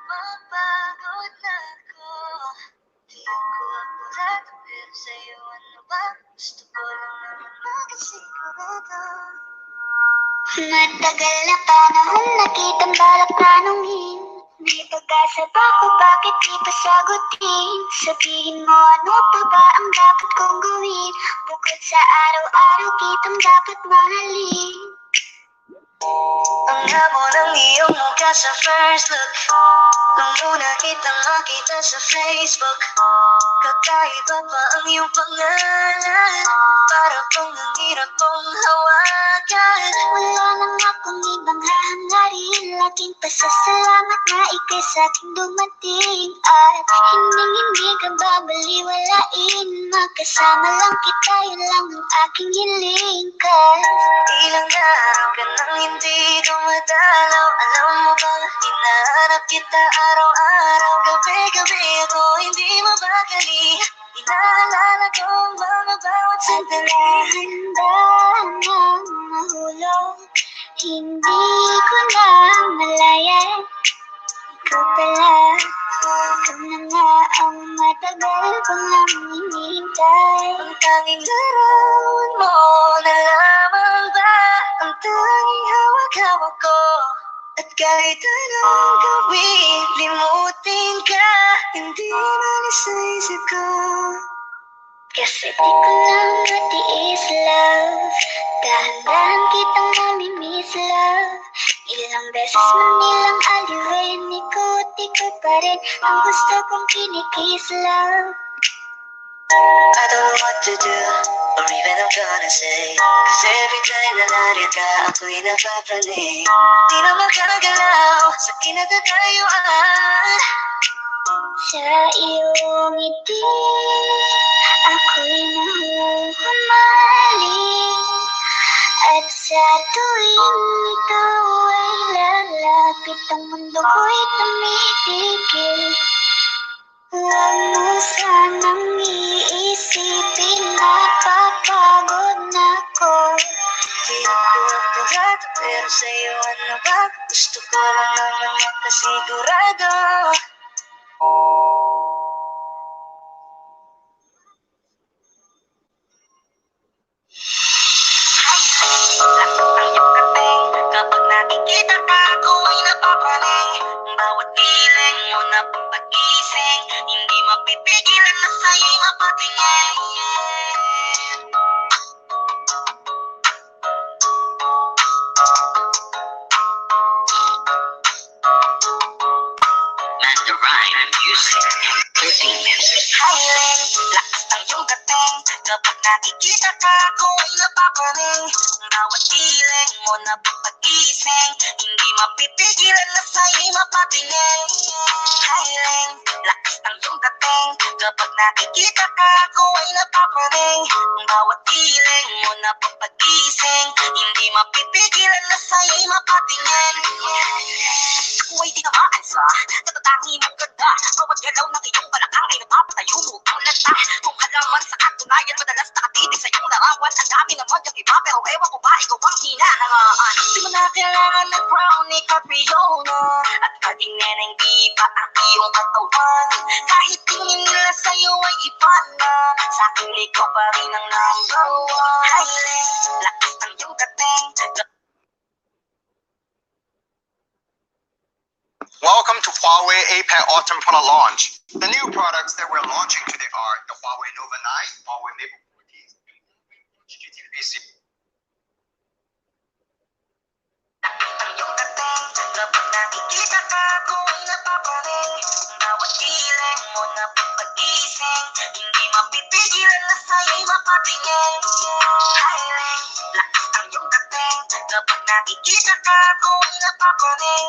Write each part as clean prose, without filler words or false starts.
mapagod na ako. Di ko apurado, pero sa'yo ano ba? Gusto ko lang naman makasigurado. Matagal na panahon nakitang balak tanungin. May pag-asa ba ko, bakit di pa sagutin? Sabihin mo ano pa ba ang dapat kong gawin? Bukod sa araw-araw kitang dapat mahalin. Ang hamo ng iyong mukha sa first look, nung una kitang makita sa Facebook. Kakaiba pa ang iyong pangalan, para bang ang hirap kong hawakan. Wala nang akong ibang hahangarin, laging pasasalamat na ika'y sa'king dumating. At hindi ka babaliwalain, magkasama lang kita, yun lang ang aking hiling. Ilang araw ka nang hindi dumadalaw, alam mo ba, hinahanap kita araw-araw. Gabi-gabi ako hindi mabakali, inaalala ko ang mga bawat sandali. Handa nang mahulog, hindi ko na malayan. Ikaw pala, ikaw na nga ang matagal ko nang hinihintay. Ang tanging larawan mo na lamang ba ang tanging hawak-hawak ko. At kahit anong gawin, limutin ka, hindi malis sa isip ko. Kasi di ko lang matiis, love, dahan-dahan kitang namimiss, love. Ilang beses man nilang aliwin, ikot-ikot pa rin ang gusto kong kinikiss, love. I don't know what to do, or even I'm gonna say, cause every time na narito ka, ako'y napapanig. Di na makagalaw sa kinagagayuan. Sa iyong ngiti, ako'y nahuhumaling. At sa tuwing ikaw ay lalapit, ang mundo ko'y tumitigil. Huwag mo sanang iisipin, napapagod na ko. Di ko apurado, pero sa'yo ano ba? Gusto ko lang naman makasigurado. Ang iyong kating, kapag nakikita ka, ako ay napapaling. Bawat piling mo na pag-ising, hindi mapipigilan na sa'yo'y mapatingin. Mandarine Music Entertainment. Hiling, lakas ng iyong kating, kapag nakikita ka, ako ay napapaling. Bawat piling mo na pag-ising, hindi mapipigilan na sa'yo'y mapatingin. Hiling, lakas ng iyong dating, kapag nakikita ka, ako ay napapaling. Bawat piling mo na pag-ising, hindi mapipigilan na sa'yo'y mapatingin. Ako ay tinamaan sa natatangi mong ganda, bawat galaw ng iyong balakang ay napapatayo mo ang lanta. Kung halaman sa katunayan, madalas nakatitig sa iyong larawan. Ang dami naman yung iba, pero ewan ko ba, ikaw ang hinahangaan. Di mo na kailangan ng crown ni Catriona, at maging neneng di pa ang iyong katawan. Kahit tingin nila sa'yo ay iba na, sa'king ikaw pa rin ang number one. Hiling, lakas ng iyong dating. Welcome to Huawei APEC Autumn Product Launch. The new products that we're launching today are the Huawei Nova 9, Huawei Mate 14, GT3 Ang iyong dating, kapag nakikita ka, ako ay napapaling. Bawat piling mo na pag-ising, hindi mapipigilan na sa'yo'y mapatingin. Hiling, lakas ng iyong dating, kapag nakikita ka, ako ay napapaling.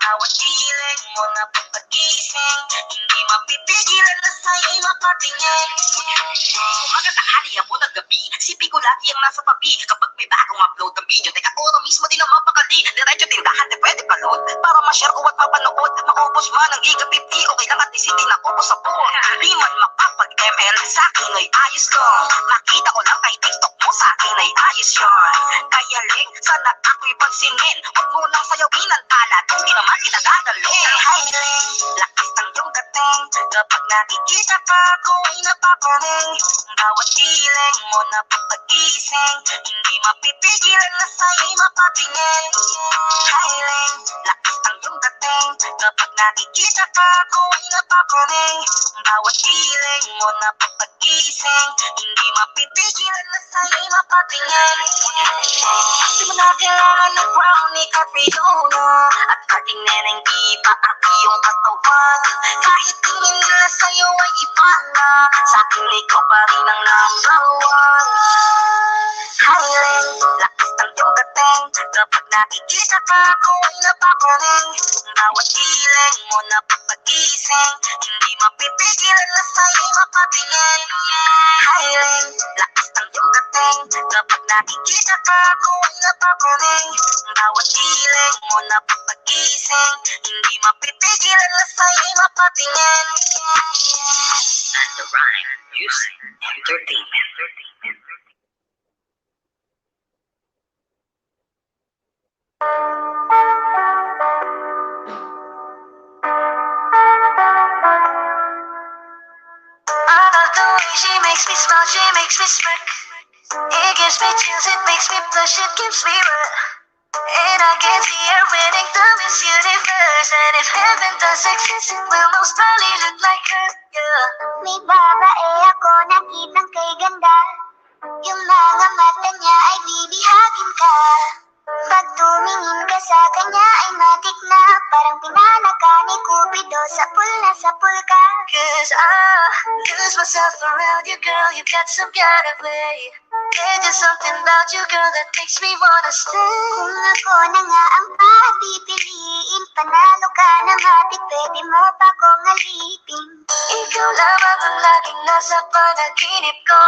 Bawat piling mo na pag-ising, hindi mapipigilan na sa'yo'y mapatingin. Umaga, tanghali, hapon at gabi, sipin ko lagi ang nasa tabi. Kapag may bagong upload ng video, teka oro mismo din ang mapakali. Diretso tindahan, di pwede palod, para ma-share ko at mapanood. Maubos man ang giga 50, okay lang at isip din ako sa phone. Di man makapag-ML, sa akin ay ayos lang. Nakita ko lang kay TikTok mo, sa akin ay ayos yun. Kaya link, sana ako'y pansinin, huwag mo nang sayawin ang talat, hindi naman kita dadalhin. Hiling, Kapag nakikita ka ko ay napapaling, bawat kiling mo na pag-gising, hindi mapipigilan na sa'yo'y mapatingin. Hiling, lakas ang iyong dating, kapag nakikita ka ko ay napapaling, bawat kiling mo na pag-gising, hindi mapipigilan na sa'yo'y mapatingin. Di mo na kailangan ng brownie at Fiona, at ating neneng di pa ang iyong katawan. Kahit tingin nila sa'yo ay iba na, sa'kin ikaw pa rin ang number one. Hiling, lakas ng iyong dating, kapag nakikita ka ko ay napapaling, bawat kiling mo na pag-gising, hindi mapipigilan na sa'yo'y mapatingin. Hiling, lakas ng iyong dating, kapag nakikita ka ko ay napapaling, bawat kiling mo na pag-gising, hindi mapipigilan na sa'yo'y mapatingin. And the Rhyme Music Entertainment. I love the way she makes me smile, she makes me smirk. It gives me chills, it makes me blush, it keeps me wet. And I can see her winning the Miss Universe. And if heaven does exist, it will most probably look like her, yeah. May babae ako nakitang kay ganda, yung mga mata niya ay bibihagin ka. Pag tumingin ka sa kanya ay matik na, parang pinanaka ni Cupido, sapul na sapul ka. Cause I lose myself around you, girl, you got some kind of way. There's just something about you, girl, that makes me wanna stay. Kung ako na nga ang papipiliin, panalo ka ng hati, pwede mo pa kong alipin. Ikaw lamang ang laging nasa panaginip ko,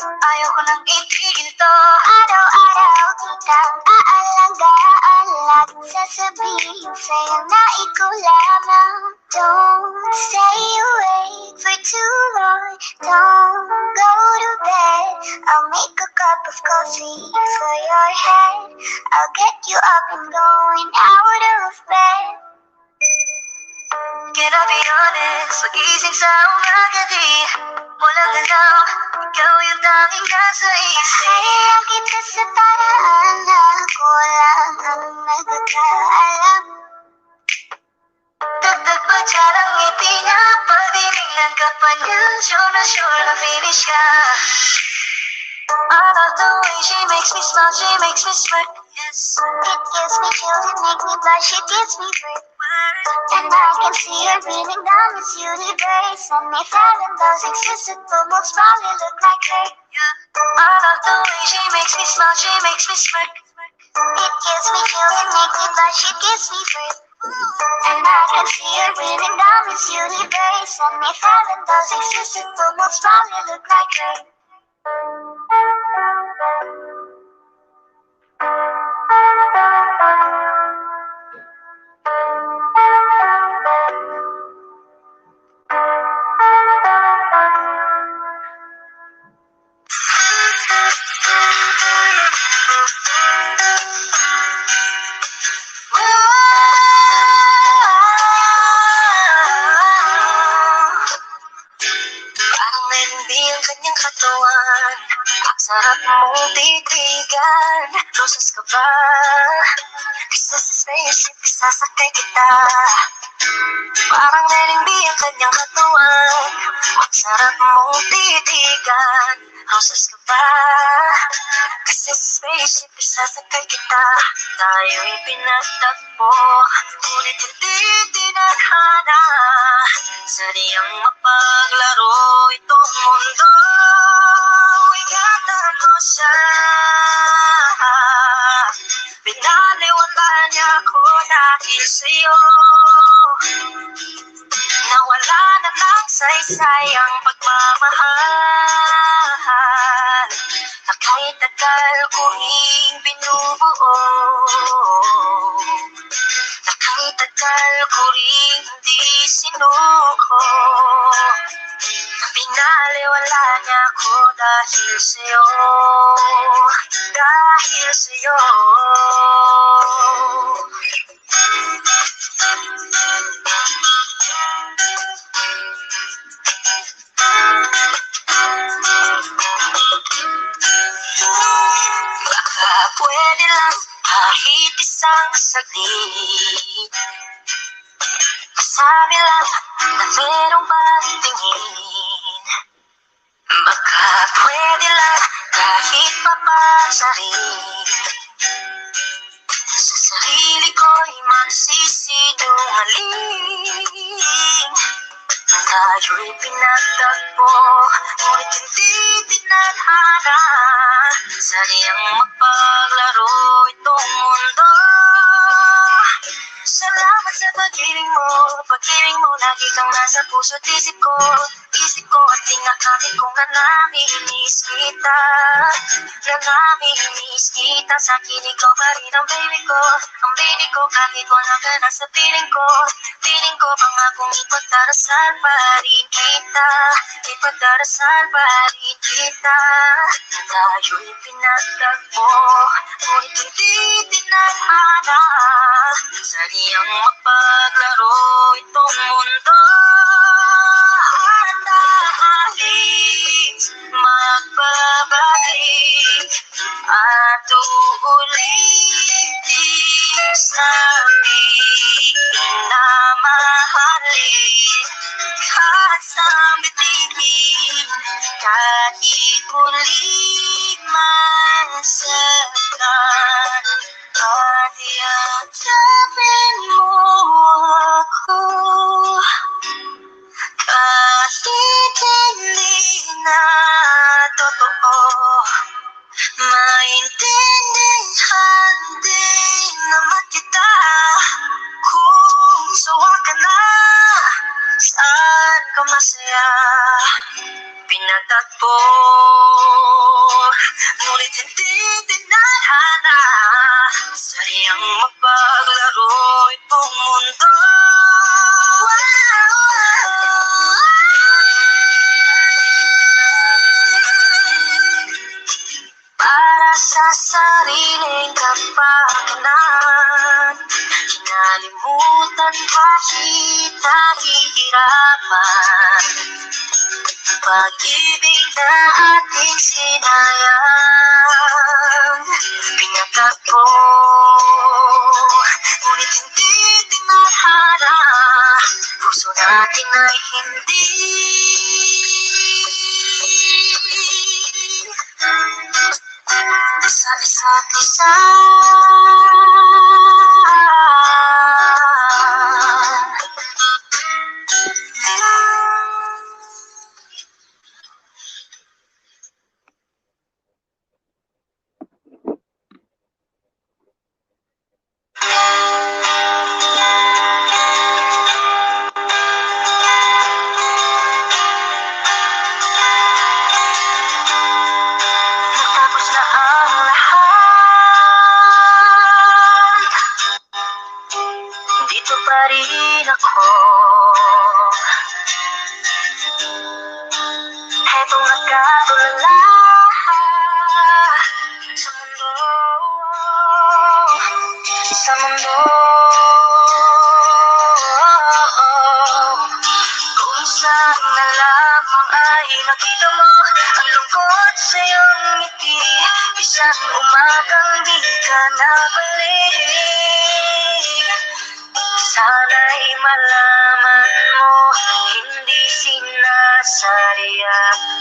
ayaw ko nang itigil to. Araw-araw kitang aalagaan, laging sasabihin sa'yo na ikaw lamang. Don't stay awake for too long, don't go to bed. I'll make a cup of coffee for your head, I'll get you up and going out of bed. Can I be honest, pagising sa umaga di walang galaw, ikaw yung tanging nasa isip. Kaya kita sa paraan na ako lang ang nagkakaalam. Dagdag pa dyan ang ngiti niya, pagdinignan ka pa niya, sure na finish ka. I love the way she makes me smile, she makes me smirk, yes. It gives me chills, it makes me blush, it gives me breath. And I can see her beaming down this universe. And if heaven does exist, it will most probably look like her. I love the way she makes me smile, she makes me smirk. It gives me chills, it makes me blush, it gives me breath. And I can see her beaming down this universe. And if heaven does exist, it will most probably look like her. Parang mayroon ang kanyang katawan, ang sarap mong titigan. Roses ka ba? Kasi sa spaceship isasakay kita. Parang mayroon ang kanyang katawan, ang sarap mong titigan. Roses ka ba? Kasi sa spaceship isasakay kita. Tayo'y pinagtagpo, ngunit hindi tinadhana. Sadyang mapaglaro itong mundo, ingatan mo siya. Pinaliwala niya ako dahil sa'yo. Nawala na ng saysay ang pagmamahal na kahit tagal ko ring binubuo, na kahit tagal ko ring hindi sinuko. Pinaliwala niya ako dahil sa'yo, dahil sa'yo. isang saglit. Sabi lang na merong pagtingin, baka pwede lang kahit papasarin. Sa sarili ko'y magsisinungaling. Tayo'y pinagtagpo, ngunit hindi tinadhana. Sadyang mapaglaro itong mundo. Salamat sa pag-ibig mo, lagi kang nasa puso't isip ko at tingakakit kong namimiss kita. Namimiss kita, sa akin ikaw pa rin ang baby ko kahit wala ka na sa piling ko pangakong ipagdarasal pa rin kita, tayo'y pinagtagpo, ngunit hindi tinadhana. Sadyang mapaglaro itong mundo. Handa-halin magbabalik at uulitin sabihin na mahalin. Kahit sa bitigin, kahit muling masaktan, at yakapin mo ako. Kahit hindi na totoo, maintindihan din naman kita. Kung sawa ka na, saan ka masaya? Pinagtagpo, ngunit hindi tinadhana. Sadyang mapaglaro itong mundo. Para sa sariling kapakanan, kinalimutan kahit nahihirapan. Pag-ibig na ating sinayang, pinagtagpo, ngunit hindi tinadhana. Puso natin ay hindi sa isa't isa. Natapos na ang lahat, dito pa rin ako. Hetong nagkatulala sa mundo. Kung saan na lamang ay nakita mo ang lungkot sa iyong ngiti. Isang umagang di ka nabalik. Sana'y malaman mo, hindi sinasadya.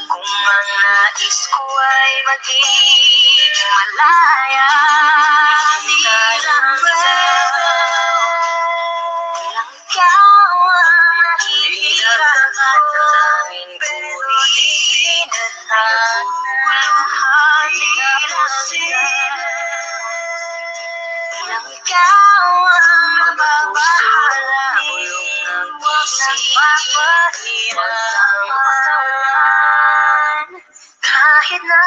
Kung ang nais ko ay maging malaya, di lang ikaw ang nakikita ko, pero di tinadhana. Ilang ikaw ang mababahala, huwag nang papahirapan. Kahit na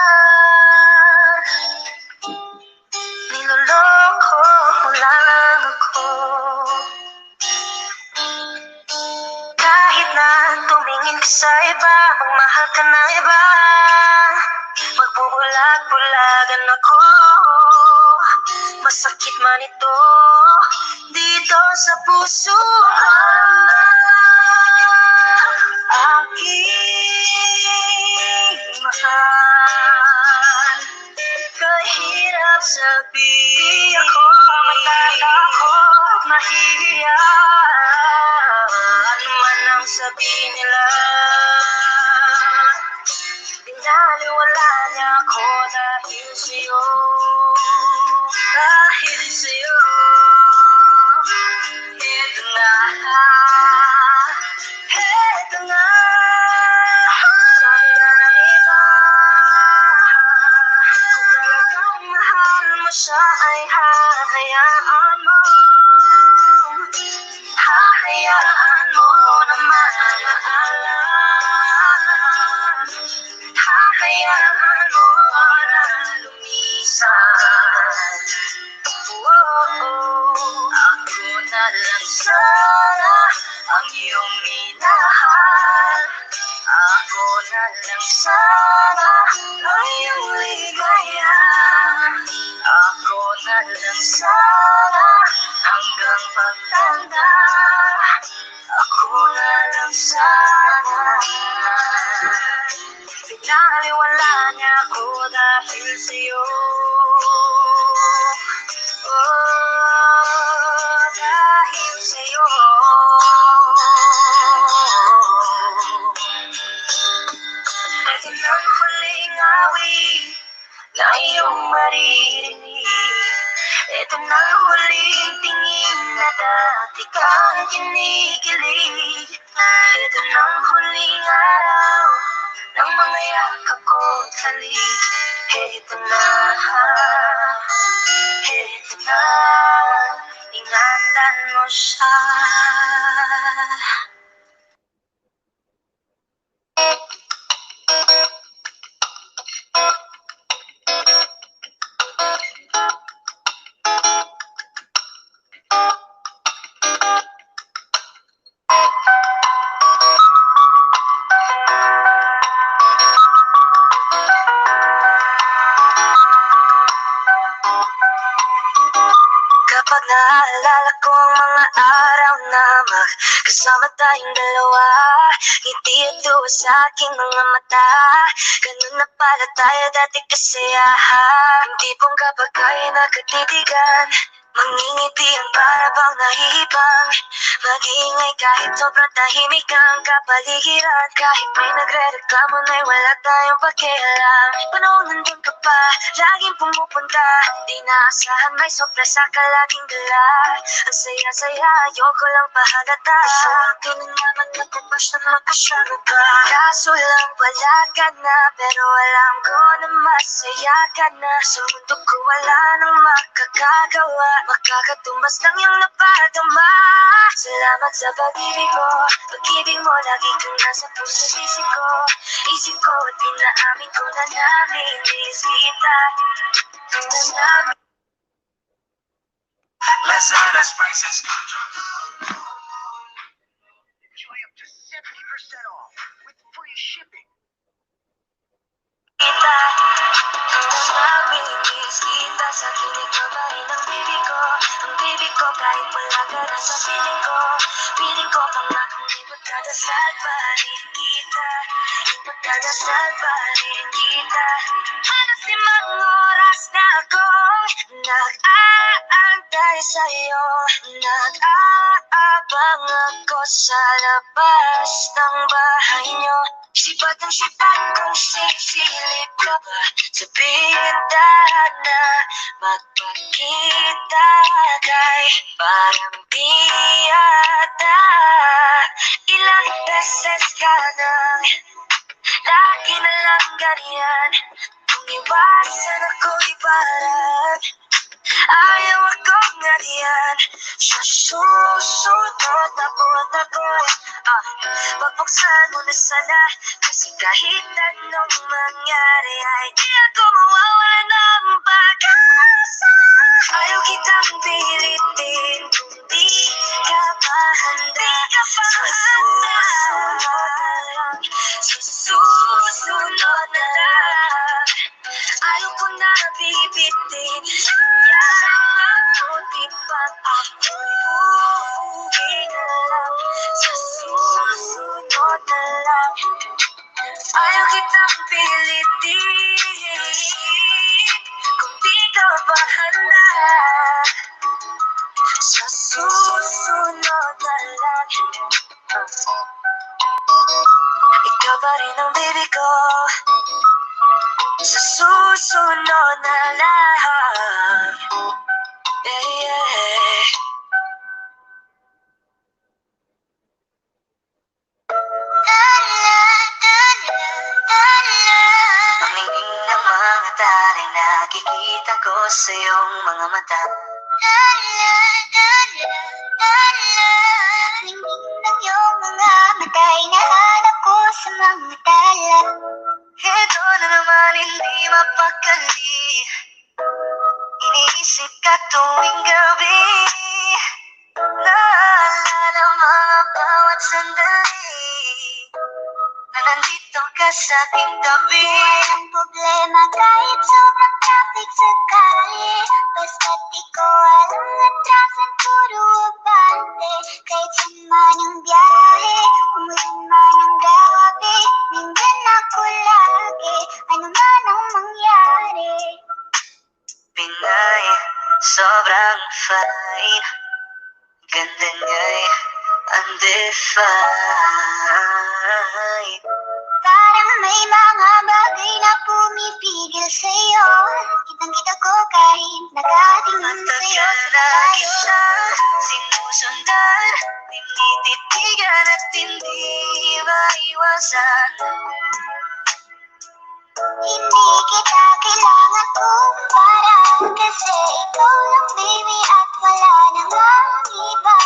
niloloko mo lang ako, kahit na tumingin ka sa iba, magmahal ka ng iba, magbubulag-bulagan ako. Masakit man ito dito sa puso ko. Aking mahal, kahirap sabihin, di ako mamatay. sabi nila. Binaliwala niya ako dahil sa'yo. Dahil sa'yo. Ito na. Ito na. Sabi na ng iba, kung talagang mahal mo siya ay hahayaan mo. Hahayaan mo na maalaala. Hahayaan mo na lumisan. Ako na lang sana ang iyong minahal. Ako na lang sana ang iyong ligaya. Ako na lang sana hanggang pagtanda. Ako na lang sana. Pinaliwala niya ako dahil sa'yo. Oh, dahil sa'yo. Ito nang huling awit na iyong maririnig. Ito nang huling tingin na dati kang kinikilig. Ito nang huling araw ng mga yakap ko't halik. Ito na, ingatan mo siya. Kapag naalala ko ang mga araw na magkasama tayong dalawa, ngiti at tuwa sa aking mga mata. Ganun na pala tayo dati kasayahan. Yung tipong kapag kayo nagkatitigan, mangingiti ang para bang nahihibang. Mag-iingay kahit sobrang tahimik ang kapaligiran. Kahit may nagre-reklamo na'y wala tayong pakialam. Panahon nandun ka pa, laging pumupunta. Di naasahan may sorpresa ka laging dala. Ang saya-saya, ayoko lang pahalata. Gusto ko na naman magpupush na magkasyaro ka. Kaso lang wala ka na, pero alam ko na masaya ka na. Sa mundo ko wala nang makakagawa. Makakatumbas lang yung napadama. Salamat sa pag-ibig ko. Pag-ibig mo lagi kang nasa puso't isip ko. Isip ko at inaamin ko na namimiss kita. Na namin Best prices. Enjoy up to 70% off with free shipping. kita. Na namimiss kita. Sa kilig pa rin ang bibig ko. Ang bibig ko kahit wala ka na sa piling ko. Piling ko pangakong ipagdadasal pa rin kita. Ipagdadasal pa rin kita. Halos 5 oras na akong nag-aantay sa'yo. Nag-aabang ako sa labas ng bahay nyo. Sipat ang sipat kung sisilip ka ba sa bintana. Magpakita kay parang di yata. Ilang beses ka nang lagi na lang ganyan. Kung iwasan ako iparang ayaw akong ngalian. Sa susunod na buwan ako'y pagbuksan mo na sana. Kasi kahit anong mangyari ay di ako mawawala ng pag-asa. Ayaw kitang pilitin kung di ka pa handa. Sa susunod na lang. Ayaw ko na bibitin. Yarang mabuti pag ako'y uuwi na lang. Sa susunod na lang. Ayaw kitang pilitin kung di ka pa handa. Sa susunod na lang. pa rin ang baby ko sa susunod na lahat. Yeah, yeah. Maningning ng mga taring nakikita ko sa iyong mga mata. Ningning ng iyong mga mata'y nahanap ko sa mga tala. Ito na naman hindi mapakali, iniisip ka tuwing gabi. Naalala mga bawat sandali na nandito ka sa aking tabi. Walang problema kahit sobrang traffic sakali. Basta't di ko alam atrasan, puro abante. Kahit saan man ang biyahe, umulan man ang gabi, nandyan ako lagi, ano man ang mangyari. Pinay, sobrang fine, ganda niya'y undefined. Parang may mga bagay na pumipigil sa'yo. Kitang-kita ko kahit nakatingin sa'yo Matagal sa na tayo. kita sinusundan, tinititigan at hindi maiwasan. Hindi kita kailangan kumpara, kasi ikaw lang baby at wala nang iba.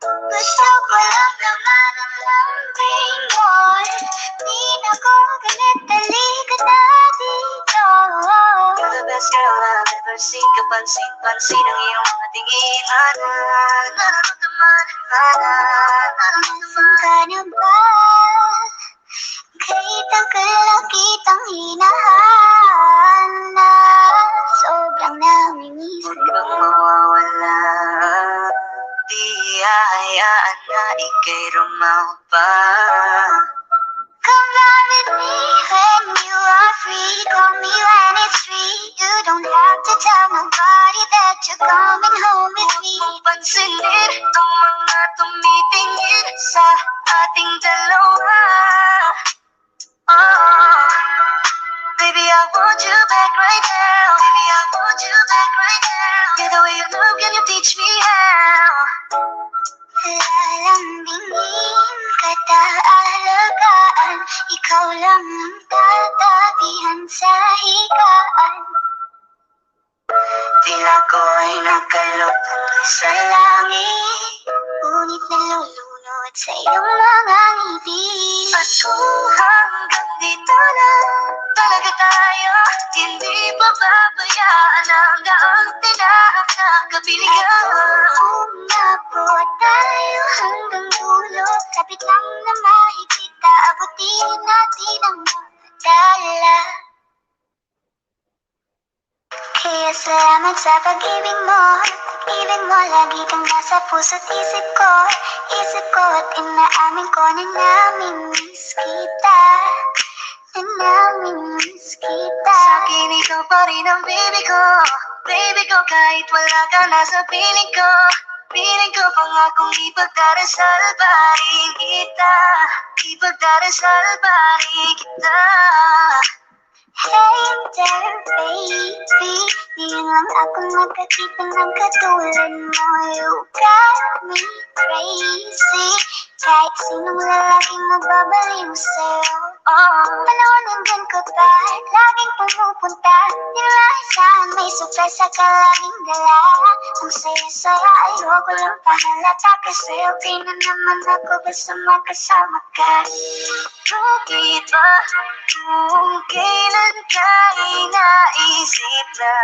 Gusto ko lang naman ang lambing mo. Di na ko galit, halika na dito. You're the best girl I've ever seen. Kapansin-pansin ang iyong mga tingin. Nararamdaman. Nasaan ka na ba? Kahit tagal na kitang hinahanap, sobrang namimiss Huwag kang mawawala. Di hahayaan na ika'y rumapa. Come on with me when you are free. Call me when it's free. You don't have to tell nobody that you're coming home with me. Huwag mong pansinin ang mga tumitingin sa ating dalawa. Oh, baby, I want you back right now. Baby, I want you back right now. Yeah, the way you love, can you teach me how? Lalambingin kita alagaan, ikaw lang ang tatabihan sa higaan. Tila ko ay nakalutang sa langit, Ngunit nalulunod sa iyong mga ngiti. at kung hanggang dito lang talaga tayo, hindi pababayaan ang daang tinahak na kabiligan. Umabot tayo hanggang dulo, kapit lang na mahigpit, aabutin natin ang mga dala. Kaya salamat sa pag-ibig mo. Pag-ibig mo lagi kang nasa puso't isip ko. Isip ko at inaamin ko na namimiss kita. Na namimiss kita. Sa'kin ikaw pa rin ang baby ko. Baby ko, kahit wala ka na sa piling ko. Piling ko pangakong ipagdarasal pa rin kita. Ipagdarasal pa rin kita. Hey there, baby, di lang ako nakakita ng katulad mo. You got me crazy, kahit sinong lalaki mababaliw sa'yo. Panahon nandun ko pa, laging pumupunta, di maasahan may sorpresa ka laging dala. Ang saya-saya, ayoko lang pahalata, kasi okay na naman ako basta makasama ka. Bakit ba kung kailan ka inaisip na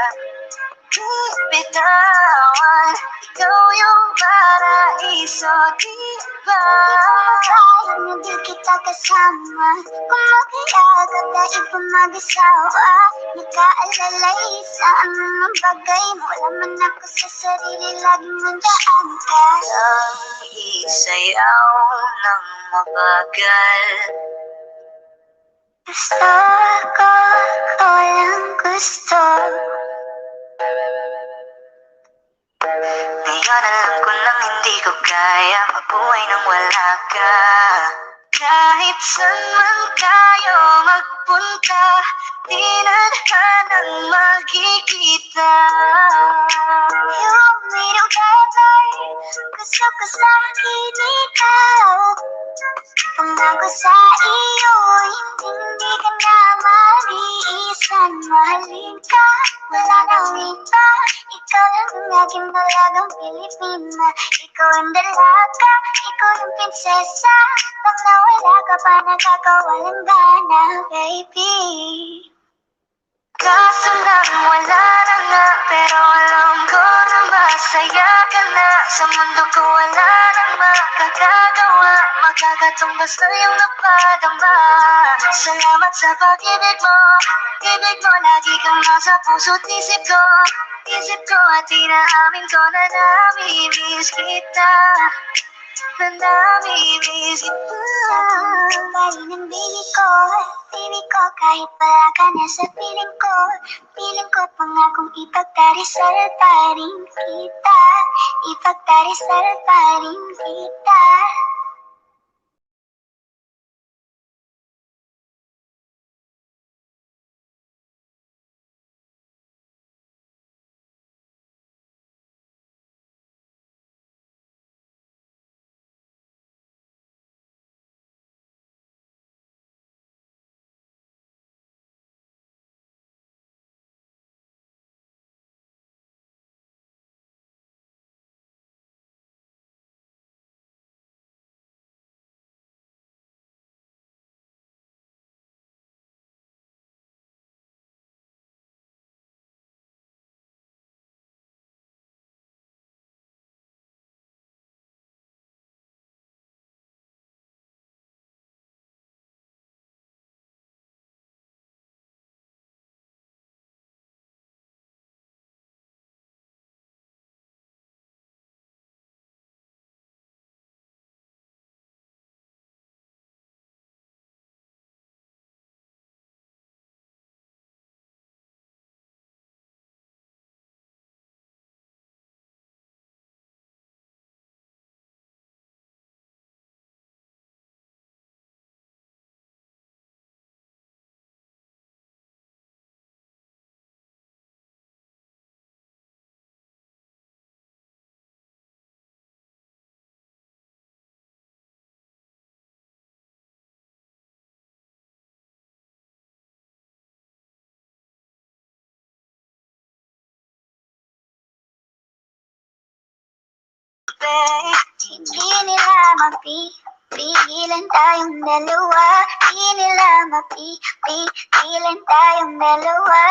bitawan? Ikaw yung paraiso, di ba? Kaya na di kita kasama, kung mag-iagad na iba mag-asawa. Nakaalalay sa anong bagay mo, laman ako sa sarili, laging nandaan ka. Ang isayaw ng mabagal. Gusto ko, walang gusto. Ngayon alam ko nang hindi ko kaya mabuhay nang wala ka. Kahit saan man tayo magpunta, di na nang magkikita. You want me together, gusto ko sa'kin ikaw. Pangako sa iyo, hindi ka na maliisan. Mahalin ka, wala nang iba. Ikaw lang ang aking dalagang Pilipina. Ikaw ang dalaga, ikaw yung prinsesa. Pag nawala ka pa, nakakawalang gana, baby. Kaso lang wala na nga, pero alam ko na masaya ka na. Sa mundo ko wala nang makakagawa, makakatumbas na yung napadama. Salamat sa pag-ibig mo, ibig mo lagi kang nasa puso't isip ko. Isip ko at inaamin ko na namimiss kita. Na namimiss kita. Sa bali ng baby ko, kahit wala ka na sa piling ko pangakong ipagdarisal pa rin kita, ipagdarisal pa rin kita. Hindi nila mapipigilan tayong dalawa. Hindi nila mapipigilan tayong dalawa.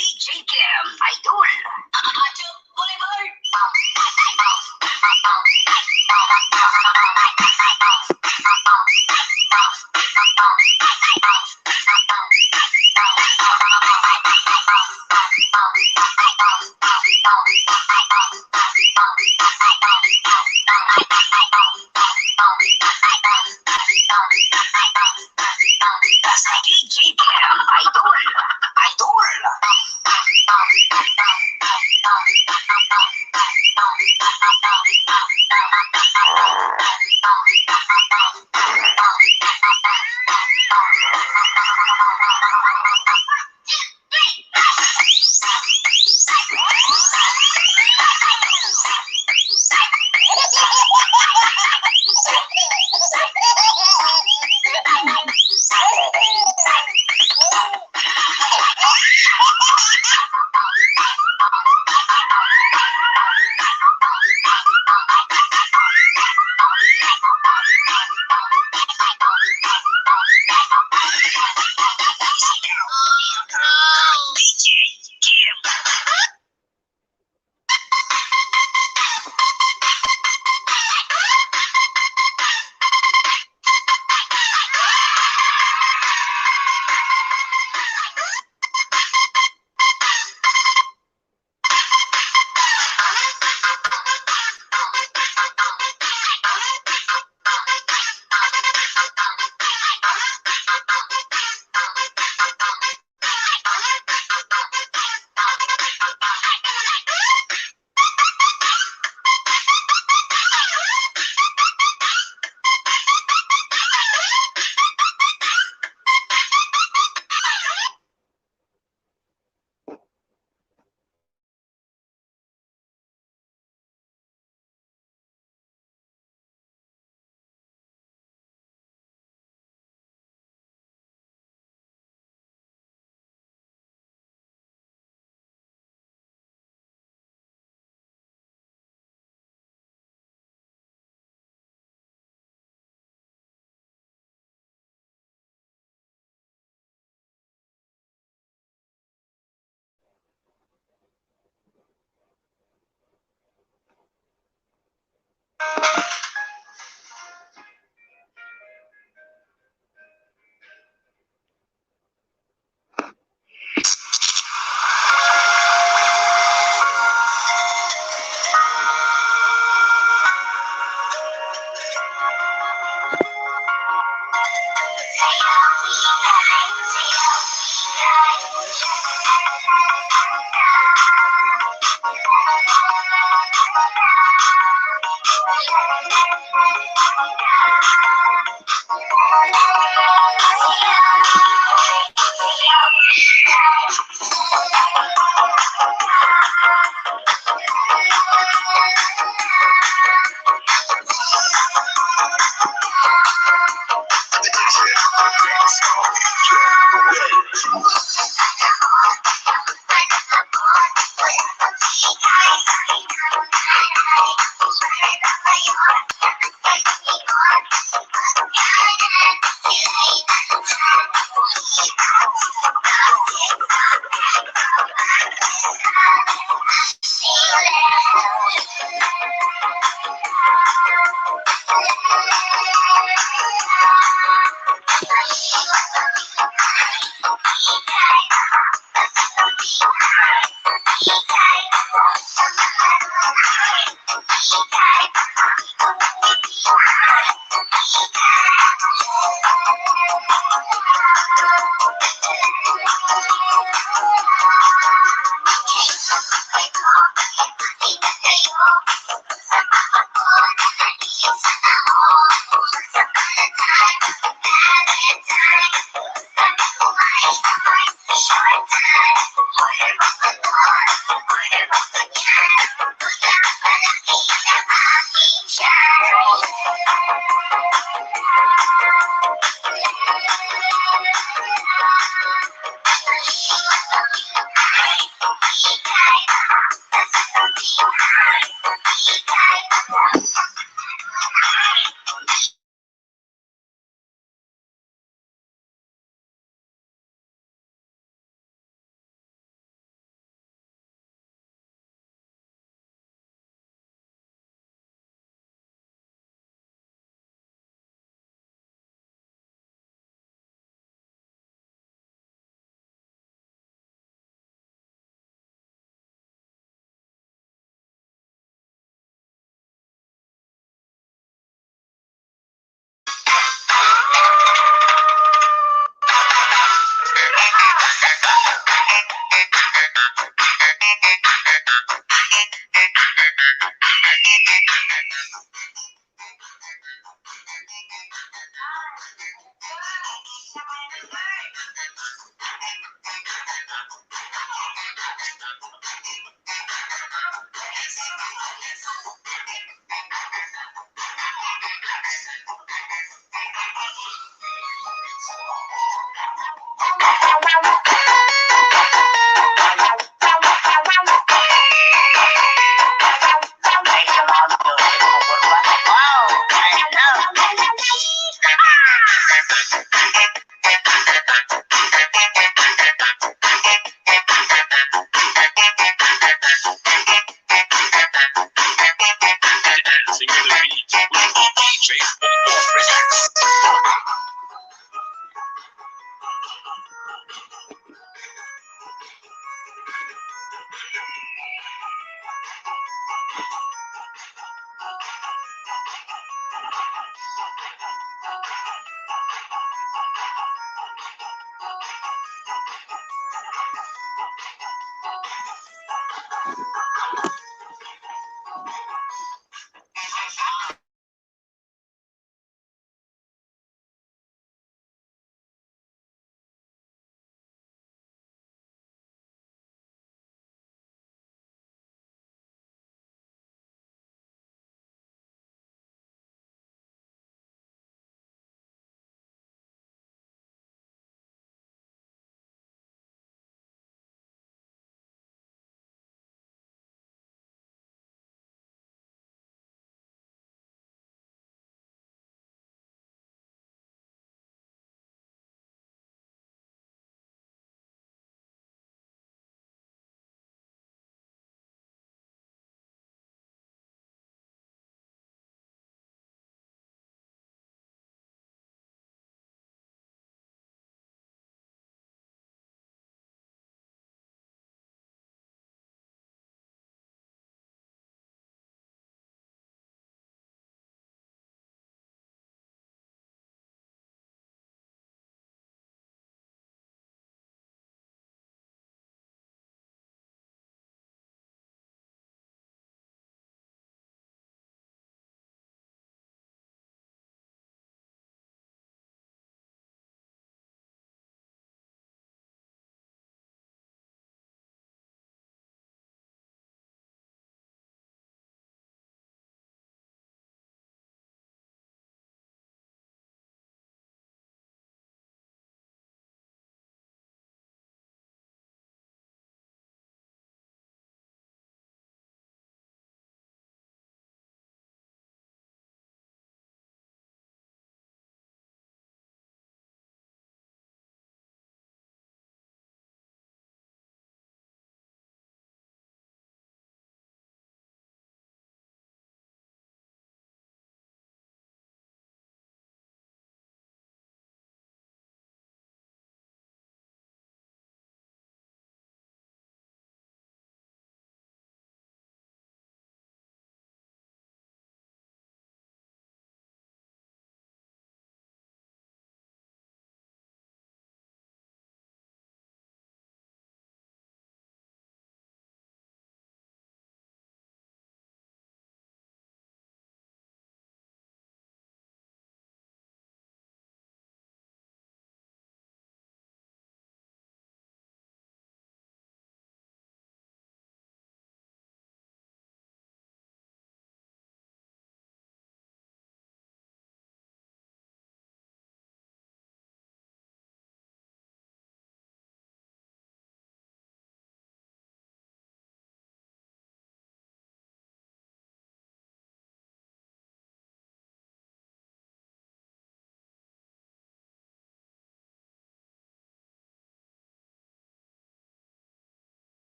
DJ Cam, Idol. Ajo Boulevard. DJ Cam, Idol.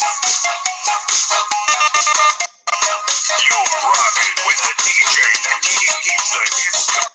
You're rocking with the DJ. He keeps the hits coming.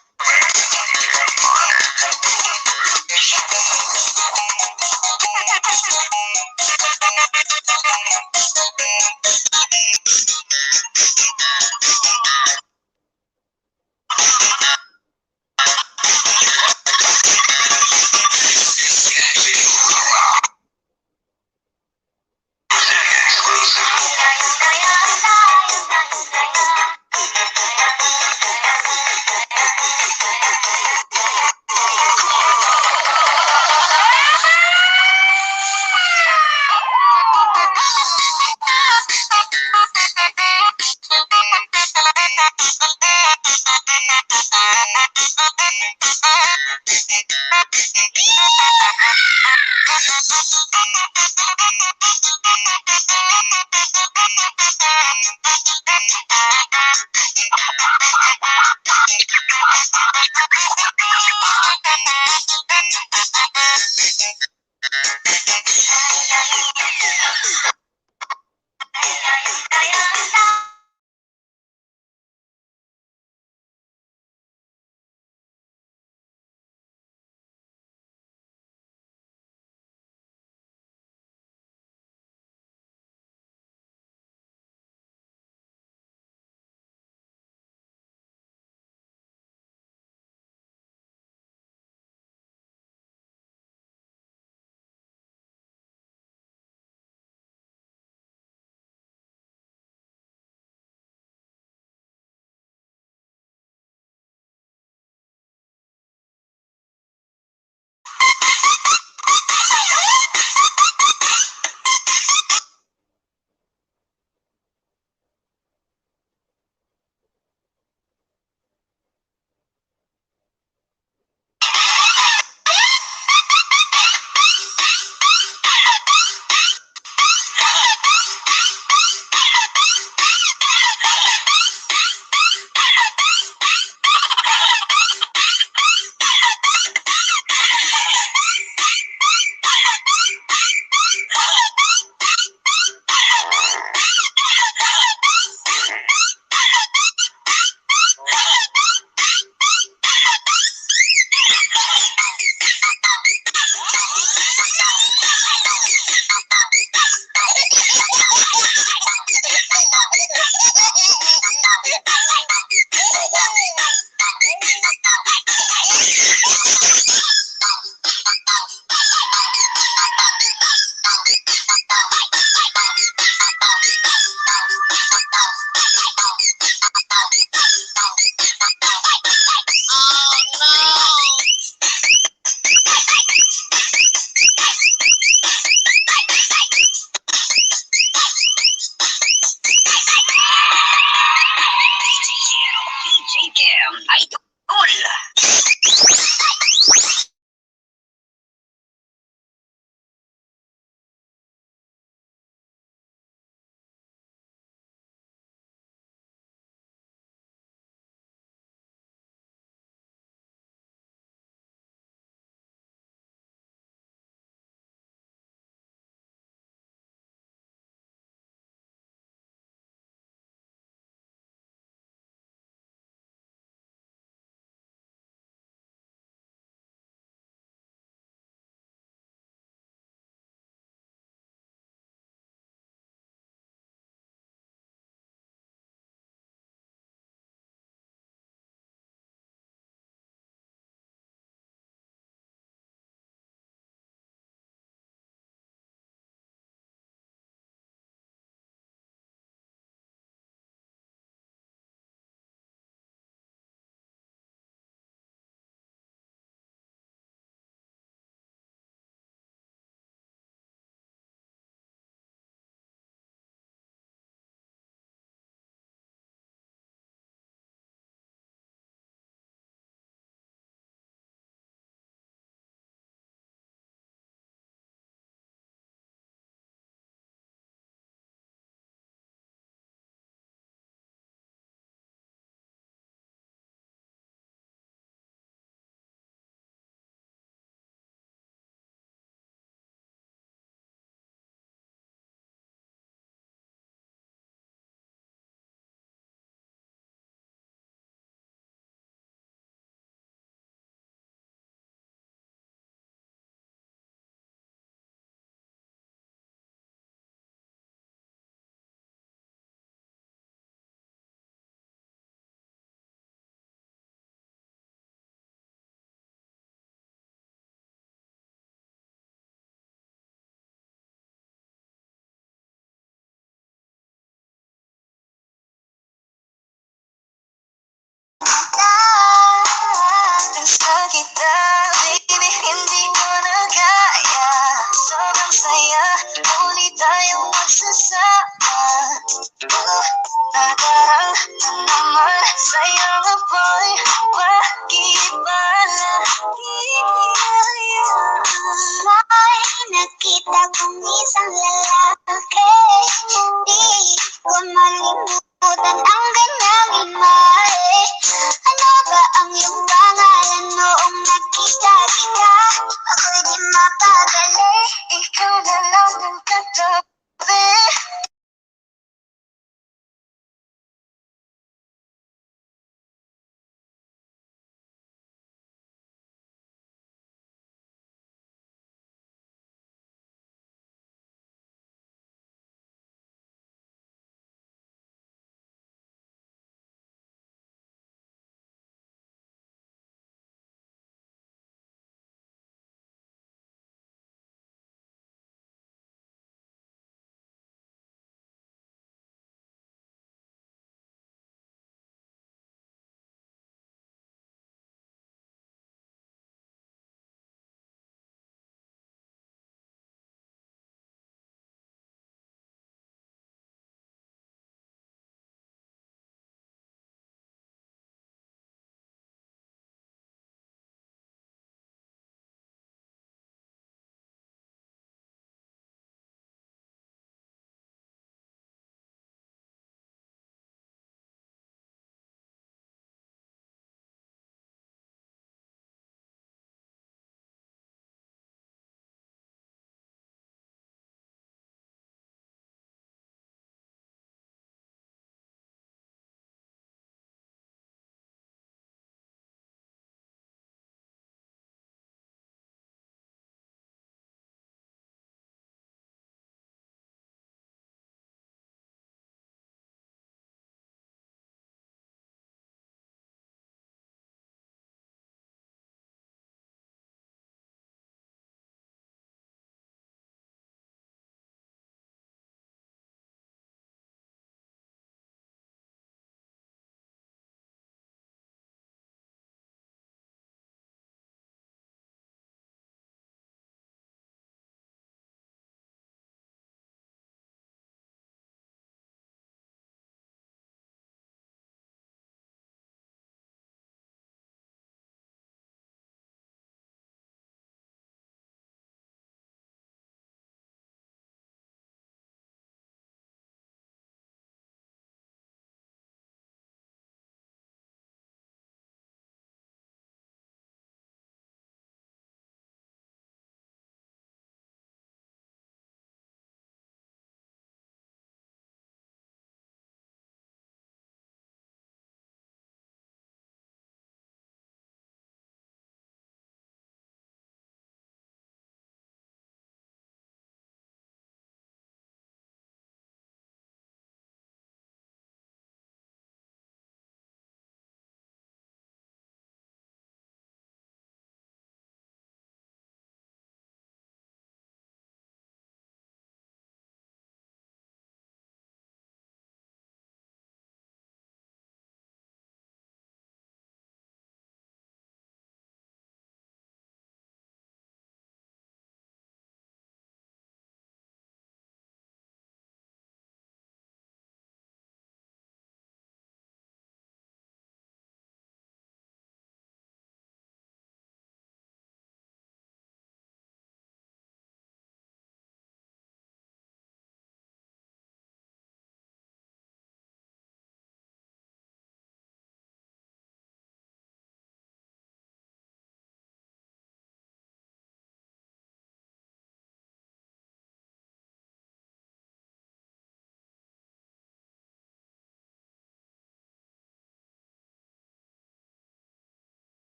Muli tayong magsasama. Nadarama naman sa'yo ako'y bakit ba nahihiyaan? May nakita kong isang lalaki, di ko malimutan ang kanyang imahe. Ano ba ang iyong pangalan noong nakita kita? Ako'y di mapagali. Ikaw na lang ang katabi.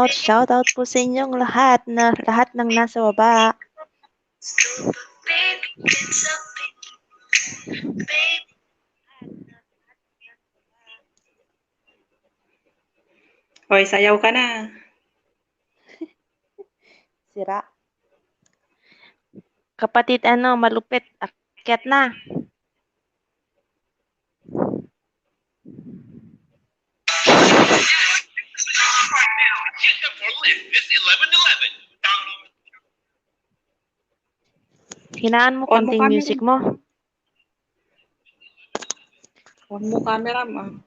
Shout out po sa inyong lahat ng nasa baba. Hoy, sayaw ka na. Sira. Kapatid malupit. Akyat na. Hinaan mo On mo konting camera. music mo. On mo camera mo.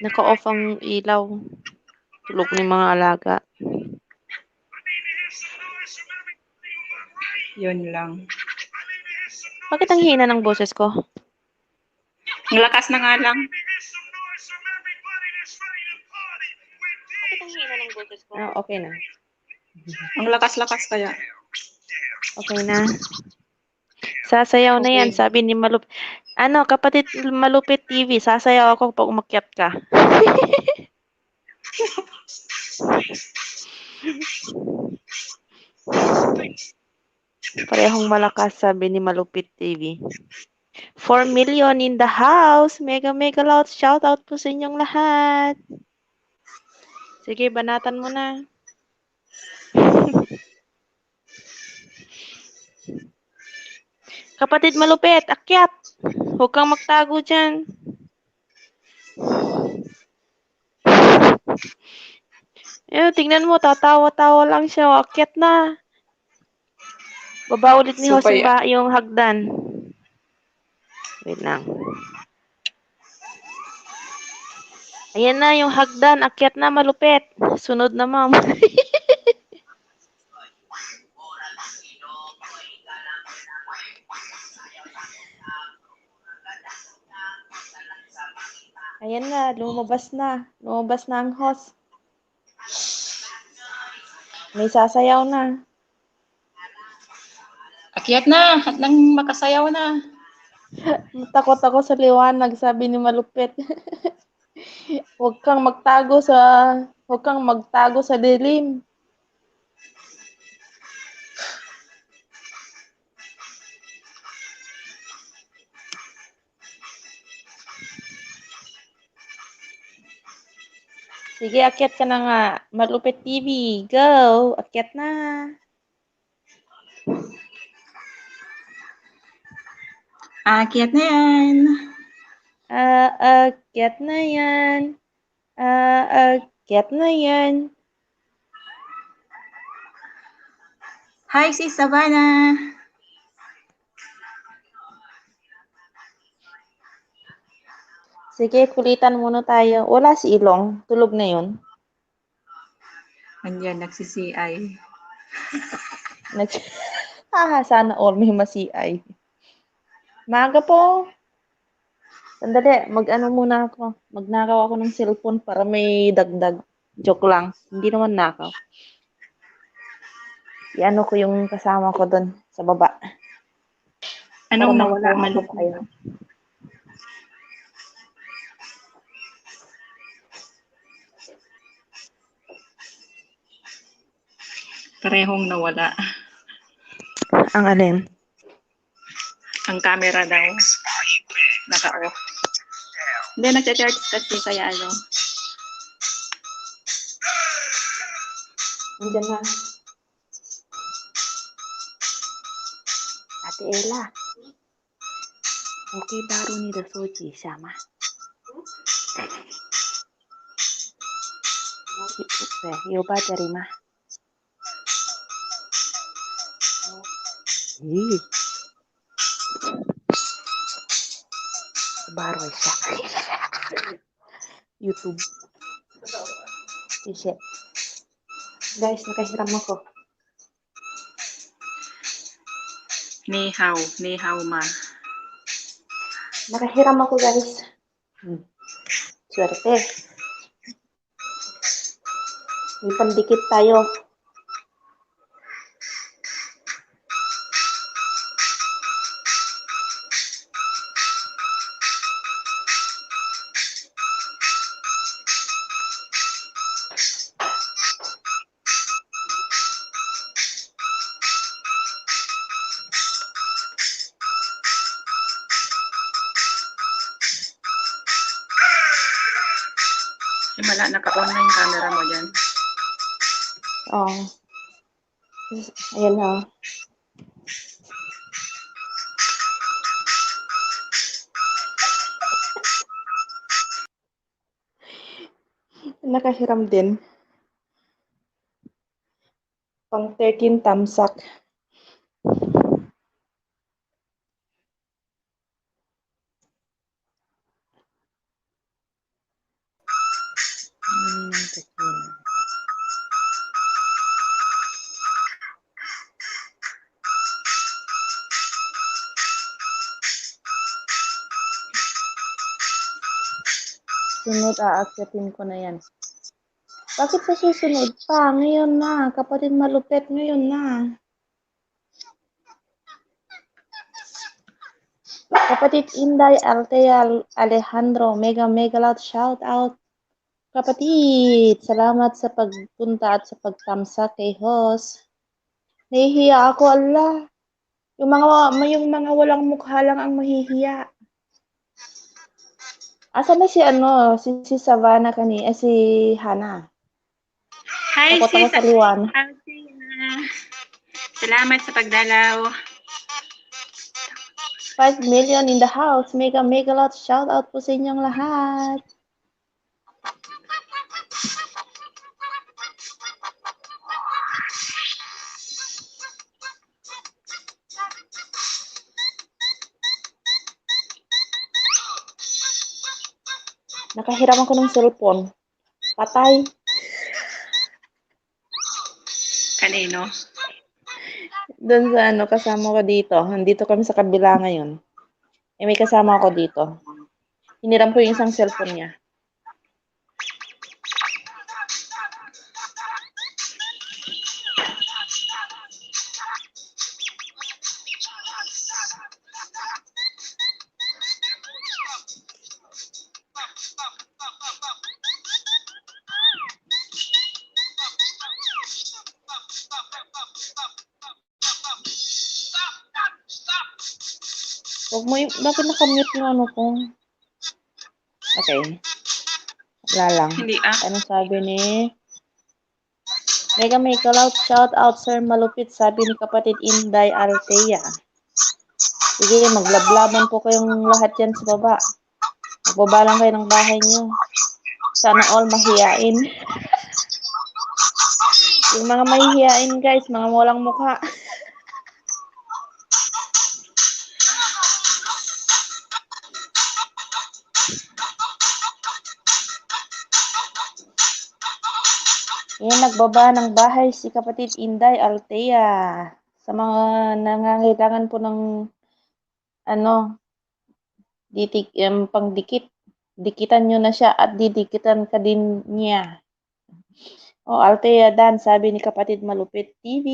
Naka-off ang ilaw. Tulog ni mga alaga. Yun lang. Bakit ang hina ng boses ko? Ang lakas na nga lang. Bakit ang hina ng boses ko? Ah, okay na. Ang lakas-lakas kaya. Okay na. Sasayaw na yan, Okay. sabi ni kapatid Malupit TV, sasayaw ako pag umakyat ka. Parehong malakas, sabi ni Malupit TV. 4 million in the house. Mega loud shout out po sa inyong lahat. Sige, banatan mo na. Kapatid Malupit, akyat. Huwag kang magtago dyan. Tingnan mo, tatawa-tawa lang siya. Akyat na. Baba ulit ni So, Jose yung hagdan. Wait lang. Ayan na yung hagdan. Akyat na, Malupit. Sunod na, ma'am. Ayan na, lumabas na. Lumabas na ang host. May sasayaw na. Akyat na. At nang makasayaw na. Takot ako sa liwanag, sabi ni Malupit. Huwag kang magtago sa dilim. Sige, akyat ka na nga. Malupit TV, go! Akyat na. Akyat na yan. Akyat na yan. Akyat na yan. Hi, sis Savannah. Sige, kulitan muna tayo. Wala si Ilong. Tulog na yun. Andyan, nagsisi-ay. Sana all may masi-ay. Maaga po. Sandali, muna ako. Magnakaw ako ng cellphone para may dagdag. Joke lang. Hindi naman nakaw. Iano ko yung kasama ko doon sa baba. Anong Para nawala? makuha ko Malupit. kayo. Parehong nawala. Ang alin? Ang camera daw. Naka-off. Hindi, nagcha-charge kasi kaya ano. Andiyan na. Ate Ella. Okay, baru ni da soji sama. Yo ba terima. Baru siya. YouTube. T-shirt. Guys, nakahiram ako. Ni hao ma. Nakahiram ako, guys. Swerte. May pandikit tayo. Simula, naka-on na yung camera mo dyan. Oh. Ayan ha. Nakahiram din. Pang 13 tamsak. Sunod, aakyatin ko na yan. Bakit sa susunod pa? Ngayon na. Kapatid malupit, ngayon na. Kapatid Inday, Altea, Alejandro, mega loud shout out. Kapatid, salamat sa pagpunta at sa pagtamsa kay host. Nahihiya ako, Allah. Yung mga walang mukha lang ang mahihiya. Asa na si si Savannah si Hana. Hi, Takot ako sis. sa liwan. Salamat sa pagdalaw. 5 million in the house. Mega loud shout out po sa inyong lahat. Nakahiram ako ng cellphone. Patay. Kanino? Doon sa kasama ko dito. Nandito kami sa kabila ngayon. May kasama ako dito. Hiniram ko yung isang cellphone niya. Bakit nakamute yung ko? Okay. Wala lang. Hindi Ano sabi ni? Mega loud shout out Sir Malupit, sabi ni kapatid Inday Altea. Sige, maglablaban po kayong lahat yan sa baba. Magbaba lang kayo ng bahay niyo. Sana all mahiyain. Yung mga mahihiyain guys, mga walang mukha. Yan, nagbaba ng bahay si kapatid Inday Altea. Sa mga nangangailangan po ng pangdikit. Dikitan nyo na siya at didikitan ka din niya. Altea Dan, sabi ni kapatid Malupit TV.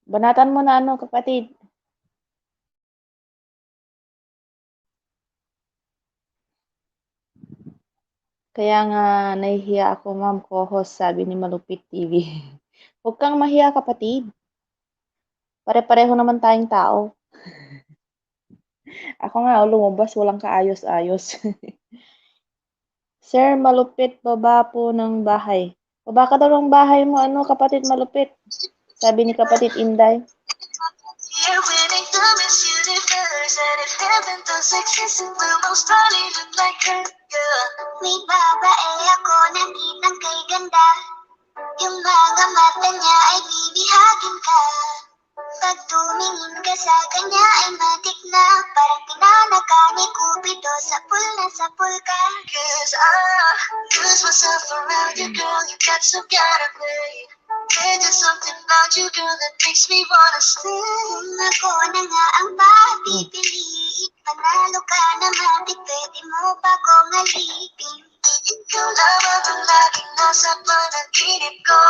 Banatan mo na kapatid. Kaya nga, nahihiya ako, ma'am, co-host, sabi ni Malupit TV. Huwag kang mahiya, kapatid. Pare-pareho naman tayong tao. Ako nga, lumabas, walang kaayos-ayos. Sir, Malupit, baba po ng bahay. Baba ka daw ng bahay mo, kapatid Malupit. Sabi ni kapatid Inday. You're winning the Miss Universe, and if heaven does exist, it will most probably look like her. Yeah. May babae ako nakitang kay ganda. Yung mga mata niya ay bibihagin ka. Pag tumingin ka sa kanya ay matik na. Parang pinanaka ni Cupido sa pool ka. Cause I lose myself around you, girl. You got some kind of way. There's something about you, girl, that makes me wanna stay. Kung ako na nga ang papipiliin, panalo ka naman, di pwede mo pa kong alipin. Ikaw lamang ang laging nasa panaginip ko.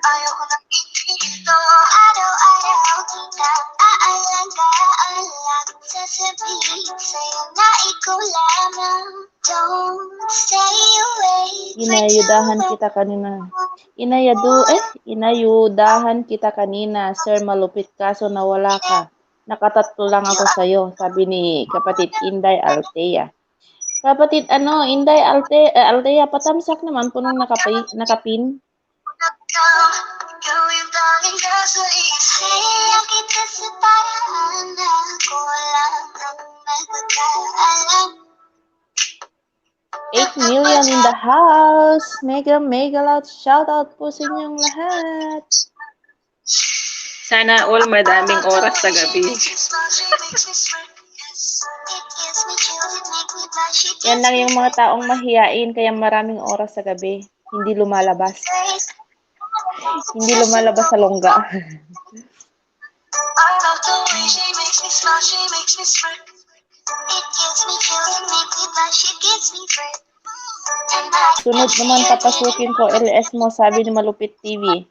Ayaw ko nang itinito. Araw-araw kitang aalagaan lang. Sasabihin sa'yo na ikaw lamang. Don't stay away for Inayudahan too kita kanina. Inayudahan kita kanina, Sir Malupit, kaso nawala ka. Nakatatlo lang ako sa'yo, sabi ni kapatid Inday Altea. Kapatid, Inday Altea, patamsak naman po nung nakapin. Ikaw yung tanging nasa isip. Kaya kita sa paraan na ako lang ang magkakaalam. 8 million in the house. Mega loud shoutout po sa inyong lahat. Sana all madaming oras sa gabi. Yan lang yung mga taong mahiyain, kaya maraming oras sa gabi. Hindi lumalabas. Hindi lumalabas sa longga. Sunod naman papasukin ko LS mo, sabi ni Malupit TV.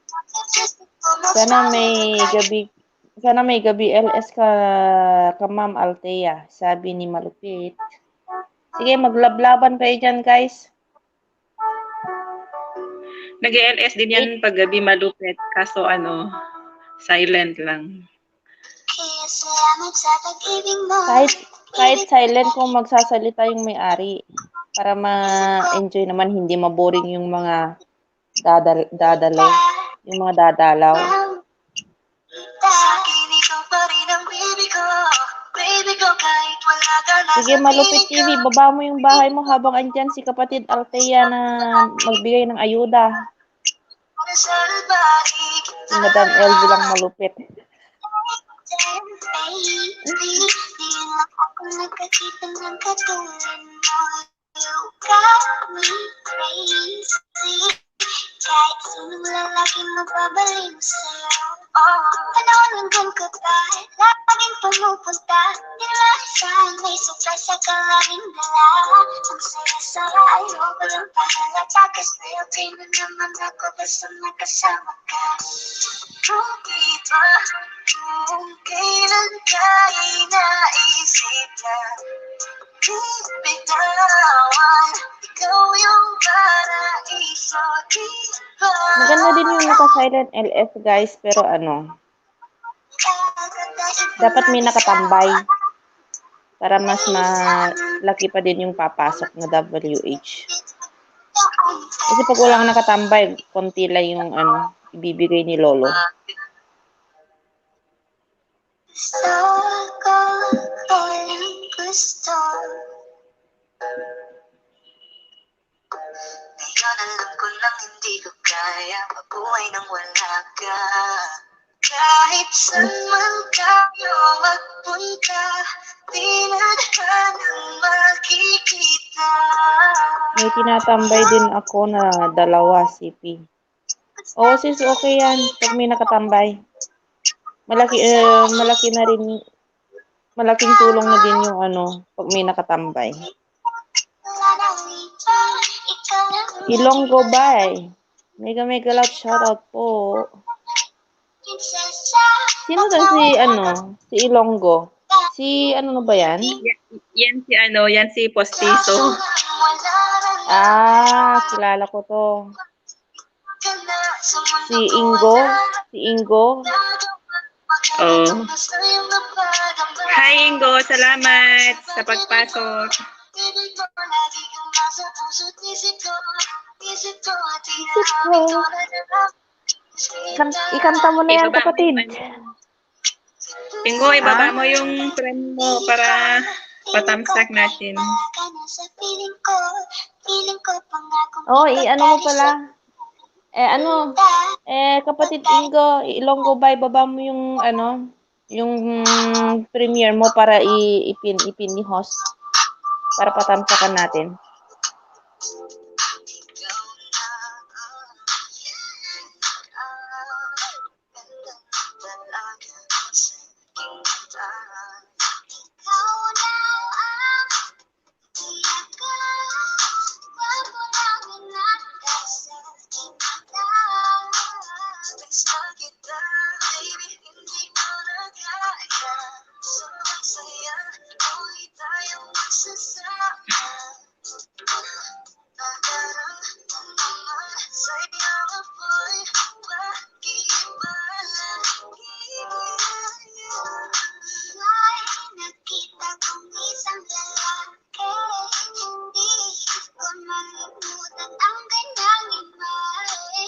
Sana may gabi LS ka Ma'am Altea, sabi ni Malupit. Sige, maglablaban kayo dyan, guys. Nag-LS din yan pag gabi malupit. Kaso silent lang. Kahit silent kung magsasalita yung may-ari. Para ma-enjoy naman, hindi maboring yung mga dadalaw. Yung mga dadalaw. Sige, Malupit TV, baba mo yung bahay mo habang andyan si kapatid Altea na magbigay ng ayuda. Si Madam LV lang malupit. Kahit sinong lalaki magbabalik sa'yo. Panahon hanggang ka pa, laging pumupunta. Di naman isang may surpresa ka laging dala. Ang saya-saya ayoko lang pahalata, kasi okay na naman ako basta nakasama ka. Kung di ba kung kailan ka inaisip na bitawan, ikaw yung paraiso, di ba? Maganda din yung naka-silent LS, guys, pero dapat may nakatambay para mas malaki pa din yung papasok na WH. Kasi pag walang nakatambay, konti lang yung ibibigay ni Lolo. Ngayon alam ko lang hindi ko kaya mabuhay nang wala ka. Kahit saan man tayo magpunta, di na tanang makikita. May tinatambay din ako na 2 CP. Oo, sis, okay yan. Pag may nakatambay. Malaki na rin, malaking tulong na din yung pag may nakatambay. Ilonggo Bay. Mega loud shoutout po. Sino to si Ilonggo? Si na ba yan? Yan si Postizo. Kilala ko to. Si Ingo. Oh. Hi Ingo, salamat sa pagpasok. Ikanta mo na yan, kapatid. Ingo, ibaba mo yung friend mo para patamsak natin. Oh, mo pala. Kapatid Ingo, Ilonggo Bay, baba mo yung yung premiere mo para ipin ni host para patamsakan natin.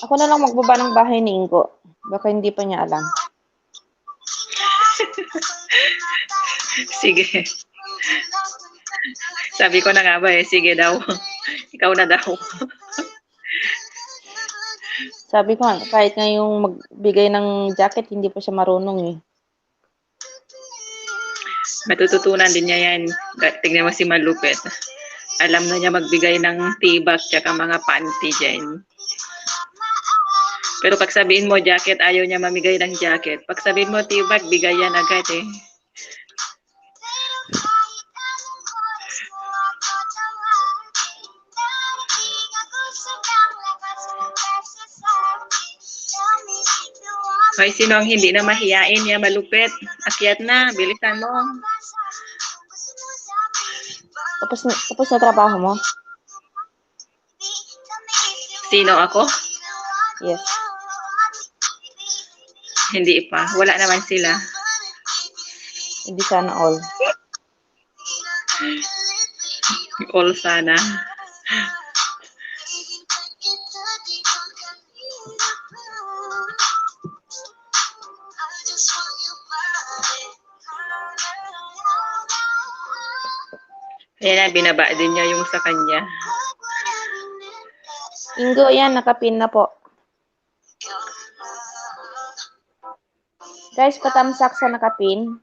Ako na lang magbaba ng bahay ni Ingo. Baka hindi pa niya alam. Sige. Sabi ko na nga ba sige daw. Ikaw na daw. Sabi ko, kahit nga yung magbigay ng jacket, hindi pa siya marunong eh. Matututunan din niya yan. Tignan mo si Malupit. Alam na niya magbigay ng tibak tsaka mga panty dyan. Pero pag sabihin mo jacket, ayaw niya mamigay ng jacket. Pag sabihin mo tibak, bigay yan agad eh. Hoy, sino ang hindi na mahiyain niya Malupit? Akyat na, bilisan mo. Tapos na trabaho mo? Sino ako? Yes. Hindi pa. Wala naman sila. Hindi sana all. All sana. Ayan na, binaba din niya yung sa kanya. Ingo, yan, nakapin na po. Guys, patamsak sa nakapin.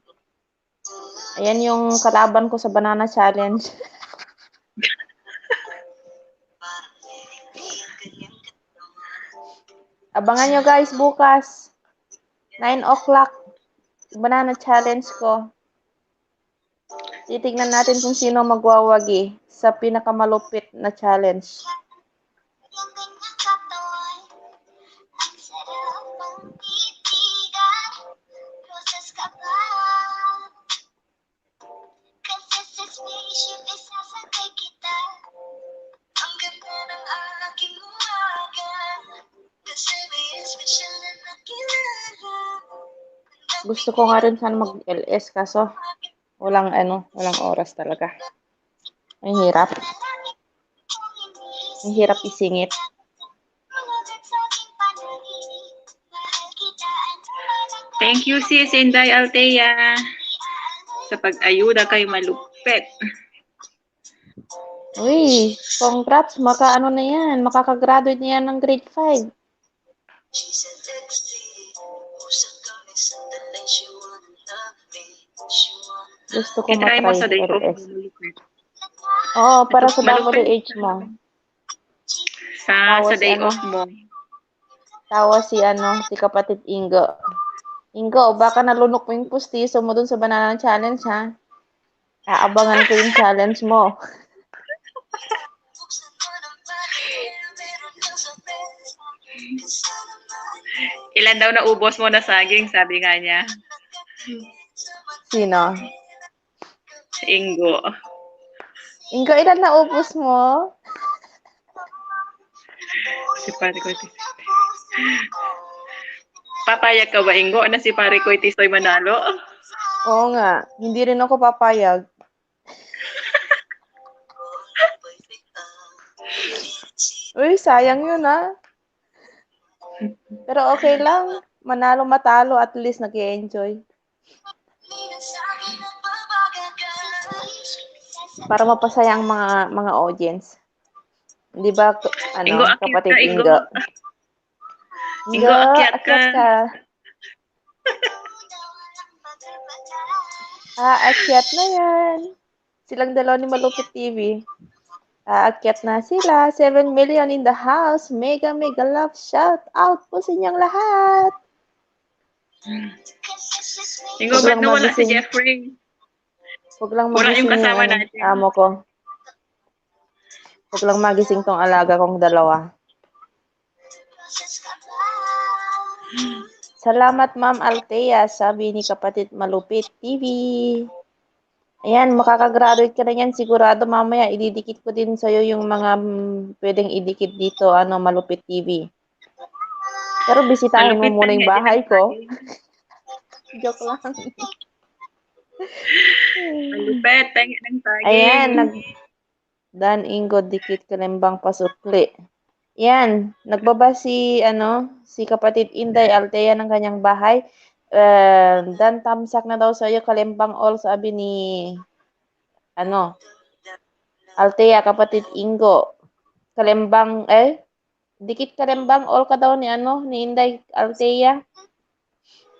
Ayan yung kalaban ko sa Banana Challenge. Abangan nyo guys, bukas. 9 o'clock. Banana Challenge ko. Titignan natin kung sino magwawagi sa pinakamalupit na challenge. Gusto ko nga rin sana mag-LS kaso walang oras talaga. Ang hirap. Ang hirap isingit. Thank you sis Inday Altea sa pag-ayuda kay Malupit. Uy, congrats, na yan. Makakagraduate na yan ng grade 5. Gusto ko I-try mo sa matry day off. LS. Oo, para sa WH mo. Sa day off mo. Tawa si kapatid Ingo. Ingo, baka nalunok mo yung pustiso mo dun sa Banana Challenge, ha? Aabangan ko yung challenge mo. Ilan daw naubos mo na saging, sabi nga niya. Sino? Ingo. Ingo, ilan naubos mo? Si pare ko ito. Papayag ka ba, Ingo, na si pare ko itisoy manalo? Oo nga. Hindi rin ako papayag. Uy, sayang yun, ha? Pero okay lang. Manalo, matalo, at least nag-i-enjoy. Para mapasaya ang mga audience. Di ba, Ingo, kapatid ka, Ingo? Ingo, akyat ka. Akyat na yan. Silang dalawa ni Malupit TV. Akyat na sila. 7 million in the house. Mega love shout out po sa inyong lahat. Ingo, ba't nawala si Jeffrey? Huwag lang Wala magising yung kasama yung natin. amo ko. Huwag lang magising tong alaga kong dalawa. Salamat, Ma'am Altea, sabi ni kapatid Malupit TV. Ayan, makakagraduate ka na yan. Sigurado mamaya, ididikit ko din sa'yo yung mga pwedeng idikit dito, Malupit TV. Pero bisitahin mo muna yung bahay ko. Joke lang. Malupit, tangin ng saging. Ayan, Dan Ingo, dikit kalimbang pasukli. Yan, nagbaba si kapatid Inday Altea ng kanyang bahay. Dan tamsak na daw sa iyo Kalembang all, sabi ni Altea kapatid Ingo. Kalembang dikit Kalembang all ka daw ni Inday Altea.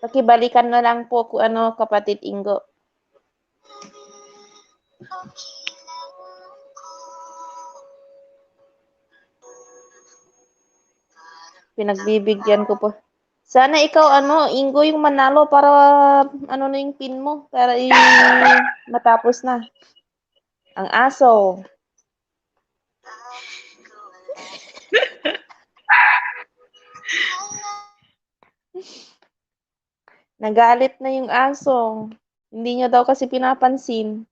Pakibalikan na lang po kapatid Ingo. Pinagbibigyan ko po. Sana ikaw Ingo yung manalo para na yung pin mo para matapos na. Ang aso. Nagalit na yung aso. Hindi niya daw kasi pinapansin.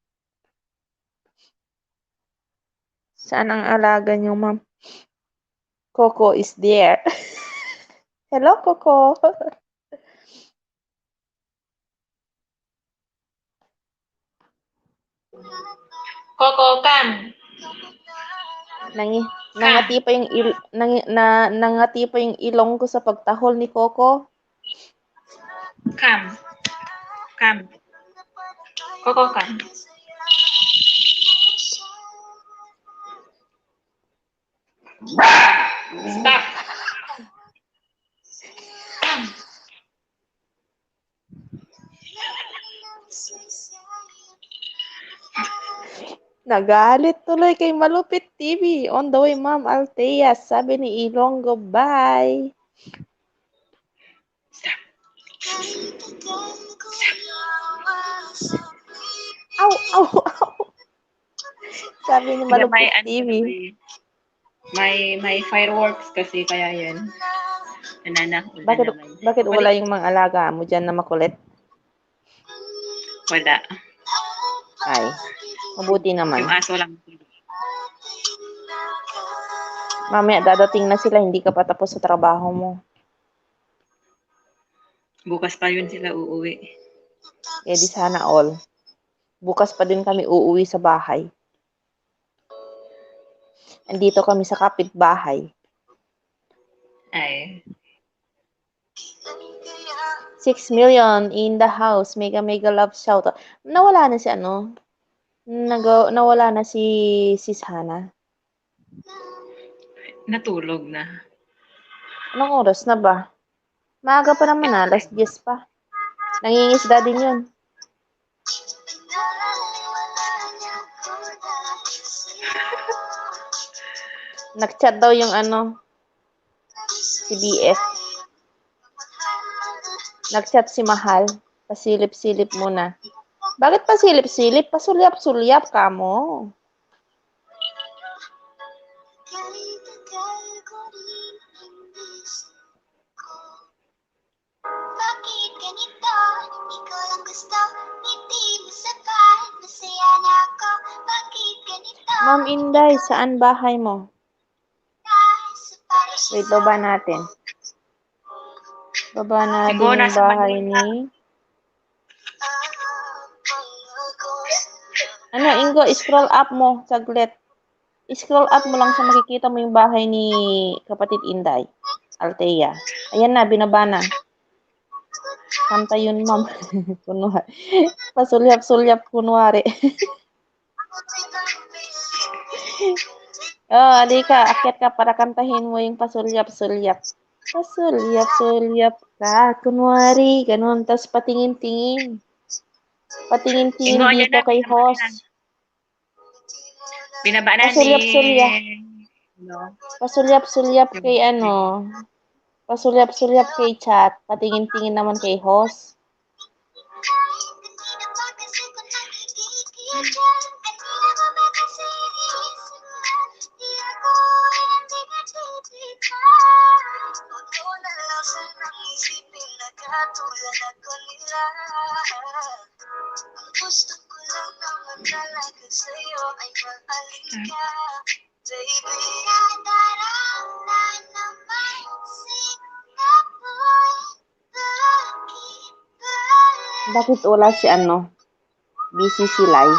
Saan ang alaga niyo, ma'am? Coco is there. Hello, Coco. Coco, come. Nangati pa yung nangati pa yung ilong ko sa pagtahol ni Coco. Come. Come. Coco, come. Stop. Nagalit tuloy kay Malupit TV. On the way, Ma'am Altea. Sabi ni Ilonggo, bye. Aw, aw, aw. Sabi ni Malupit TV. May fireworks kasi kaya yan. Bakit wala yung mga alaga mo dyan na makulit? Wala. Ay, mabuti naman. Yung aso lang. Mamaya dadating na sila, hindi ka pa tapos sa trabaho mo. Bukas pa yun sila uuwi. Eh di sana all. Bukas pa din kami uuwi sa bahay. Andito kami sa kapitbahay. Ay. 6 million in the house. Mega love shout. Nawala na si nawala na si Hana. Natulog na. Anong oras na ba? Maaga pa naman alas 10 pa. Nangingisda din yun. Nag-chat daw yung si BF. Nag-chat si Mahal. Pasilip-silip muna. Bakit pasilip-silip? Pasulyap-sulyap ka mo. Bakit ganito? Ikaw lang gusto, hindi mo sapat. Masaya na ako, bakit ganito? Ma'am Inday, saan bahay mo? Wait, baba natin. Baba natin Siguro yung nasa bahay Manila. ni... Ingo, scroll up mo, saglit. Scroll up mo lang sa makikita mo yung bahay ni kapatid Inday. Altea. Ayan na, binaba na. Kanta yun, ma'am. Kunwari. Pasulyap-sulyap, kunwari. Alika, akyat ka para kantahin mo yung pasulyap-sulyap. Pasulyap-sulyap ka, kunwari, ganun. Tapos patingin-tingin. Patingin-tingin Ingo, dito ayan na, kay host. Binaba na Pasulyap-sulyap. Pasulyap-sulyap kay Pasulyap-sulyap kay chat. Patingin-tingin naman kay host. Gusto ko lang naman talaga sa'yo ay mahalin ka, baby. Nadarama naman sinapoy, Bakit wala si busy si Lai?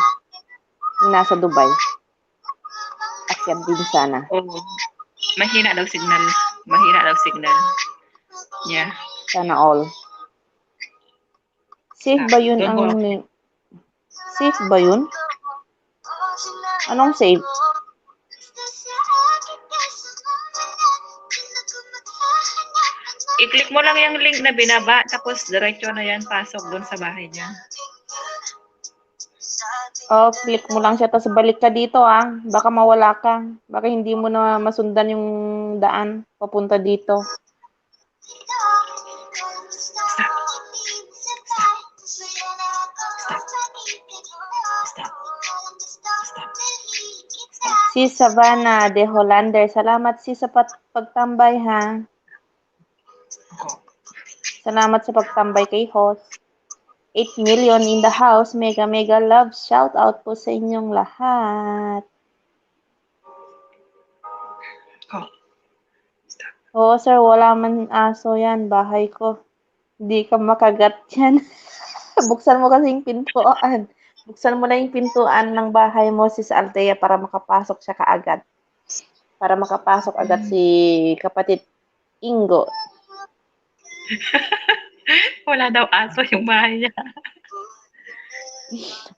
Yung nasa Dubai. Akyat din sana. Oo. Mahina daw signal. Mahina daw signal. Yeah. Sana all. Safe ba yun Don't ang... go. Safe ba yun? Anong safe? I-click mo lang yung link na binaba, tapos diretso na yan, pasok doon sa bahay niya. Oh, click mo lang siya, tapos balik ka dito ah. Baka mawala ka. Baka hindi mo na masundan yung daan papunta dito. Si Savannah de Hollander, salamat si sa pagtambay ha. Salamat sa pagtambay kay host. 8 million in the house. Mega mega love. Shout out po sa inyong lahat. Oo sir, wala man aso yan. Bahay ko. Hindi ka makagat yan. Buksan mo kasi yung pintuan. Buksan mo na yung pintuan ng bahay mo, sis Althea, para makapasok siya kaagad. Para makapasok agad si kapatid Ingo. Wala daw aso yung bahay niya.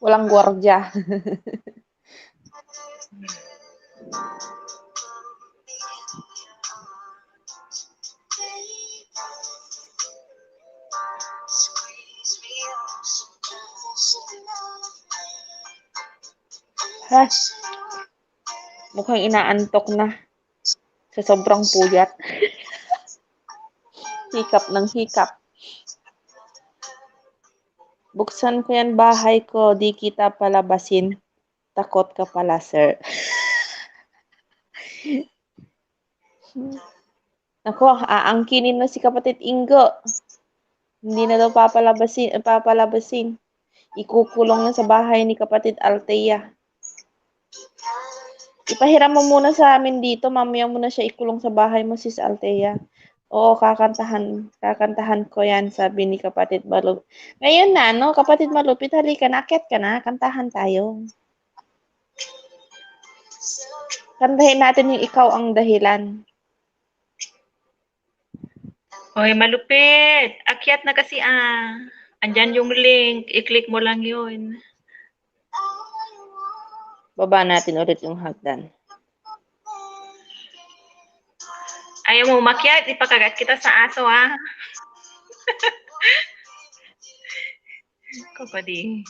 Walang gwardya. Ha? Mukhang inaantok na. Sa sobrang puyat. Hikap ng hikap. Buksan ko yan bahay ko. Di kita palabasin. Takot ka pala, sir. Ako, aangkinin na si kapatid Ingo. Hindi na daw papalabasin. Ikukulong na sa bahay ni kapatid Althea. Ipahiram mo muna sa amin dito. Mamaya mo na siya ikulong sa bahay mo, sis Althea. Oo, kakantahan ko yan, sabi ni kapatid Malupit. Ngayon na, no? Kapatid Malupit, halika na, akyat ka na, kantahan tayo. Kantahin natin yung ikaw ang dahilan. Hoy, Malupit! Akyat na kasi andyan yung link. I-click mo lang yun. Baba natin ulit yung hagdan. Ayaw mo umakyat, ipakagat kita sa aso, ha? Kapadi.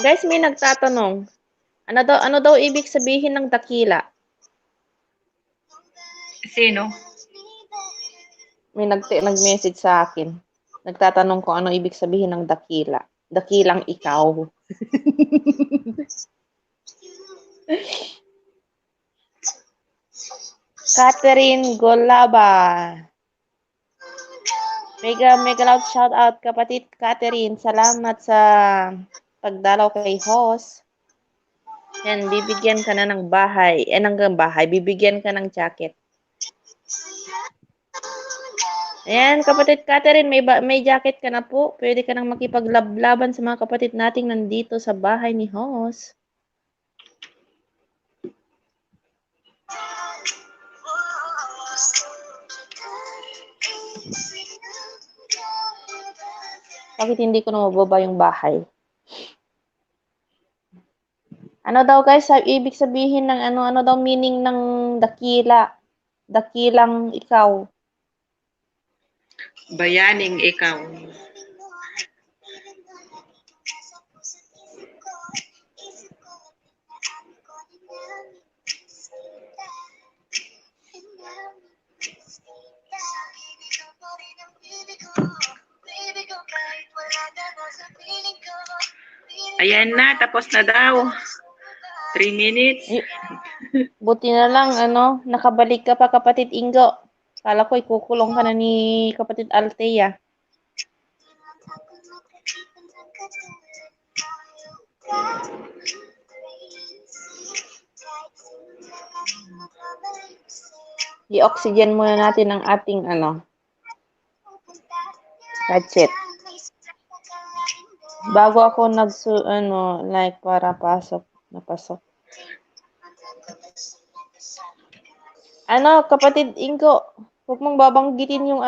Guys, may nagtatanong. Ano daw ibig sabihin ng dakila? Sino? May nag-message sa akin. Nagtatanong kung ano ibig sabihin ng dakila. Dakilang ikaw. Catherine Golaba. Mega loud shout out kapatid Catherine. Salamat sa pagdalaw kay host. Yan, bibigyan ka na ng bahay. Ng bahay, bibigyan ka ng jacket. Ayan, kapatid Catherine, may jacket ka na po. Pwede ka nang makipaglaban sa mga kapatid nating nandito sa bahay ni host. Bakit hindi ko na mababa yung bahay? Ano daw guys, ibig sabihin ng ano daw meaning ng dakila? Dakilang ikaw. Bayaning ikaw. Ayan na, tapos na daw. 3 minutes. Buti na lang, nakabalik ka pa kapatid Ingo. Kala ko ikukulong ka na ni kapatid Althea. I-oxygen muna natin ang ating gadget. Bago ako like para napasok. Kapatid Ingo, huwag mong babanggitin yung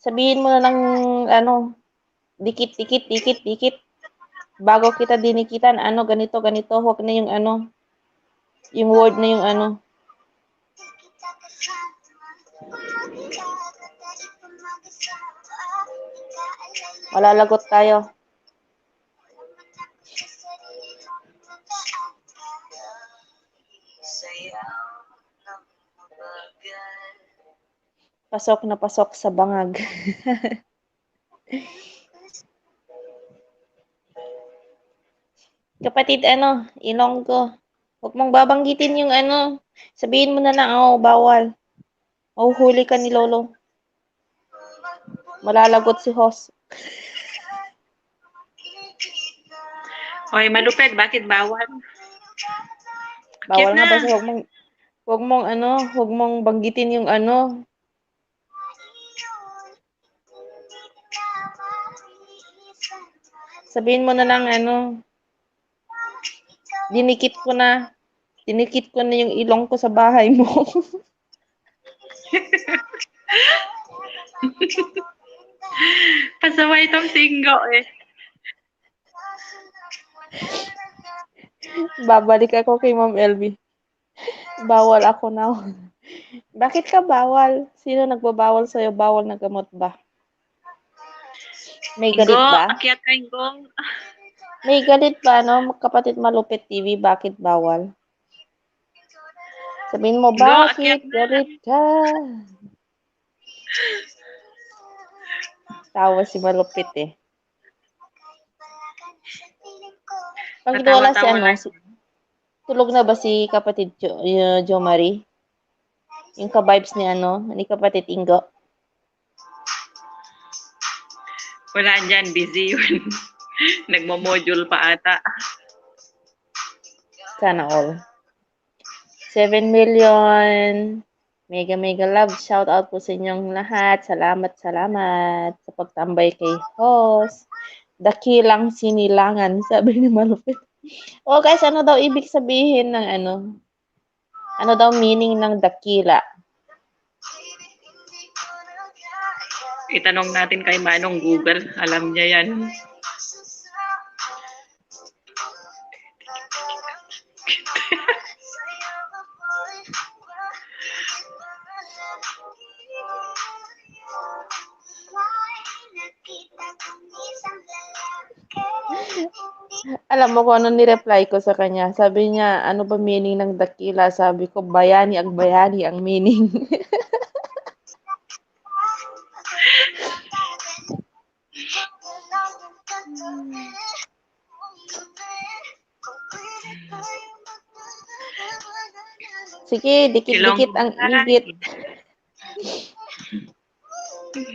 sabihin mo na ng dikit. Bago kita dinikitan, ganito, huwag na yung yung word na yung malalagot tayo. Pasok na pasok sa bangag. Kapatid, Ilonggo. Huwag mong babanggitin yung sabihin mo na lang, bawal. Mahuhuli ka ni Lolo. Malalagot si host. Hoy, malupit, bakit bawal? Bawal Akyat nga na. basta huwag mong banggitin yung sabihin mo na lang dinikit ko na yung ilong ko sa bahay mo. Pasaway itong singgo eh. Babalik ako kay Ma'am LB. Bawal ako now. Bakit ka bawal? Sino nagbabawal sa'yo? Bawal na gamot ba? May galit Ingo, ba? akyat ka, Ingo. May galit ba, Kapatid Malupit TV, bakit bawal? Sabihin mo, Ingo, bakit akyat na. galit ka? Tawa si Malupit eh. Bakit wala si Natawa-tawa lang. tulog na ba si Kapatid Jo Marie? Yung ka-vibes ni Kapatid Ingo? Wala dyan, busy yun. Nagmo-module pa ata. Sana all. 7 million. Mega love. Shout out po sa inyong lahat. Salamat sa pagtambay kay host. Dakilang sinilangan, sabi ni Malupit. Oh guys, ano daw ibig sabihin ng ano daw meaning ng dakila? Itanong natin kay Manong Google. Alam niya yan. Alam mo kung ano ni-reply ko sa kanya? Sabi niya, ano ba meaning ng dakila? Sabi ko, bayani ang meaning. Sige, dikit-dikit ang igit.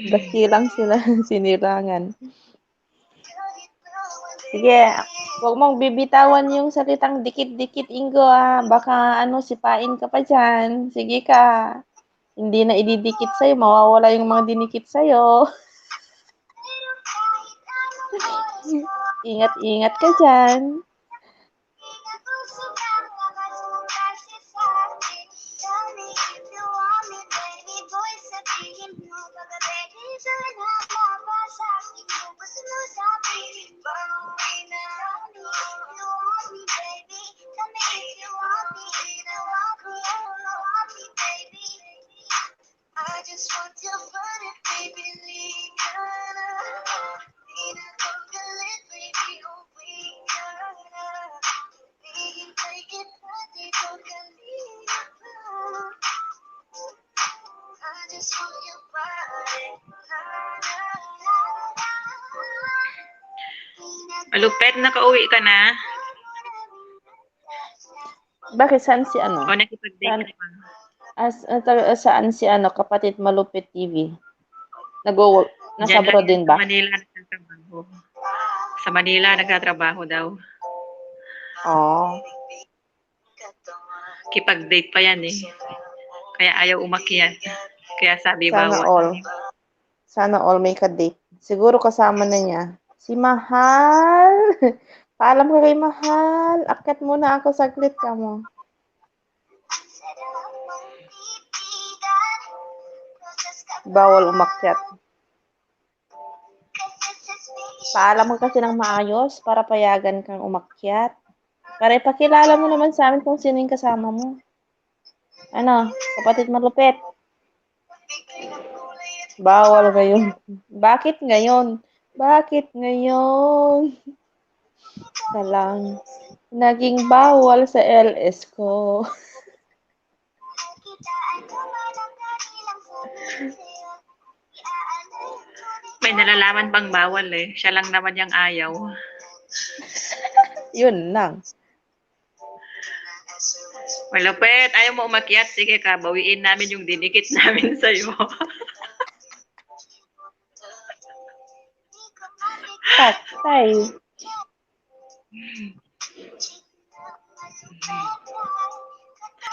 Dakilang sila, sinirangan. Sige, huwag mong bibitawan yung salitang dikit-dikit, Ingo, baka sipain ka pa dyan. Sige ka. Hindi na ididikit sa'yo, mawawala yung mga dinikit sa'yo. Ingat-ingat ka dyan. Malupit, nakauwi ka na? Bakit saan si O nakipag-date ka pa? Saan si Kapatid Malupit TV? Nasa Diyan abroad lang din yan, ba? Sa Manila nagtatrabaho. Sa Manila nagtatrabaho daw. Oh. Kipag-date pa yan eh. Kaya ayaw umakyat. Kaya sabi Sana bawal. all. Sana all may ka-date. Siguro kasama na niya. Si Mahal. Paalam ka kay Mahal. Akyat muna ako saglit ka mo. Bawal umakyat. Paalam ka kasi ng maayos para payagan kang umakyat. Para ipakilala mo naman sa amin kung sino yung kasama mo. Ano, kapatid malupit. Bawal ngayon. Bakit ngayon? Bakit ngayon? Salang. Naging bawal sa LS ko. May nalalaman bang bawal eh. Siya lang naman yung ayaw. Yun lang. Malupit, ayaw mo umakyat. Sige ka, bawiin namin yung dinikit namin sa'yo. Patay.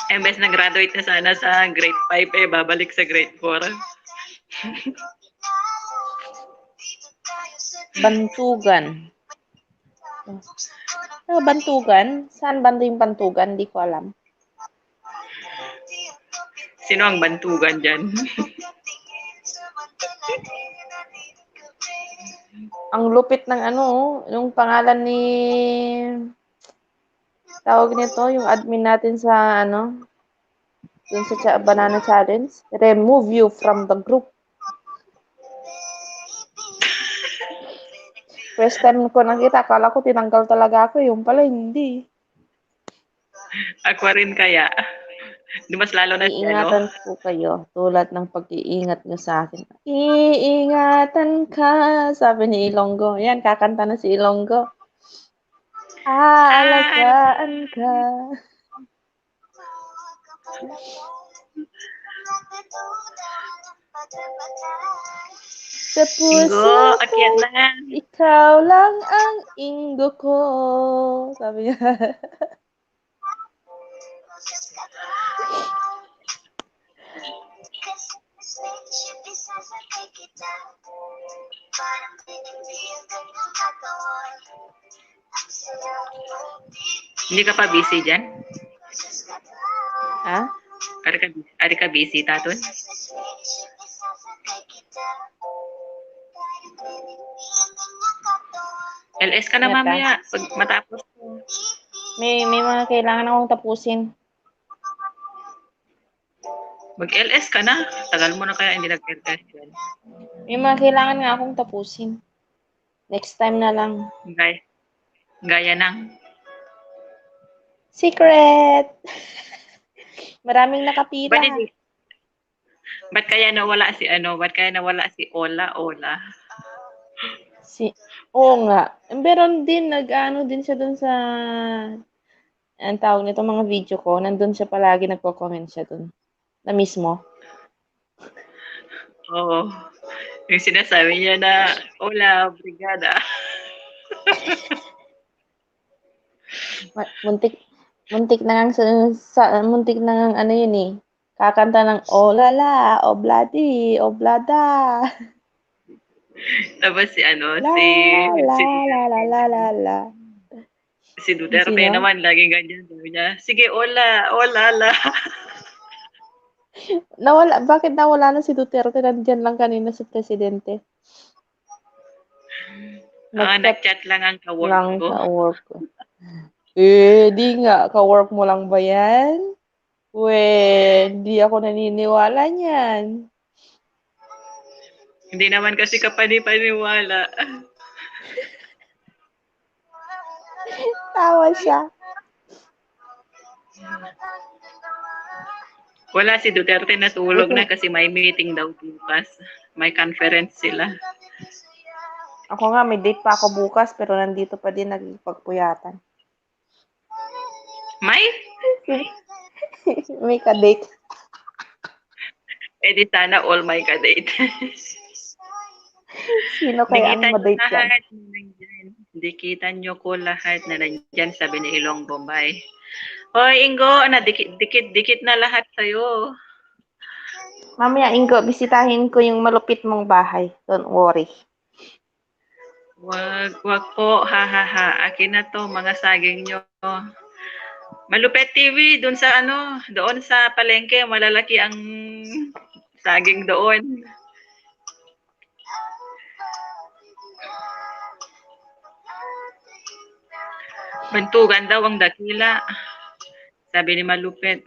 Embes na graduate na sana sa grade 5 eh, babalik sa grade 4. Bantugan. Bantugan? Saan banda yung Bantugan? Hindi ko alam. Sino ang bantugan dyan? Ang lupit ng ano, yung pangalan ni tawag nito, yung admin natin sa ano, dun sa Banana Challenge. Remove you from the group. First time ko nakita, akala ko tinanggal talaga ako. Yung pala, hindi. Ako rin kaya. Di mas lalo na siya, no? Iingatan po kayo, tulad ng pag-iingat nyo sa akin. Iingatan ka, sabi ni Ilonggo. Yan, kakanta na si Ilonggo. Aalagaan ka. Sa puso Ingo, akyat na. ikaw lang ang Ingo ko. Sabi niya. Hindi ka pa busy dyan? Ha? Ari ka busy, Taton? LS ka na Yata. mamaya pag matapos. May mga kailangan akong tapusin. Mag-LS ka na. Tagal mo na kaya hindi nag-LS yan. May mga kailangan nga akong tapusin. Next time na lang. Gaya ng Secret! Maraming nakapila. Ba't kaya nawala si Ola? Oo nga. Meron din, nag-ano din siya dun sa, ang tawag nito, mga video ko. Nandun siya palagi, nagko-comment siya dun. Na mismo. Oo. Yung sinasabi niya na, Ola, brigada. Muntik na ngang ano yun eh. Kakanta ng olala, obladi, oblada. Tapos si si Duterte Sino? naman laging ganyan, sabi niya, sige Ola, la. Bakit nawala na si Duterte? Nandiyan lang kanina si presidente. Nag-chat lang ang ka-work ko. Di nga. Ka-work mo lang ba yan? Di ako naniniwala niyan. Hindi naman kasi kapani-paniwala. Tawa siya. Wala, si Duterte natulog na kasi may meeting daw bukas. May conference sila. Ako nga, may date pa ako bukas pero nandito pa din nagpagpuyatan. May? May ka-date. Di sana all may ka-date. Sino kaya ang ma-date yan? Dikitan nyo ko lahat na nandyan, sabi ni Ilong Bombay. Hoy, Ingo, dikit na lahat sa'yo. Mamaya, Ingo, bisitahin ko yung malupit mong bahay. Don't worry. Wag po, ha ha ha. Akin na to, mga saging nyo. Malupet TV, doon sa palengke, malalaki ang saging doon. Bantugan daw ang dakila. Sabi ni Malupet.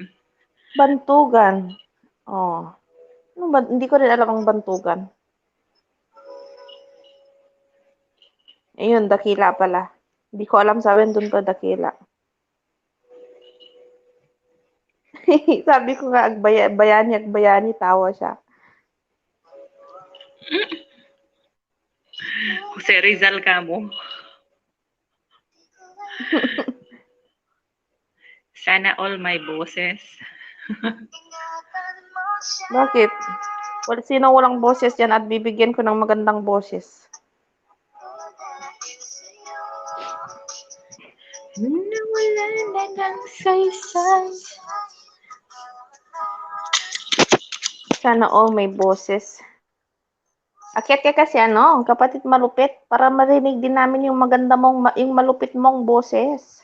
Bantugan. Oh. Hindi ko rin alam ang bantugan. Ayun, dakila pala. Hindi ko alam sa akin doon pa dakila. Sabi ko nga, bayani, tawa siya. Jose Rizal ka mo. Sana all my boses. Bakit? Sino walang boses yan at bibigyan ko ng magandang boses? Nawala na ng saysay. Sana all may boses. Akyat ka kasi kapatid malupit, para marinig din namin yung yung malupit mong boses.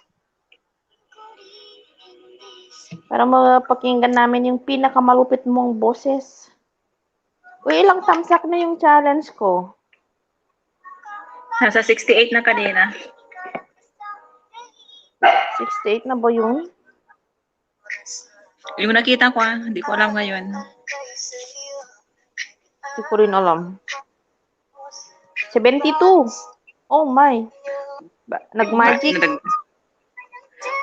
Para mapakinggan namin yung pinakamalupit mong boses. Uy, ilang tamsak na yung challenge ko? Nasa 68 na kanina. 68 na ba yun? Yung nakita ko, hindi ko alam ngayon. Hindi ko rin alam. 72. Oh my. Nag-magic.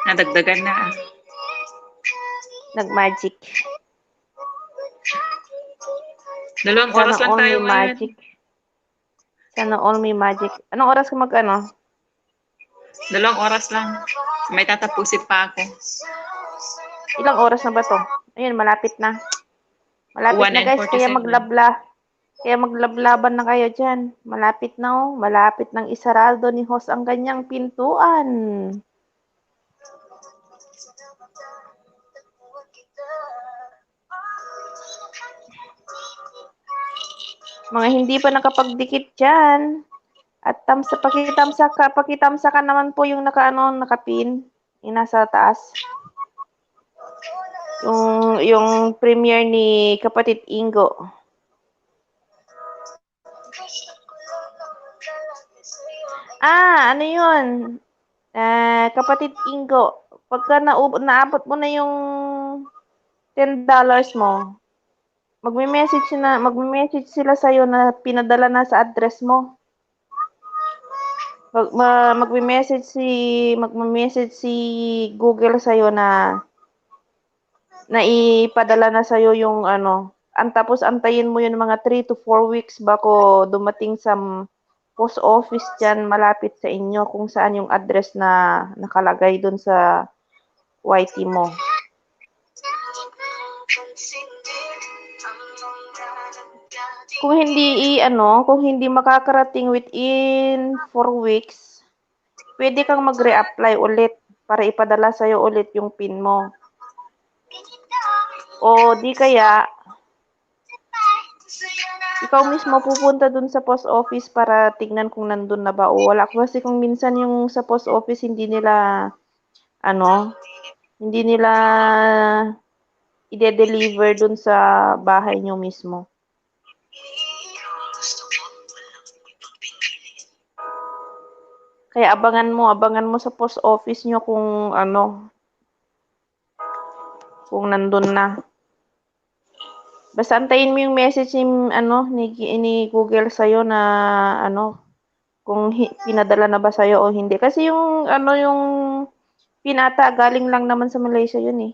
Nadagdagan na. Nag-magic. Dalawang oras lang tayo ngayon. Magic. Sana all may magic. Anong oras ka mag-ano? 2 oras lang. May tatapusin pa ako. Ilang oras na ba to? Ayun, malapit na. Malapit na guys, 1:47. Kaya maglablaban na kayo dyan. Malapit na Malapit nang isarado ni host ang kanyang pintuan. Mga hindi pa nakapagdikit dyan. At pakitamsa ka naman po yung nakapin. Yung nasa taas. Yung premiere ni kapatid Ingo. Ano yun? Kapatid Ingo, pagka naabot mo na yung $10 mo, magme-message sila sa'yo na pinadala na sa address mo. Magme-message si Google sa'yo na ipadala na sa'yo yung tapos antayin mo yun mga 3 to 4 weeks bago dumating sa post office dyan malapit sa inyo kung saan yung address na nakalagay dun sa YT mo. Kung hindi makakarating within 4 weeks, pwede kang mag-reapply ulit para ipadala sa'yo ulit yung PIN mo. O di kaya, ikaw mismo pupunta dun sa post office para tignan kung nandun na ba o wala. Kasi kung minsan yung sa post office hindi nila ide-deliver dun sa bahay nyo mismo. Kaya abangan mo sa post office nyo kung kung nandun na. Basta antayin mo yung message ni Google sa'yo na kung pinadala na ba sa'yo o hindi. Kasi yung yung pinata galing lang naman sa Malaysia yun eh.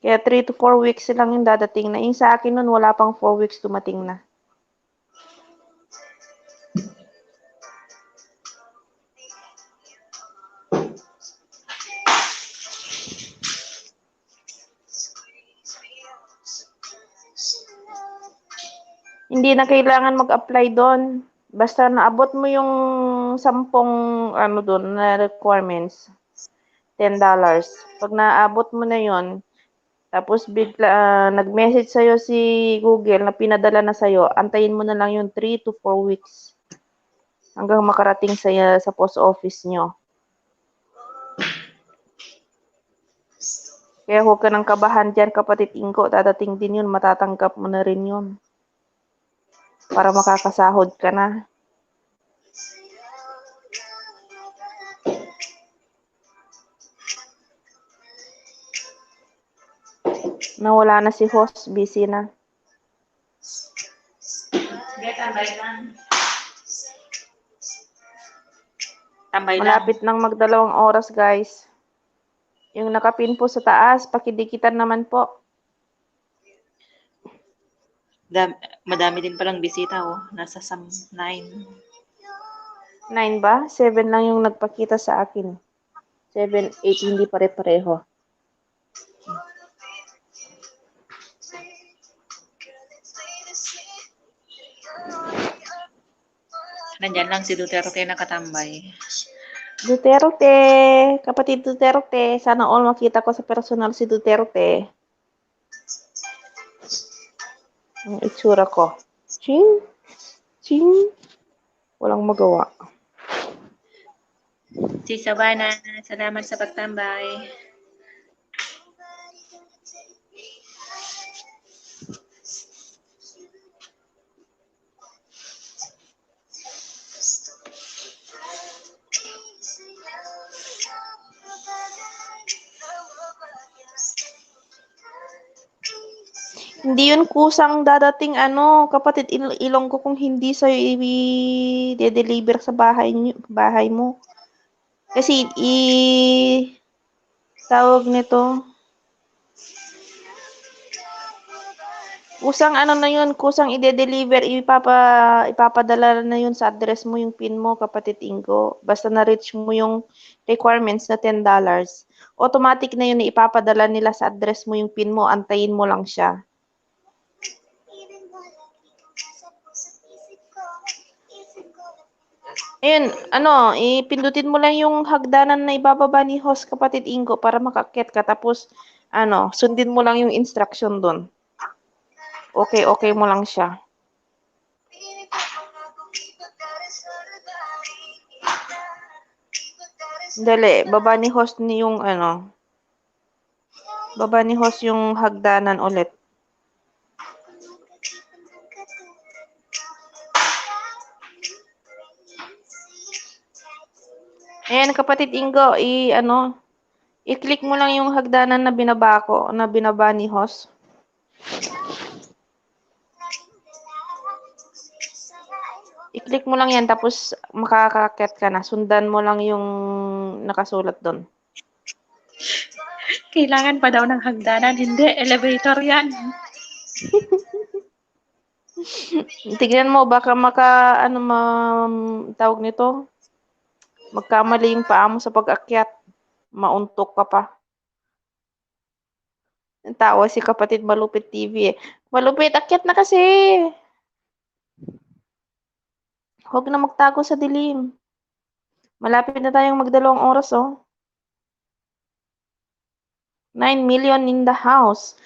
Kaya 3 to 4 weeks lang yung dadating na. Yung sa akin nun, wala pang 4 weeks dumating na. Hindi na kailangan mag-apply doon. Basta naabot mo yung 10 doon na requirements. $10. Pag naabot mo na yon, Tapos bigla nag-message sa'yo si Google na pinadala na sa'yo, antayin mo na lang yung 3 to 4 weeks hanggang makarating sa post office nyo. Kaya huwag ka ng kabahan dyan, kapatid Ingo. Dadating din yun, matatanggap mo na rin yun. Para makakasahod ka na. Nawala na si host, busy na. Tambay lang. Malapit nang magdalawang oras, guys. Yung nakapin po sa taas, pakidikitan naman po. Madami din palang bisita, oh. Nasa 9. 9 ba? 7 lang yung nagpakita sa akin. 7, 8, hindi pare-pareho. Nandyan lang si Duterte nakatambay. Duterte, kapatid Duterte, sana all makita ko sa personal si Duterte. Ang itsura ko. Ching, ching, walang magawa. Si Savannah, salamat sa pagtambay. Hindi yun kusang dadating kapatid Ilonggo kung hindi sa'yo i-deliver sa bahay mo. Kasi tawag nito. Kusang na yun, kusang i-deliver, ipapadala na yun sa address mo yung PIN mo, kapatid Ingo. Basta na-reach mo yung requirements na $10. Automatic na yun, ipapadala nila sa address mo yung PIN mo, antayin mo lang siya. Ayun, ipindutin mo lang yung hagdanan na ibababa ni host, kapatid Ingo, para makaakyat ka. Tapos, sundin mo lang yung instruction doon. Okay mo lang siya. Dali, baba ni host yung baba ni host yung hagdanan ulit. Ayan, kapatid Ingo, i-click mo lang yung hagdanan na binaba ni host. I-click mo lang yan, tapos makakaakyat ka na. Sundan mo lang yung nakasulat doon. Kailangan pa daw ng hagdanan. Hindi, elevator yan. Tignan mo, baka tawag nito, magkamali yung paa mo sa pag-akyat. Mauntok ka pa. Tawa si kapatid Malupit TV eh. Malupit, akyat na kasi. Huwag na magtago sa dilim. Malapit na tayong magdalawang oras, oh. 9 million in the house.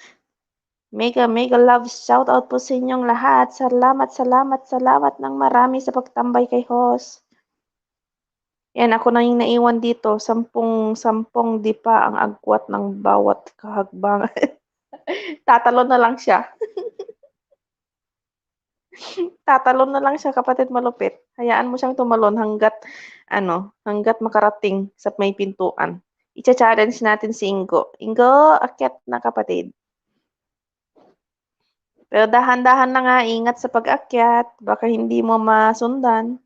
Mega love shout out po sa inyong lahat. Salamat ng marami sa pagtambay kay host. Yan, ako na yung naiwan dito. 10 di pa ang agwat ng bawat kahagbangan. Tatalon na lang siya. Tatalon na lang siya, kapatid Malupit. Hayaan mo siyang tumalon hanggat makarating sa may pintuan. I-challenge natin si Ingo. Ingo, akyat na, kapatid. Pero dahan-dahan na nga, ingat sa pag-akyat. Baka hindi mo masundan.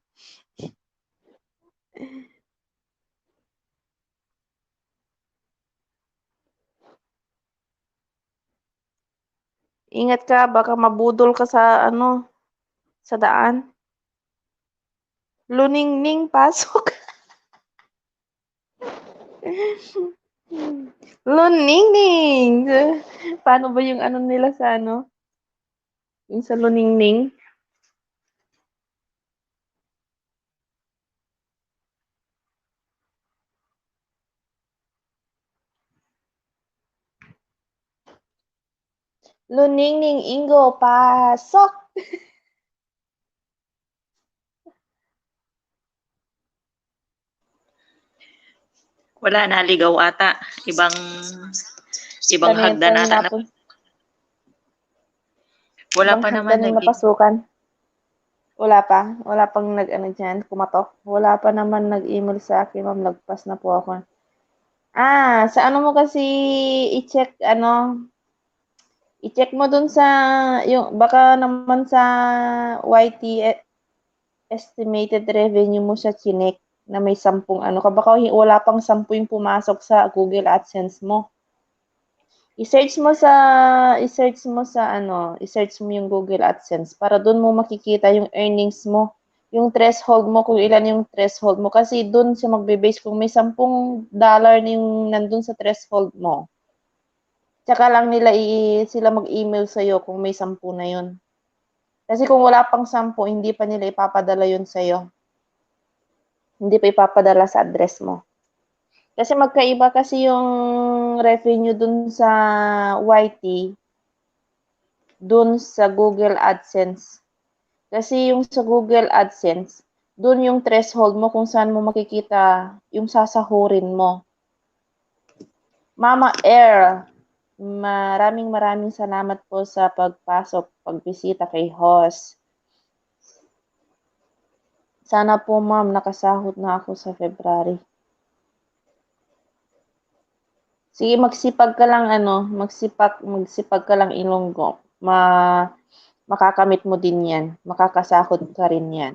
Ingat ka, baka mabudol ka sa sa daan. Luningning, pasok. Luningning. Paano ba yung nila sa yung sa luningning? Luningning Ingo, pasok! Wala, naligaw ata. Ibang Ano yun, hagdan ata na. Wala ibang pa naman hagdan yung napasukan. Wala pa? Wala pang nag-ano dyan, kumatok? Wala pa naman nag-email sa akin, ma'am. Lagpas na po ako. Sa ano mo kasi i-check, i-check mo dun sa, baka naman sa YT estimated revenue mo siya chinek na may 10 ano ka. Baka wala pang 10 yung pumasok sa Google AdSense mo. I-search mo yung Google AdSense para doon mo makikita yung earnings mo, yung threshold mo, kung ilan yung threshold mo. Kasi doon siya magbe-base kung may $10 na yung nandun sa threshold mo. Tsaka lang sila mag-email sa'yo kung may 10 na yun. Kasi kung wala pang 10, hindi pa nila ipapadala yun sa'yo. Hindi pa ipapadala sa address mo. Kasi magkaiba kasi yung revenue dun sa YT, dun sa Google AdSense. Kasi yung sa Google AdSense, dun yung threshold mo kung saan mo makikita yung sasahurin mo. Mama Air, maraming salamat po sa pagbisita kay host. Sana po ma'am, nakasahod na ako sa February. Sige, magsipag ka lang magsipag ka lang Ilonggo. Makakamit mo din 'yan. Makakasahod ka rin 'yan.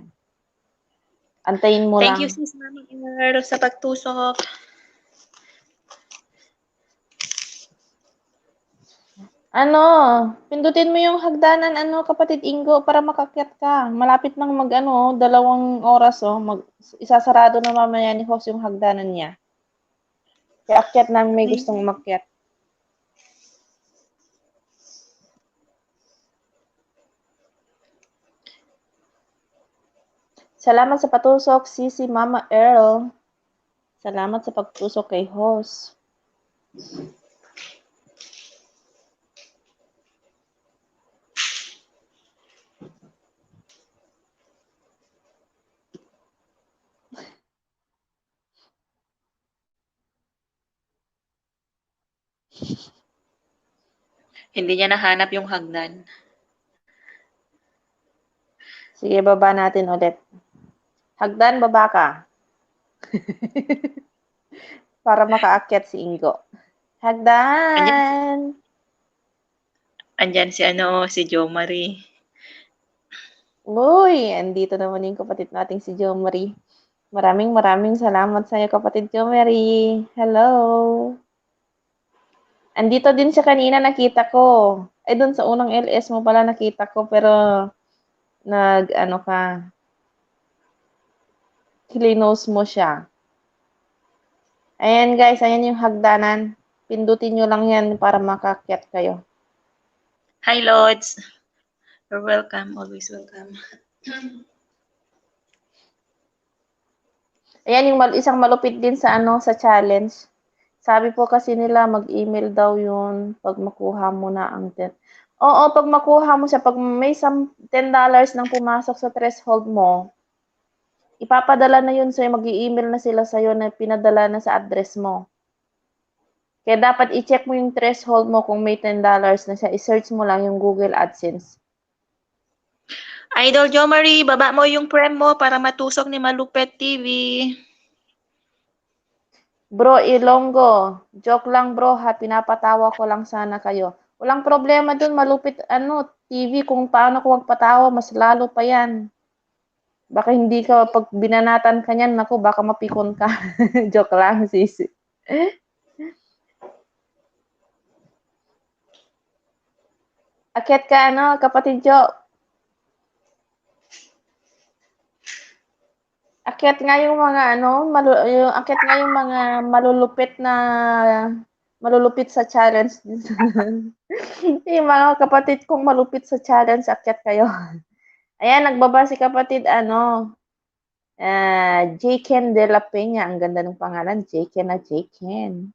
Antayin mo lang. Thank you, sis Mami Air, sa pagtusok. Pindutin mo yung hagdanan kapatid Ingo para makakyat ka. Malapit nang 2 oras isasarado na mamaya ni host yung hagdanan niya. Kaya akyat na may gustong umakyat. Salamat sa patusok, Sisi Mama Earl. Salamat sa pagtusok kay host. Hindi niya nahanap yung hagdan. Sige, baba natin ulit. Hagdan, baba ka. Para makaakyat si Ingo. Hagdan! Andyan si Jo Marie. Uy, andito naman yung kapatid nating si Jo Marie. Maraming salamat sa iyo, kapatid Jo Marie. Hello! Andito din siya kanina, nakita ko. Ay, doon sa unang LS mo pala nakita ko, pero kilinos mo siya. Ayan guys, ayan yung hagdanan. Pindutin nyo lang yan para makakyat kayo. Hi, Lods. You're welcome. Always welcome. Ayan yung isang malupit din sa sa challenge. Sabi po kasi nila mag-email daw yun pag makuha mo na ang 10. Oo, pag makuha mo siya, pag may $10 nang pumasok sa threshold mo, ipapadala na yun sa'yo, mag-i-email na sila sa'yo na pinadala na sa address mo. Kaya dapat i-check mo yung threshold mo kung may $10 na siya. I-search mo lang yung Google AdSense. Idol Jo Marie, baba mo yung prem mo para matusok ni Malupet TV. Bro Ilonggo, joke lang bro ha, pinapatawa ko lang sana kayo. Walang problema dun, malupit TV, kung paano ko magpatawa, mas lalo pa yan. Baka hindi ka, pag binanatan ka niyan, naku, baka mapikon ka. Joke lang, sisi. Akyat ka, kapatid Jo. Akyat nga yung mga akyat nga yung mga malulupit sa challenge. Yung mga kapatid kong malupit sa challenge, akyat kayo. Ayan, nagbaba si kapatid, Jken de la Peña. Ang ganda ng pangalan, Jken na Jken.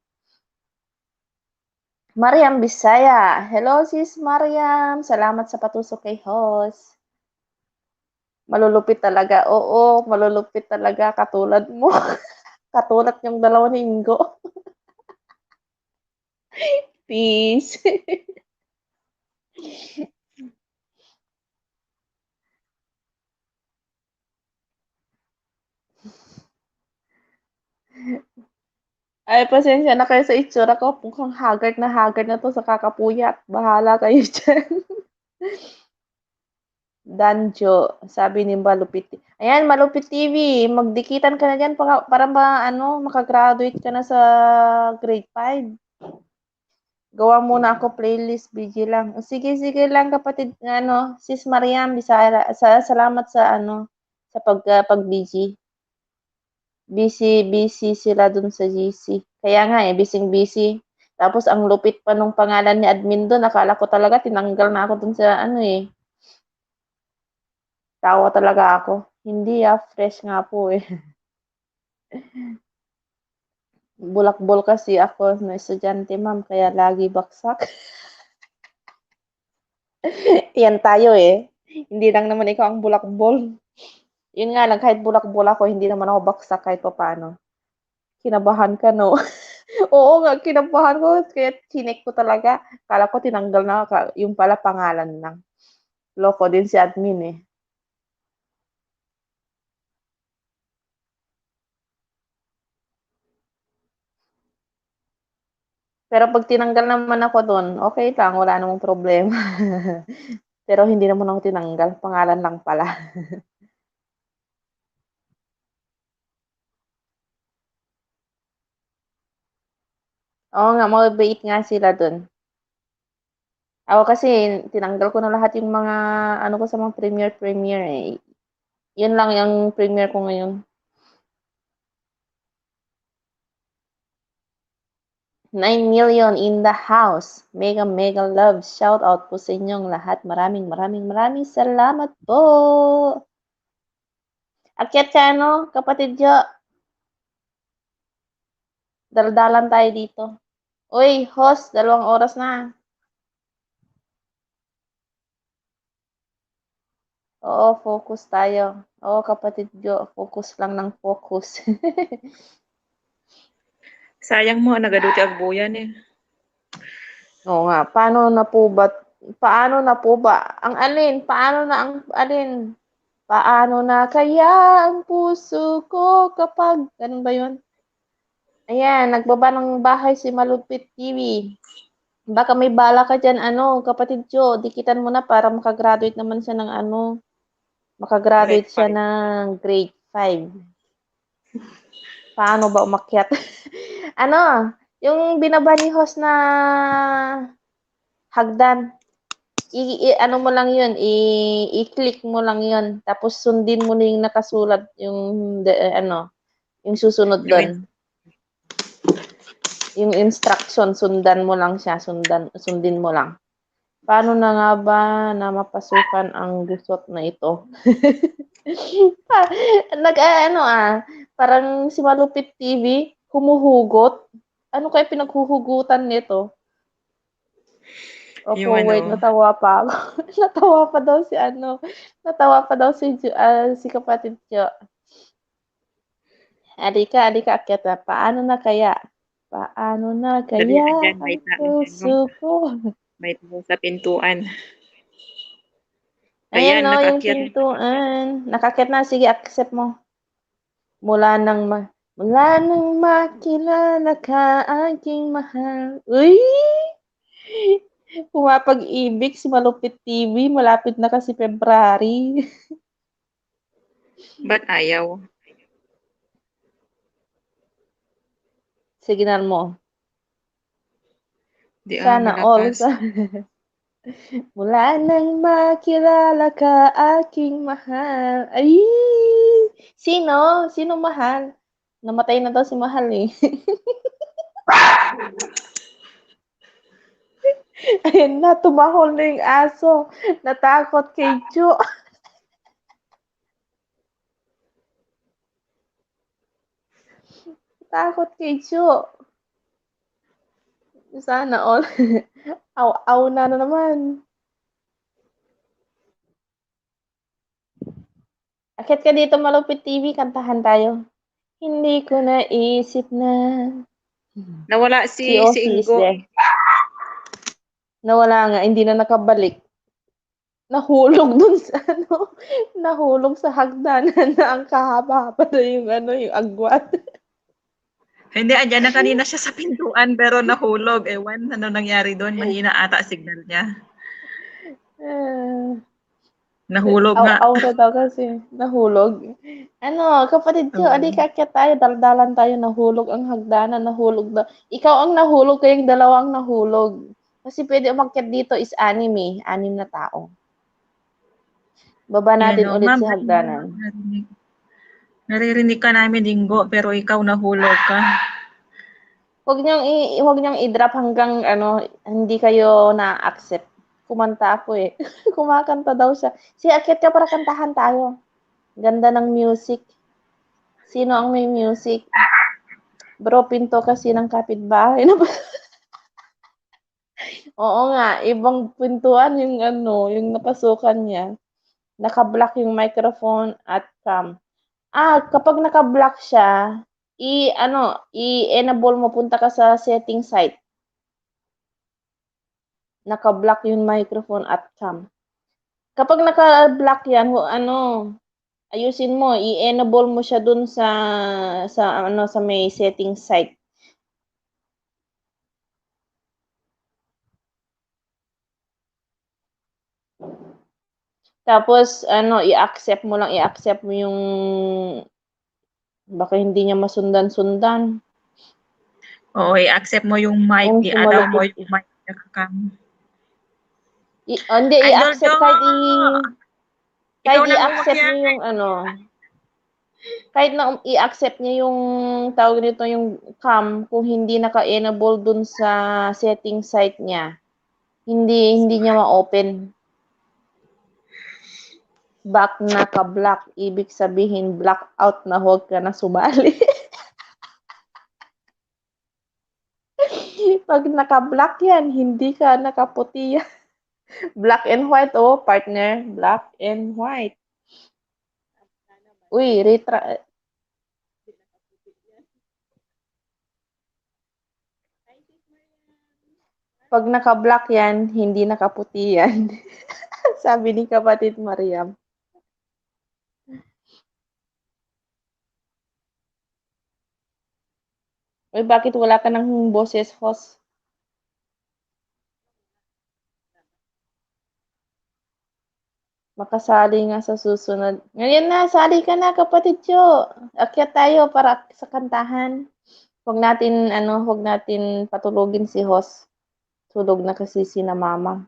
Mariam Bisaya. Hello, sis Mariam. Salamat sa patusok kay host. Malulupit talaga. Oo, malulupit talaga. Katulad mo. Katulad yung 2 linggo. Peace. Ay, pasensya na kayo sa itsura ko. Mukhang haggard na to sa kakapuyat. Bahala kayo dyan. Danjo, sabi ni Malupit. Ayan, Malupit TV, magdikitan ka na dyan para makagraduate ka na sa grade 5. Gawa muna ako playlist, busy lang. Sige, sige lang kapatid, sis Mariam, salamat sa sa pag-busy. Busy sila dun sa GC. Kaya nga busy. Tapos ang lupit pa nung pangalan ni admin dun, akala ko talaga tinanggal na ako dun sa tawa talaga ako. Hindi fresh nga po eh. Bulakbol kasi ako na estudyante, ma'am, kaya lagi baksak. Yan tayo eh. Hindi lang naman ikaw ang bulakbol. Yun nga lang, kahit bulakbol ako, hindi naman ako baksak kahit pa paano. Kinabahan ka, no? Oo nga, kinabahan ko, kaya chinek ko talaga. Kala ko tinanggal na, yung pala pangalan lang. Loko din si admin eh. Pero pag tinanggal naman ako doon, okay lang, wala namang problema. Pero hindi naman ako tinanggal, pangalan lang pala. Oo nga, mabait nga sila doon. Ako kasi, tinanggal ko na lahat yung mga, ko sa mga premier eh. Yun lang yung premier ko ngayon. 9 million in the house. Mega love. Shout out po sa inyong lahat. Maraming salamat po. Akyat ka kapatid Jo. Daldalan tayo dito. Uy, host, 2 oras na. Oo, focus tayo. Oo, kapatid Jo, focus lang ng focus. Sayang mo, nagaduti agbuyan eh. Oo nga, paano na po ba? Ang alin? Paano na kaya ang puso ko kapag, ganun ba yun? Ayan, nagbaba ng bahay si Malupit TV. Baka may bala ka dyan, kapatid Jo, dikitan mo na para makagraduate naman siya ng makagraduate Grade siya 5. ng grade 5. Paano ba umakyat? Yung binaba ni host na hagdan, mo lang yun, i-click mo lang yun, tapos sundin mo na yung nakasulat, yung susunod doon. Yung instruction, sundan mo lang siya, sundin mo lang. Paano na nga ba na mapasukan ang gusot na ito? Parang si Malupit TV, humuhugot. Ano kaya pinaghuhugutan nito? Opo, Yung wait, natawa pa ako. Natawa pa daw si kapatid Jo. Alika, akyat na. Paano na kaya Dali, andyan, ang wait na. puso ko? Wait mo sa pintuan. Ayan Ayan, yung nakakyat. pintuan. Nakakyat na, sige, accept mo. Mula nang makilala ka aking mahal. Uy! Pumapag-ibig si Malupit TV. Malapit na kasi February. Ba't ayaw? Signal mo. Di Sana all. malakas. Mula nang makilala ka aking mahal. Ay! Sino? Sino mahal? Namatay na daw si mahal eh. Ayun na, tumahol na yung aso. Natakot kay Jo. Takot kay Jo. Sana all. Aw na naman. Akit ka dito Malupit TV, kantahan tayo. Hindi ko naisip na Nawala si si Ozzy is Ingo. there. Nawala nga, hindi na nakabalik. Nahulog dun sa nahulog sa hagdanan na ang kahaba-haba na yung yung agwat. Hindi, andyan na kanina siya sa pintuan pero nahulog. Ewan, ano nangyari doon? Mahina ata signal niya. Ah, Nahulog nga. aw na daw kasi, nahulog. Kapatid ko, adi kaakyat tayo, daldalan tayo, nahulog ang hagdanan, nahulog daw. Ikaw ang nahulog, kayong dalawang nahulog. Kasi pwede umakyat dito is 6 na tao. Baba natin ulit Ma'am, si hagdanan. naririnig ka namin, Ingo, pero ikaw nahulog ka. Huwag niyong i-drop hanggang hindi kayo na-accept. Kumanta ako eh. Kumakanta daw siya. Akyat ka para kantahan tayo. Ganda ng music. Sino ang may music? Bro, pinto kasi ng kapitbahay. Oo nga, ibang pintuan yung napasukan niya. Naka-block yung microphone at cam. Kapag naka-block siya, i-enable mo, punta ka sa setting site. Naka-block yung microphone at cam. Kapag naka-block yan, ayusin mo, i-enable mo siya dun sa may setting site. Tapos i-accept mo yung baka hindi niya masundan-sundan. Oo, i-accept mo yung mic, Kung i-allow mo sumalupit. yung mic na kakam. Hindi, Idol i-accept Jo! kahit Ikaw na i-accept niyo yung kahit na i-accept niya yung tawag nito yung cam, kung hindi naka-enable dun sa setting site niya, hindi niya ma-open. Back naka-block, ibig sabihin blackout na, huwag ka na sumali. Pag naka-block yan, hindi ka nakaputi yan. Black and white, partner. Black and white. Uy, pag naka-block yan, hindi nakaputi yan. Sabi ni kapatid Mariam. Uy, bakit wala ka ng boses, host? Makasali nga sa susunod. Ngayon na, sali ka na, kapatid Jo. Akyat tayo para sa kantahan. Huwag natin patulogin si host. Tulog na kasi si na mama.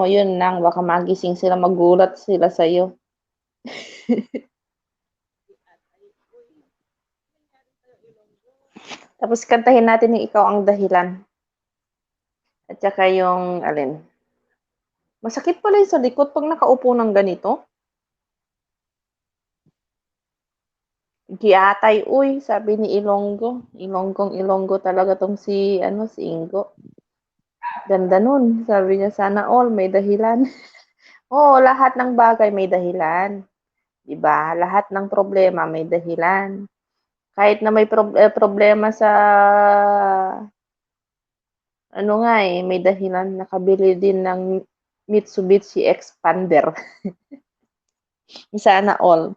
Yun lang. Baka magising sila, magulat sila sa'yo. Tapos kantahin natin yung Ikaw ang Dahilan. At saka yung, alin. Masakit pala yung sa likod pag nakaupo ng ganito. Giatay, uy, sabi ni Ilonggo. Ilonggo talaga tong si Ingo. Ganda nun. Sabi niya, sana all, may dahilan. Lahat ng bagay may dahilan. Diba? Lahat ng problema may dahilan. Kahit na may problema sa may dahilan. Nakabili din ng Mitsubishi Expander. Sana all.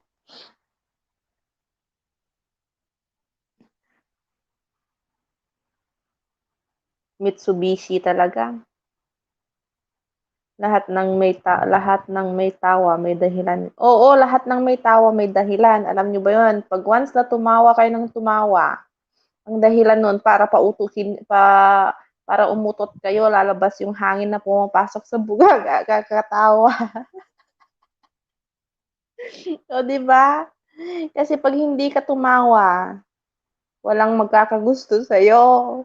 Mitsubishi talaga. Lahat ng may tawa, may dahilan. Oo, lahat ng may tawa, may dahilan. Alam niyo ba 'yun? Pag once na tumawa kayo ng tumawa, ang dahilan nun para para umutot kayo, lalabas yung hangin na pumapasok sa buga, kakatawa. O, 'di ba? Kasi pag hindi ka tumawa, walang magkakagusto sa'yo.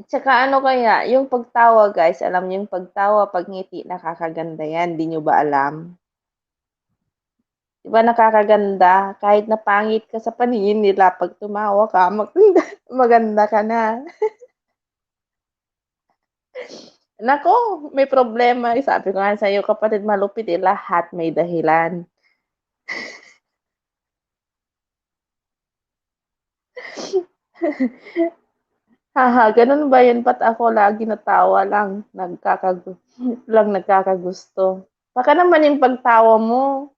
At saka kaya, yung pagtawa guys, alam niyo yung pagtawa, pag ngiti, nakakaganda yan. Di nyo ba alam? Diba nakakaganda? Kahit na pangit ka sa paningin nila, pag tumawa ka, maganda ka na. Nako, may problema. Sabi ko nga sa'yo, kapatid malupit eh, lahat may dahilan. Haha, ganun ba yun? Ba't ako lagi natawa lang, nagkakagusto. Baka naman yung pagtawa mo,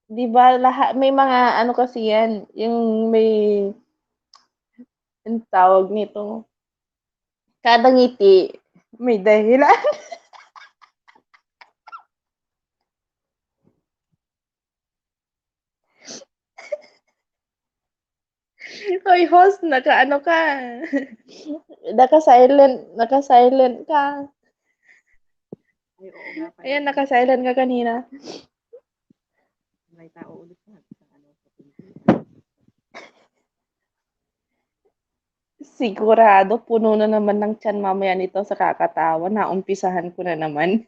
di ba lahat, may mga ano kasi yan, yung may, yung tawag nito, kada ngiti, may dahilan. Hoy, host, naka-ano ka? Naka-silent ka. Ayan, naka-silent ka kanina. Sigurado, puno na naman ng tiyan mamaya nito sa kakatawa. Naumpisahan ko na naman.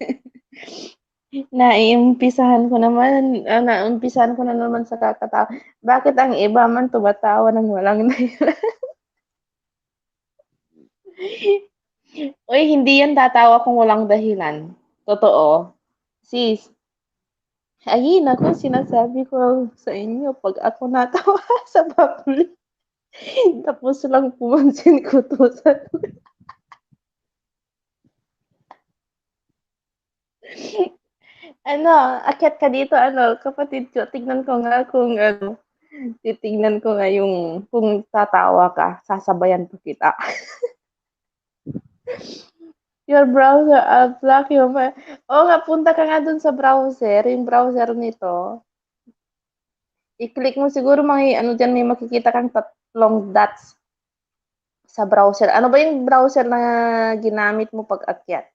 Naumpisahan ko na naman sa kakatawa. Bakit ang iba man tumatawa ng walang dahilan? Uy, hindi yan tatawa kung walang dahilan. Totoo. Sis, ayun ako, sinasabi ko sa inyo, pag ako natawa sa public, tapos lang pumansin ko to sa ano, akyat ka dito, kapatid ko, tignan ko nga kung titignan ko nga yung kung tatawa ka, sasabayan ko kita. Your browser, block your Oo nga, punta ka nga dun sa browser, yung browser nito. I-click mo siguro dyan, may makikita kang tatlong dots sa browser. Ano ba yung browser na ginamit mo pag-akyat?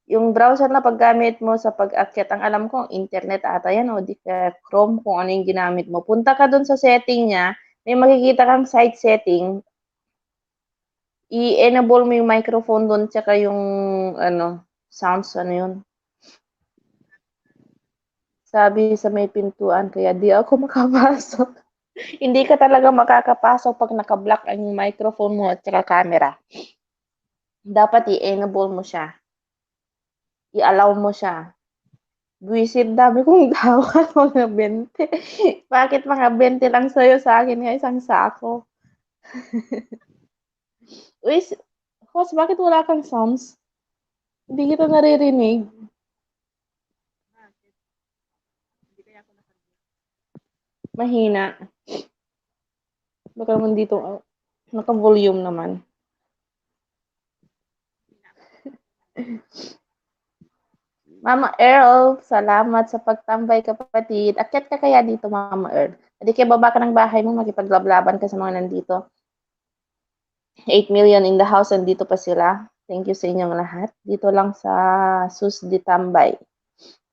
Yung browser na paggamit mo sa pag-akyat, ang alam ko, internet ata yan, o di ka Chrome, kung ano yung ginamit mo. Punta ka dun sa setting niya, may makikita kang site setting, i-enable mo yung microphone dun, tsaka yung, sounds, yun. Sabi sa may pintuan, kaya di ako makapasok. Hindi ka talaga makakapasok pag naka-block ang microphone mo at saka camera. Dapat i-enable mo siya. I-allow mo siya. Buisit, dami kong dawa, mga 20. Bakit mga 20 lang sa'yo, sa akin nga isang sako? Uy, host, bakit wala kang sounds? Hindi kita naririnig. Mahina. Baka naman dito, naka-volume naman. Mama Earl, salamat sa pagtambay, kapatid. Akyat ka kaya dito, Mama Earl? Hindi kaya baba ka ng bahay mo, makipaglablaban ka sa mga nandito. 8 million in the house, and dito pa sila. Thank you sa inyong lahat. Dito lang sa Sus di Tambay.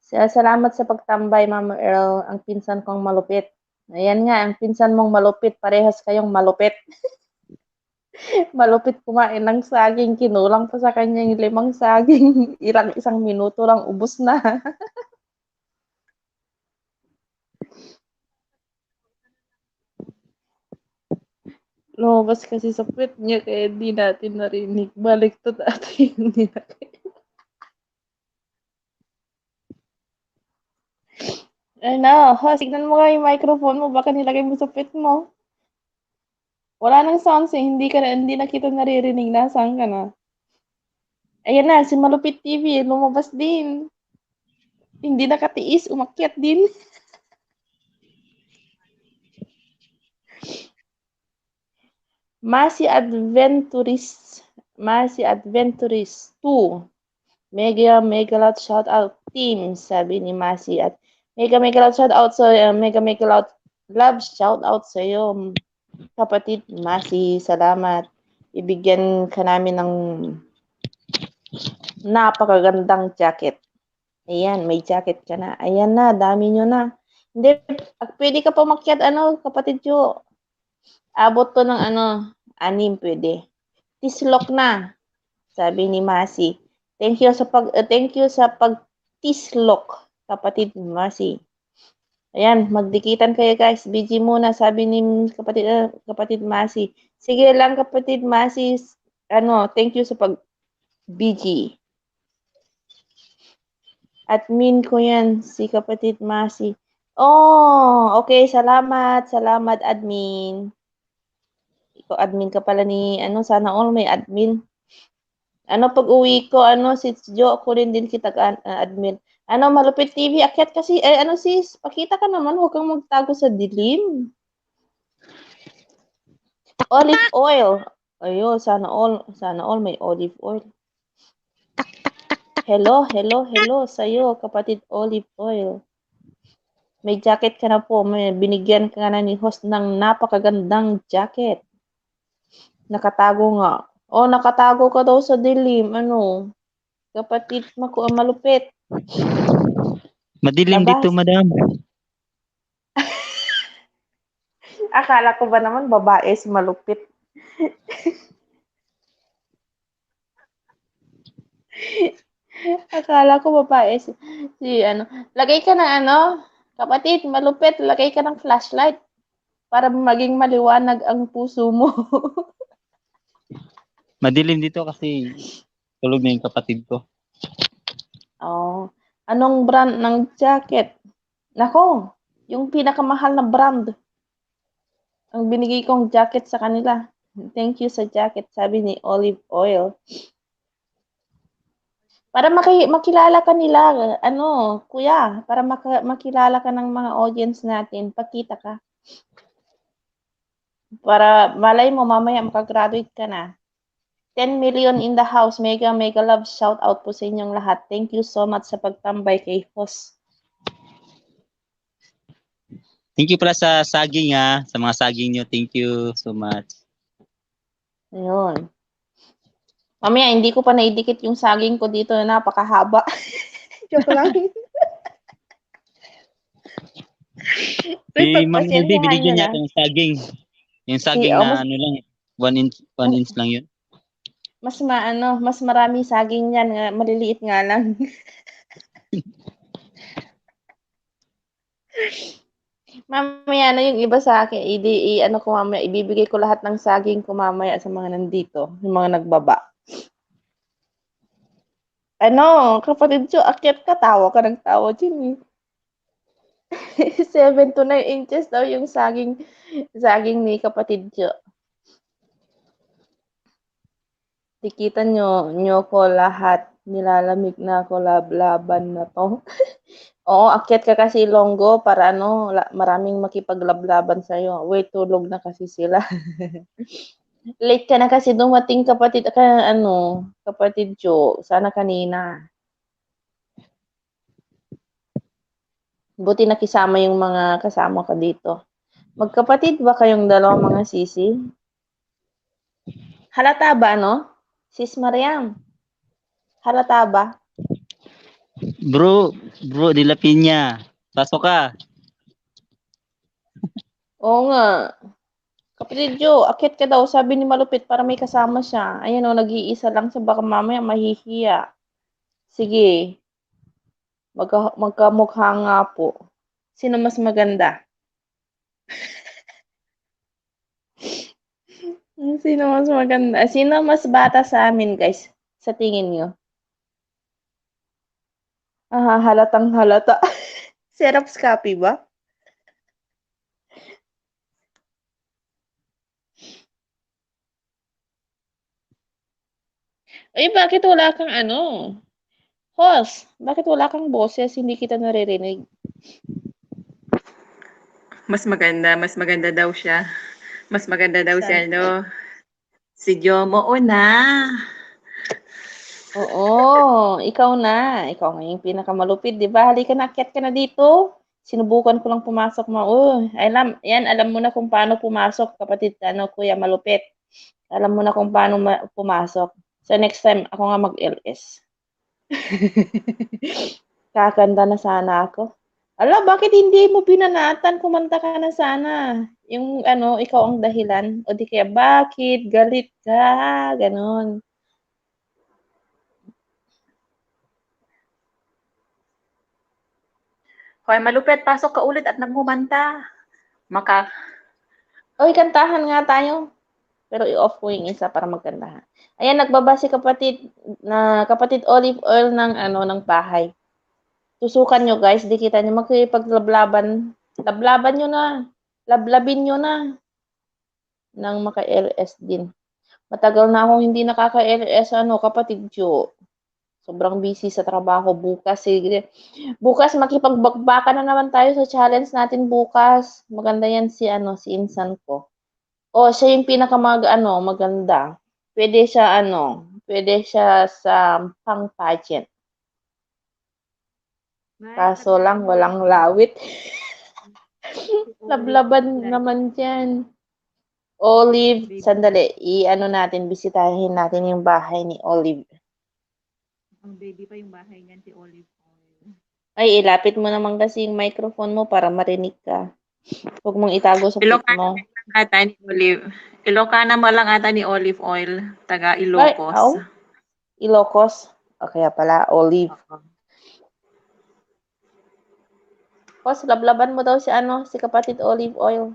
Salamat sa pagtambay, Mama Earl. Ang pinsan kong malupit. Ayan nga, ang pinsan mong malupit. Parehas kayong malupit. Malupit kumain ng saging. Kinulang pa sa kanya yung 5 saging. Isang minuto lang, ubos na. Lumabas kasi sa puwet niya kaya di natin narinig. Baliktad ata yung nilagay. Host, tignan mo nga yung microphone mo. Baka nilagay mo sa puwet mo. Wala nang sounds eh. Hindi na kita naririnig. Nasaan ka na? Ayan na, si Malupit TV. Lumabas din. Hindi nakatiis. Umakyat din. Masi Adventurist 2. Mega loud shout out team, sabi ni Masi. At mega loud shout out sa mega loud love shout out sa iyo, kapatid Masi. Salamat. Ibigyan ka namin ng napakagandang jacket. Ayan, may jacket ka na. Ayan na, dami nyo na. Hindi, pwede ka pa makyat, kapatid Jo. Abot to ng 6, pwede. Tislok na, sabi ni Masi. Thank you sa pag tislok, kapatid Masi. Ayan, magdikitan kayo guys. BG muna, sabi ni kapatid Masi. Sige lang kapatid Masi, thank you sa BG. Admin ko yan, si kapatid Masi. Oh, okay, salamat admin. Ikaw admin ka pala ni, sana all may admin. Pag uwi ko, si Jo, ako rin din kita admin. Malupit TV, akyat kasi, sis, pakita ka naman, huwag kang magtago sa dilim. Olive oil. Ayun, sana all may olive oil. Hello sa'yo, kapatid olive oil. May jacket ka na po, may binigyan ka na ni host ng napakagandang jacket. Nakatago nga. Oh, nakatago ka daw sa dilim, kapatid malupit. Madilim Labas. dito, madam. Akala ko ba naman babae si malupit. Akala ko babae si lagay ka ng kapatid, malupit, lagay ka ng flashlight para maging maliwanag ang puso mo. Madilim dito kasi tulog na yung kapatid ko. Oh, anong brand ng jacket? Nako, yung pinakamahal na brand. Ang binigay kong jacket sa kanila. Thank you sa jacket, sabi ni Olive Oil. Para makilala ka nila, kuya, para makilala ka ng mga audience natin, pakita ka. Para malay mo, mamaya makagraduate ka na. 10 million in the house. Mega love. Shout out po sa inyong lahat. Thank you so much sa pagtambay kay Hoss. Thank you pala sa saging sa mga saging nyo. Thank you so much. Ayun. Mamaya, hindi ko pa naidikit yung saging ko dito na napakahaba. Joke lang. Si Ma'am Ruby, binigyan niya ng saging. Yung saging na lang, 1 inch lang yun. Mas marami saging yan, maliliit nga lang. Mamaya na yung iba sa akin, ko mamaya, ibibigay ko lahat ng saging ko mamaya sa mga nandito, yung mga nagbaba. Kapatid Jo, akyat ka, tawa ka ng tawa dyan. 7 to 9 inches daw yung saging ni kapatid Jo. Tikitan nyo ko lahat. Nilalamig na ako, laban na to. Oo, akyat ka kasi Longgo para maraming makipaglablaban sa'yo. Wait, tulog na kasi sila. Late ka na kasi dumating kapatid Jo. Sana kanina. Buti nakisama yung mga kasama ka dito. Magkapatid ba kayong dalawang mga sisi? Halata ba, Sis Mariam? Halata ba? Bro, De La Piña. Pasok ka. Oo nga. Kapatid Jo, akit ka daw, sabi ni Malupit para may kasama siya. Ayan nag-iisa lang siya, baka mamaya mahihiya. Sige. Magkamukha nga po. Sino mas maganda? Sino mas maganda? Sino mas bata sa amin, guys? Sa tingin nyo? Halatang halata. Xerox copy ba? Ay, bakit wala kang Hoss, bakit wala kang boses? Hindi kita naririnig. Mas maganda daw siya. Mas maganda daw Saan? siya, Si Jomo una. Oo, ikaw na. Ikaw nga yung pinakamalupit, di ba? Halika na, akyat ka na dito. Sinubukan ko lang pumasok mo. Alam mo na kung paano pumasok, kapatid, kuya malupit. Alam mo na kung paano pumasok. So next time, ako nga mag-LS. Kakanta na sana ako. Bakit hindi mo binanatan? Kumanta ka na sana. Yung ikaw ang dahilan. O di kaya, bakit? Galit ka? Ganon. Hoy, malupit, pasok ka ulit at nagmumanta. Oy, kantahan nga tayo. Pero i-off ko yung isa para magkantahan. Ayan, nagbaba si kapatid Olive Oil ng bahay. Tusukan nyo guys, di kita nyo makipaglaban. Lablaban nyo na. Lablabin nyo na. Nang maka-LS din. Matagal na akong hindi nakaka-LS kapatid Jo. Sobrang busy sa trabaho bukas. Sige. Bukas makipagbakbakan na naman tayo sa challenge natin bukas. Maganda yan si Insan ko. Siya yung maganda. Pwede siya sa pang-pageant. Kaso lang, walang lawit. Lablaban naman dyan. Olive, sandali. Bisitahin natin yung bahay ni Olive. Ang baby pa yung bahay niyan, si Olive Oil. Ay, ilapit mo naman kasi yung microphone mo para marinig ka. Huwag mong itago sa pit mo. Ilocana mo lang ata ni Olive Oil. Taga Ilocos. Ay, Ilocos? O kaya pala, Olive. Lablaban mo daw si kapatid Olive Oil.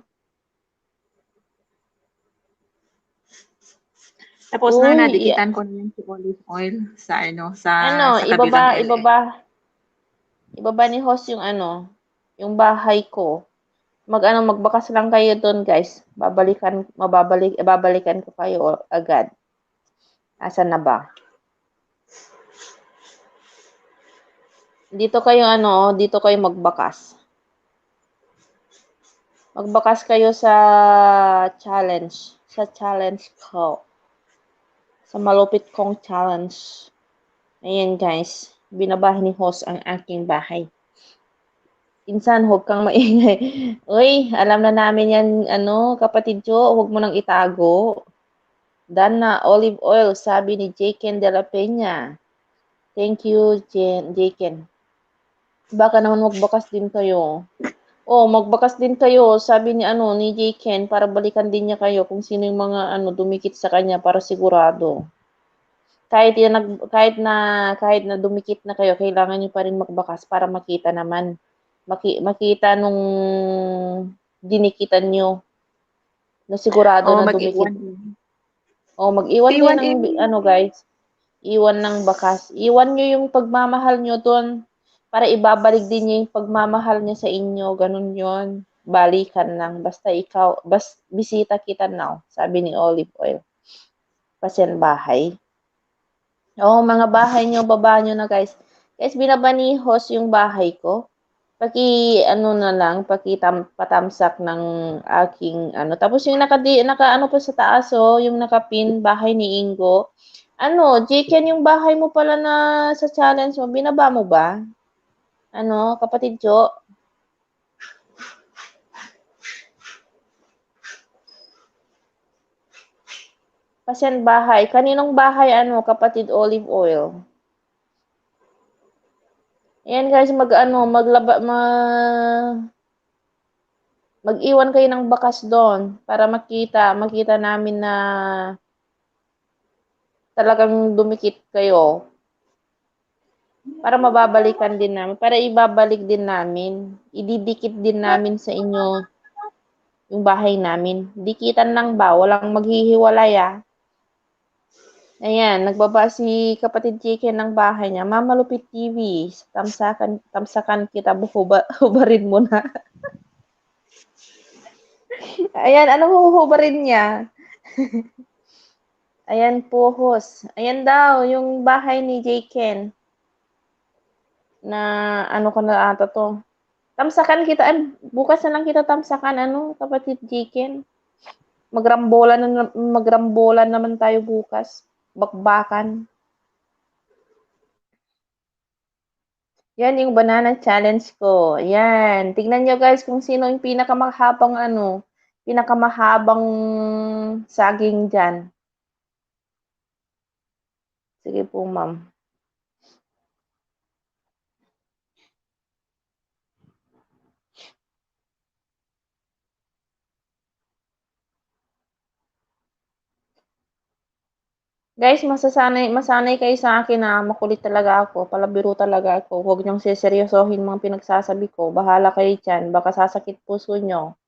Tapos na nadikitan ko na si Olive Oil sa ibaba ni host yung bahay ko. Magbakas lang kayo doon, guys. Babalikan ko kayo agad. Asan na ba? Dito kayo magbakas. Magbakas kayo sa challenge ko. Sa malupit kong challenge. Ayan guys, binabahay ni host ang aking bahay. Insan, huwag kang maingay. Uy, alam na namin yan, kapatid Jo, huwag mo nang itago. Dan na, Olive Oil, sabi ni Jaken de la Peña. Thank you, Jaken. Baka naman magbakas din kayo. Magbakas din kayo, sabi ni Jaken, para balikan din niya kayo kung sino yung mga dumikit sa kanya para sigurado. Kahit na dumikit na kayo, kailangan niyo pa rin magbakas para makita naman. Makita nung dinikitan niyo na sigurado na dumikit. Mag-iwan kayo ng guys. Iwan ng bakas. Iwan niyo yung pagmamahal niyo doon para ibabalik din niya yung pagmamahal niya sa inyo. Ganun yon. Balikan lang. Basta bisita kita now, sabi ni Olive Oil. Pasyan bahay. Mga bahay nyo, baba nyo na guys. Guys, binaba ni host yung bahay ko. Patamsak ng aking Tapos yung naka pa sa taas, yung nakapin, bahay ni Ingo. Jiken, yung bahay mo pala na sa challenge mo, binaba mo ba? Kapatid Jo? Pasyan bahay. Kaninong bahay, kapatid Olive Oil? Ayan guys, mag-iwan kayo ng bakas doon para makita namin na talagang dumikit kayo. Para mababalikan din namin, para ibabalik din namin, ididikit din namin sa inyo yung bahay namin. Dikitan lang ba? Walang maghihiwalay Ayan, nagbaba si kapatid Chicken ng bahay niya. Mama Lupit TV, tamsakan kita, hubarin mo na. Ayan, anong huhubarin niya? Ayan po, host. Ayan daw, yung bahay ni Chicken. Na ko na ata to. Tamsakan kita, bukas na lang kita tamsakan, kapatid Chicken. Magrambolan naman tayo bukas. Bakbakan. Yan yung banana challenge ko. Yan. Tignan nyo guys kung sino yung pinakamahabang saging dyan. Sige po, ma'am. Guys, masanay kayo sa akin na makulit talaga ako, palabiro talaga ako. Huwag niyong seseryosohin mga pinagsasabi ko. Bahala kayo dyan, baka sasakit puso niyo.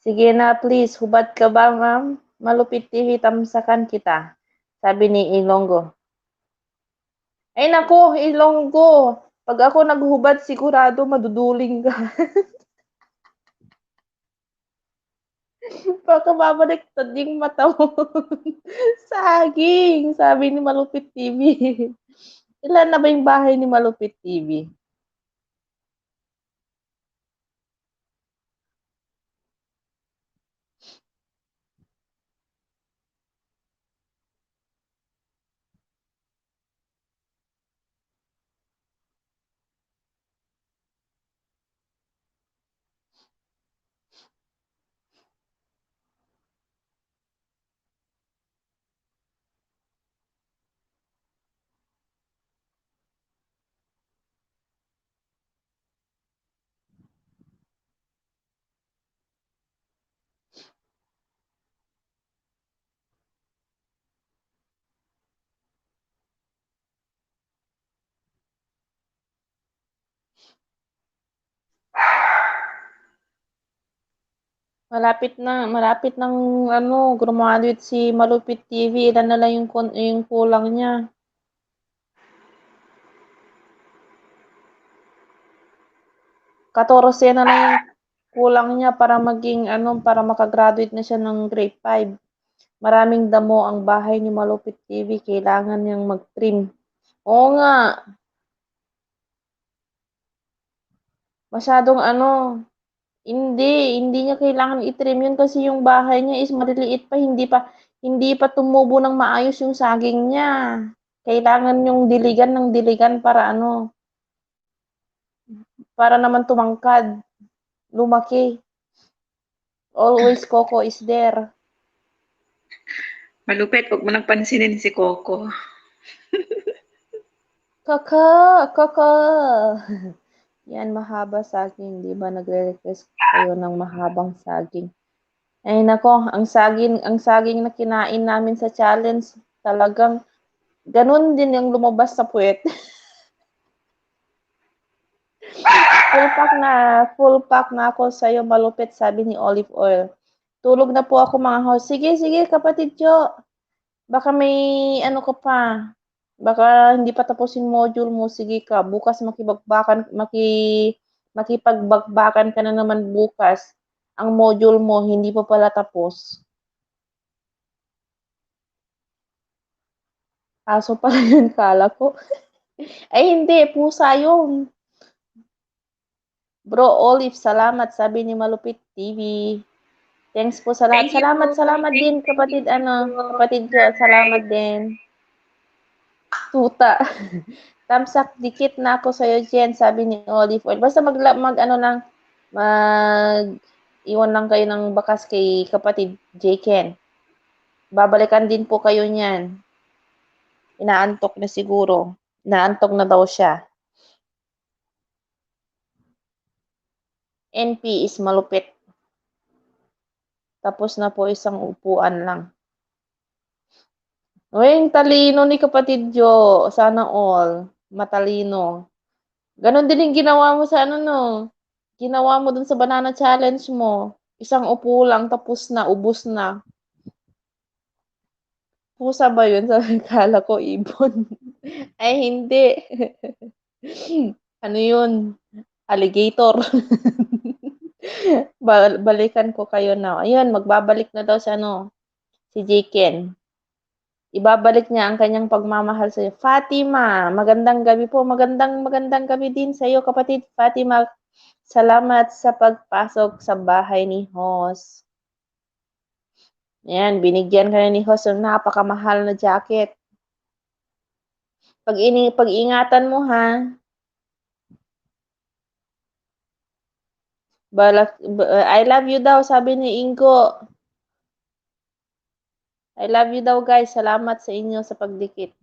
Sige na, please. Hubad ka ba, ma'am? Malupit TV, tamsakan kita. Sabi ni Ilonggo. Ay nako, Ilonggo. Pag ako naghubad, sigurado maduduling ka. Baka babaliktad yung mata mo. Saging, sabi ni Malupit TV. Ilan na ba yung bahay ni Malupit TV? Malapit nang graduate si Malupit TV. Ilan na lang yung kulang niya. Katorse na lang yung kulang niya para para makagraduate na siya ng grade 5. Maraming damo ang bahay ni Malupit TV. Kailangan niyang mag-trim. Oo nga. Masyadong hindi niya kailangan i-trim yun kasi yung bahay niya is maliliit pa, hindi pa tumubo ng maayos yung saging niya. Kailangan yung diligan ng diligan para naman tumangkad, lumaki. Always Coco is there. Malupit, huwag mo nang pansinin si Coco. Kaka. Yan, mahaba saging. Di ba nagre-request kayo ng mahabang saging? Ay nako, ang saging na kinain namin sa challenge, talagang ganun din yung lumabas sa puwet. Full pack na ako sa'yo, Malupit, sabi ni Olive Oil. Tulog na po ako mga host. Sige, kapatid Jo. Baka may ka pa. Baka hindi pa tapos yung module mo. Sige ka, bukas makipagbagbakan ka na naman bukas. Ang module mo hindi pa pala tapos. Aso pala yun, kala ko. Ay hindi, pusa yun. Bro Olive, salamat, sabi ni Malupit TV. Thanks po sa lahat. Salamat din kapatid Jo, salamat din. Tuta. Tamsak, dikit na ako sa'yo, Jen, sabi ni Olive Oil. Basta iwan lang kayo ng bakas kay kapatid J-Ken. Babalikan din po kayo niyan. Inaantok na siguro. Inaantok na daw siya. NP is Malupit. Tapos na po isang upuan lang. Uy, talino ni kapatid Jo. Sana all. Matalino. Ganon din yung ginawa mo sa Ginawa mo dun sa banana challenge mo. Isang upo lang, tapos na, ubos na. Pusa ba yun? Sabi, kala ko ibon. Ay, hindi. Ano yun? Alligator. Balikan ko kayo na. Ayun, magbabalik na daw si Jiken. Ibabalik niya ang kanyang pagmamahal sa iyo. Fatima, magandang gabi po. Magandang gabi din sa iyo, kapatid Fatima. Salamat sa pagpasok sa bahay ni Hos. Ayan, binigyan ka na ni Hos ng napakamahal na jacket. Pag-ingatan mo, ha? I love you daw, sabi ni Ingo. I love you daw, guys. Salamat sa inyo sa pagdikit.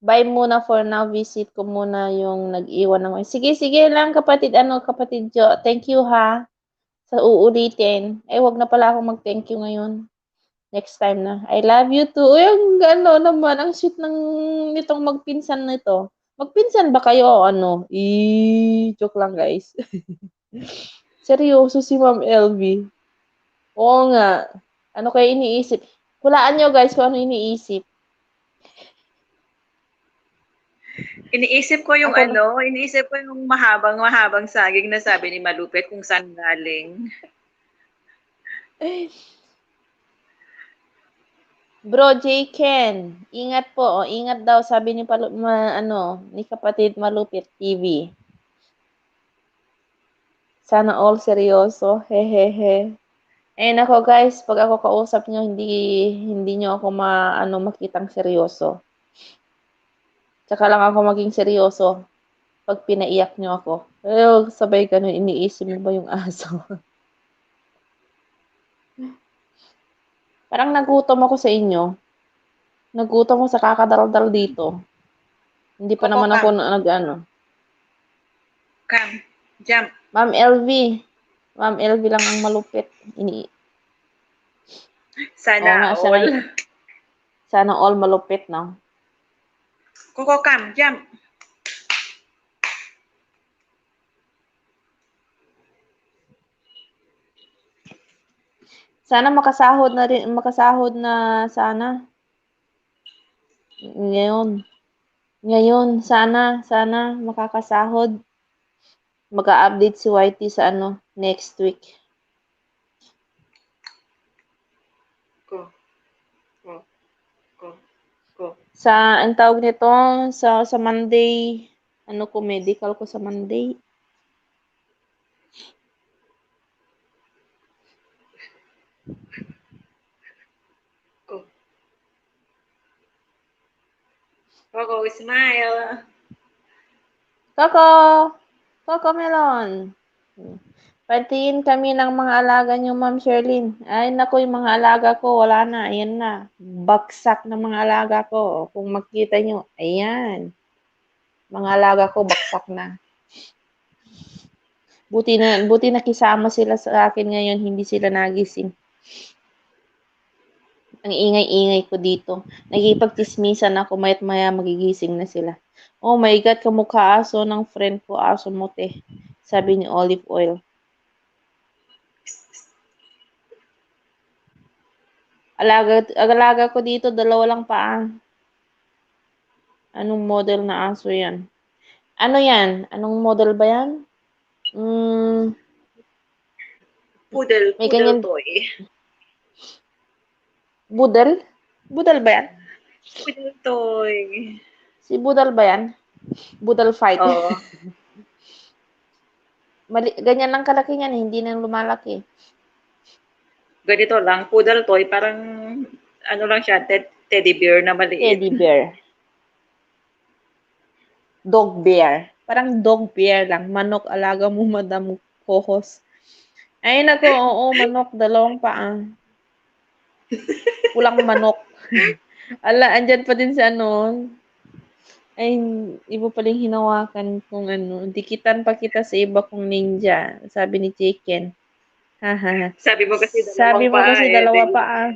Bye muna for now. Visit ko muna yung nag-iwan ng... Sige lang, kapatid Jo. Thank you, ha? Sa uulitin. Wag na pala akong mag-thank you ngayon. Next time na. I love you too. Uy, ang ano naman, ang sweet nitong magpinsan nito. Magpinsan ba kayo o ano? Joke lang guys. Seryoso si Ma'am LV. Oo nga. Ano kayo iniisip? Hulaan nyo guys kung ano iniisip. Iniisip ko yung mahabang saging na sabi ni Malupit kung saan galing. Bro, J. Ken, ingat po. Ingat daw, sabi ni ni kapatid Malupit TV. Sana all seryoso. Hehehe. Nako guys, pag ako kausap nyo, hindi nyo ako makitang seryoso. Tsaka lang ako maging seryoso pag pinaiyak nyo ako. Sabay ganun, iniisip mo ba yung aso? Parang nagutom ako sa inyo. Nagutom ako sa kakadaldal dito. Hindi pa naman ako nag-ano. Come, jump. Ma'am LV. Ma'am LV lang ang malupit. Sana all. Sana all malupit, no? Coco, come, jump. Sana makasahod na sana. Ngayon, sana makakasahod. Mag-a-update si YT sa next week. Go. Ang tawag nito, sa Monday, medical ko sa Monday. Coco, smile. Coco Melon. Patiin kami ng mga alaga niyo, Ma'am Sherlyn. Ay, naku, yung mga alaga ko, wala na. Ayan na. Baksak ng mga alaga ko. Kung makita nyo, ayan. Mga alaga ko, baksak na. Buti nakisama sila sa akin ngayon, hindi sila nagising. Ang ingay-ingay ko dito. Nagipagtismisan ako, mayat maya magigising na sila. Oh my God, kamukha aso ng friend ko, aso mote. Sabi ni Olive Oil. Alaga ko dito, 2 lang paa. Anong model na aso yan? Ano yan? Anong model ba yan? Poodle toy. Budal? Budal ba yan? Poodle toy. Si Budal ba yan? Budal fight. Oo. Ganyan lang kalaki yan, hindi na lumalaki. Ganito lang, poodle toy, parang lang siya, teddy bear na maliit. Teddy bear. Dog bear. Parang dog bear lang. Manok, alaga mo, madam kohos. Ay, nako, oo, manok, 2 paa. Pulang manok. Andyan pa din sa ay, iba paling hinawakan kung dikitan pa kita sa iba kong ninja. Sabi ni Chicken. Sabi mo kasi 2 paa.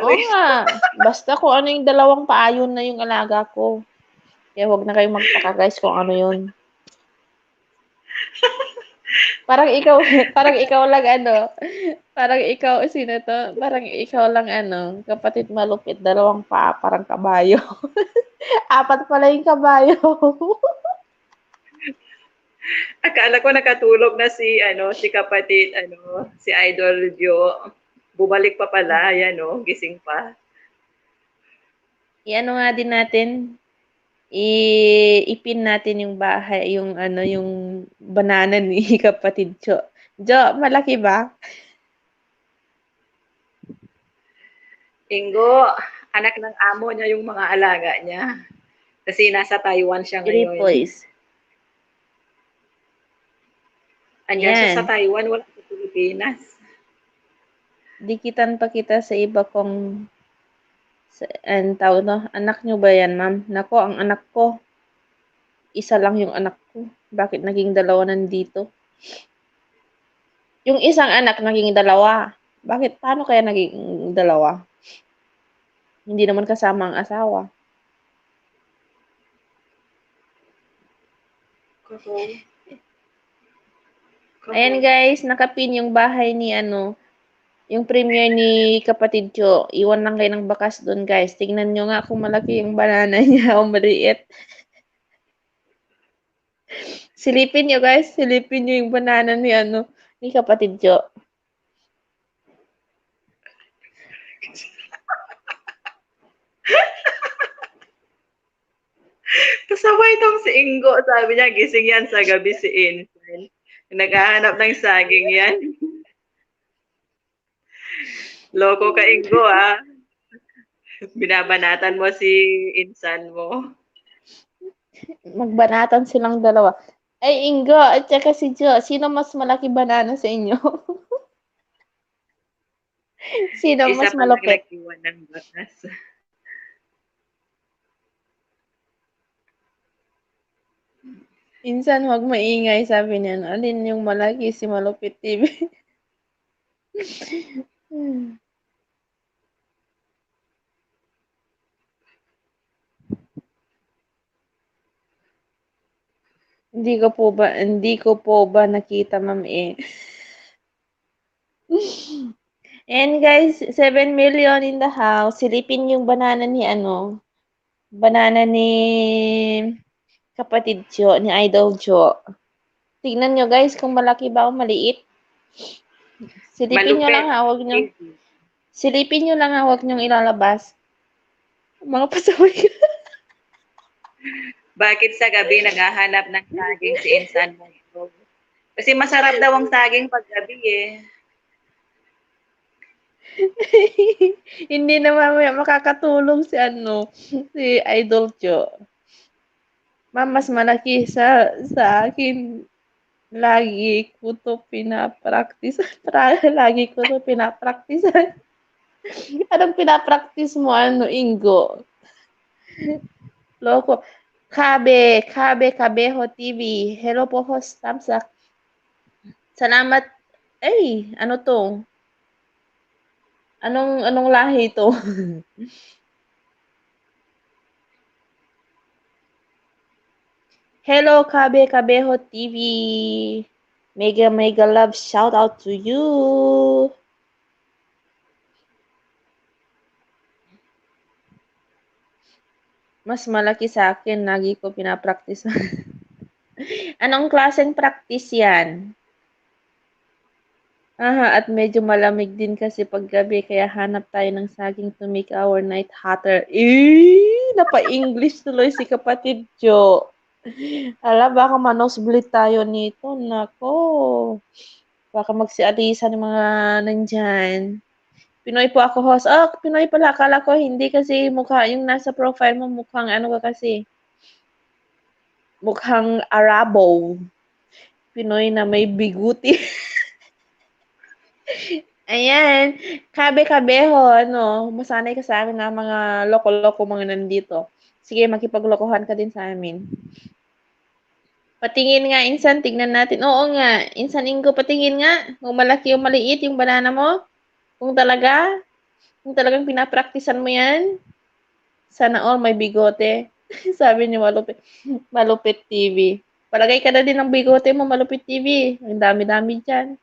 Oo nga. Basta kung ano yung 2 paa, yun na yung alaga ko. Kaya huwag na kayong magtaka guys kung ano yun. Parang ikaw lang parang ikaw, sino to? Parang ikaw lang kapatid malupit, 2 paa, parang kabayo. 4 pala yung kabayo. Akala ko nakatulog na si kapatid, si Idol Jo. Bumalik pa pala, gising pa. Nga din natin, ipin natin yung bahay, yung banana ni kapatid Jo. Jo, malaki ba? Ingo, anak ng amo niya yung mga alaga niya. Kasi nasa Taiwan siya ngayon. Boys. Andiyan siya sa Taiwan, wala sa Pilipinas. Dikitan pa kita sa iba kong anak nyo ba yan, ma'am? Nako, ang anak ko, isa lang yung anak ko. Bakit naging 2 nandito? Yung isang anak naging 2. Bakit? Paano kaya naging dalawa? Hindi naman kasama ang asawa. Ayan guys, nakapin yung bahay ni yung premiere ni Kapatid Jo. Iwan lang kayo ng bakas doon guys. Tingnan nyo nga kung malaki yung banana niya o maliit. Silipin nyo guys, silipin nyo yung banana ni Kapatid Jo. Kasabay itong si Ingo, sabi niya, gising yan sa gabi si Insan. Naghahanap ng saging yan. Loko ka, Ingo, ah. Binabanatan mo si Insan mo. Magbanatan silang dalawa. Ay, Ingo, at saka si Jo, sino mas malaki banana sa inyo? Sino mas malupit? Isa pa ng batas. Insan, huwag maingay, sabi niya. Alin yung malaki, si Malupit TV. Hindi ko po ba nakita, ma'am eh. And guys, 7 million in the house. Silipin yung banana ni banana ni Kapatid Jo, ni Idol Jo. Tignan nyo guys kung malaki ba o maliit. Silipin nyo lang ha, huwag nyo. Silipin nyo lang ha, huwag nyo ilalabas. Mga pasaway ka. Bakit sa gabi naghahanap ng saging si Insan mo? Kasi masarap daw ang saging pag gabi eh. Hindi na mamaya makakatulong si si Idol Jo. Ma'am, mas malaki sa akin. Lagi ko to pinapractice. Lagi ko to pinapractice. Anong pinapractice mo, Ingo? Loko. Kabeho TV. Hello po, host. Thumbs up. Salamat. Ay, ano to? Anong lahi to? Hello, Kabeho TV. Mega love shout out to you. Mas malaki sa akin, lagi ko pinapractice. Anong klaseng practice yan? Aha, at medyo malamig din kasi paggabi, kaya hanap tayo ng saging to make our night hotter. Napa-English tuloy si Kapatid Jo. Ala, baka manosblit tayo nito. Nako. Baka magsialisa ng mga nandyan. Pinoy po ako, host. Oh, Pinoy pala. Akala ko hindi kasi mukha, yung nasa profile mo, mukhang ano ka kasi. Mukhang Arabo. Pinoy na may biguti. Ayan. Kabeho, masanay ka sa amin na mga loko-loko mga nandito. Sige, makipaglokohan ka din sa amin. Patingin nga, Insan. Tignan natin. Oo nga. Insan, Ingo, patingin nga. Kung malaki o maliit yung banana mo. Kung talagang pinapraktisan mo yan. Sana all may bigote. Sabi niyo, Malupit TV. Palagay ka na din ng bigote mo, Malupit TV. Ang dami-dami dyan.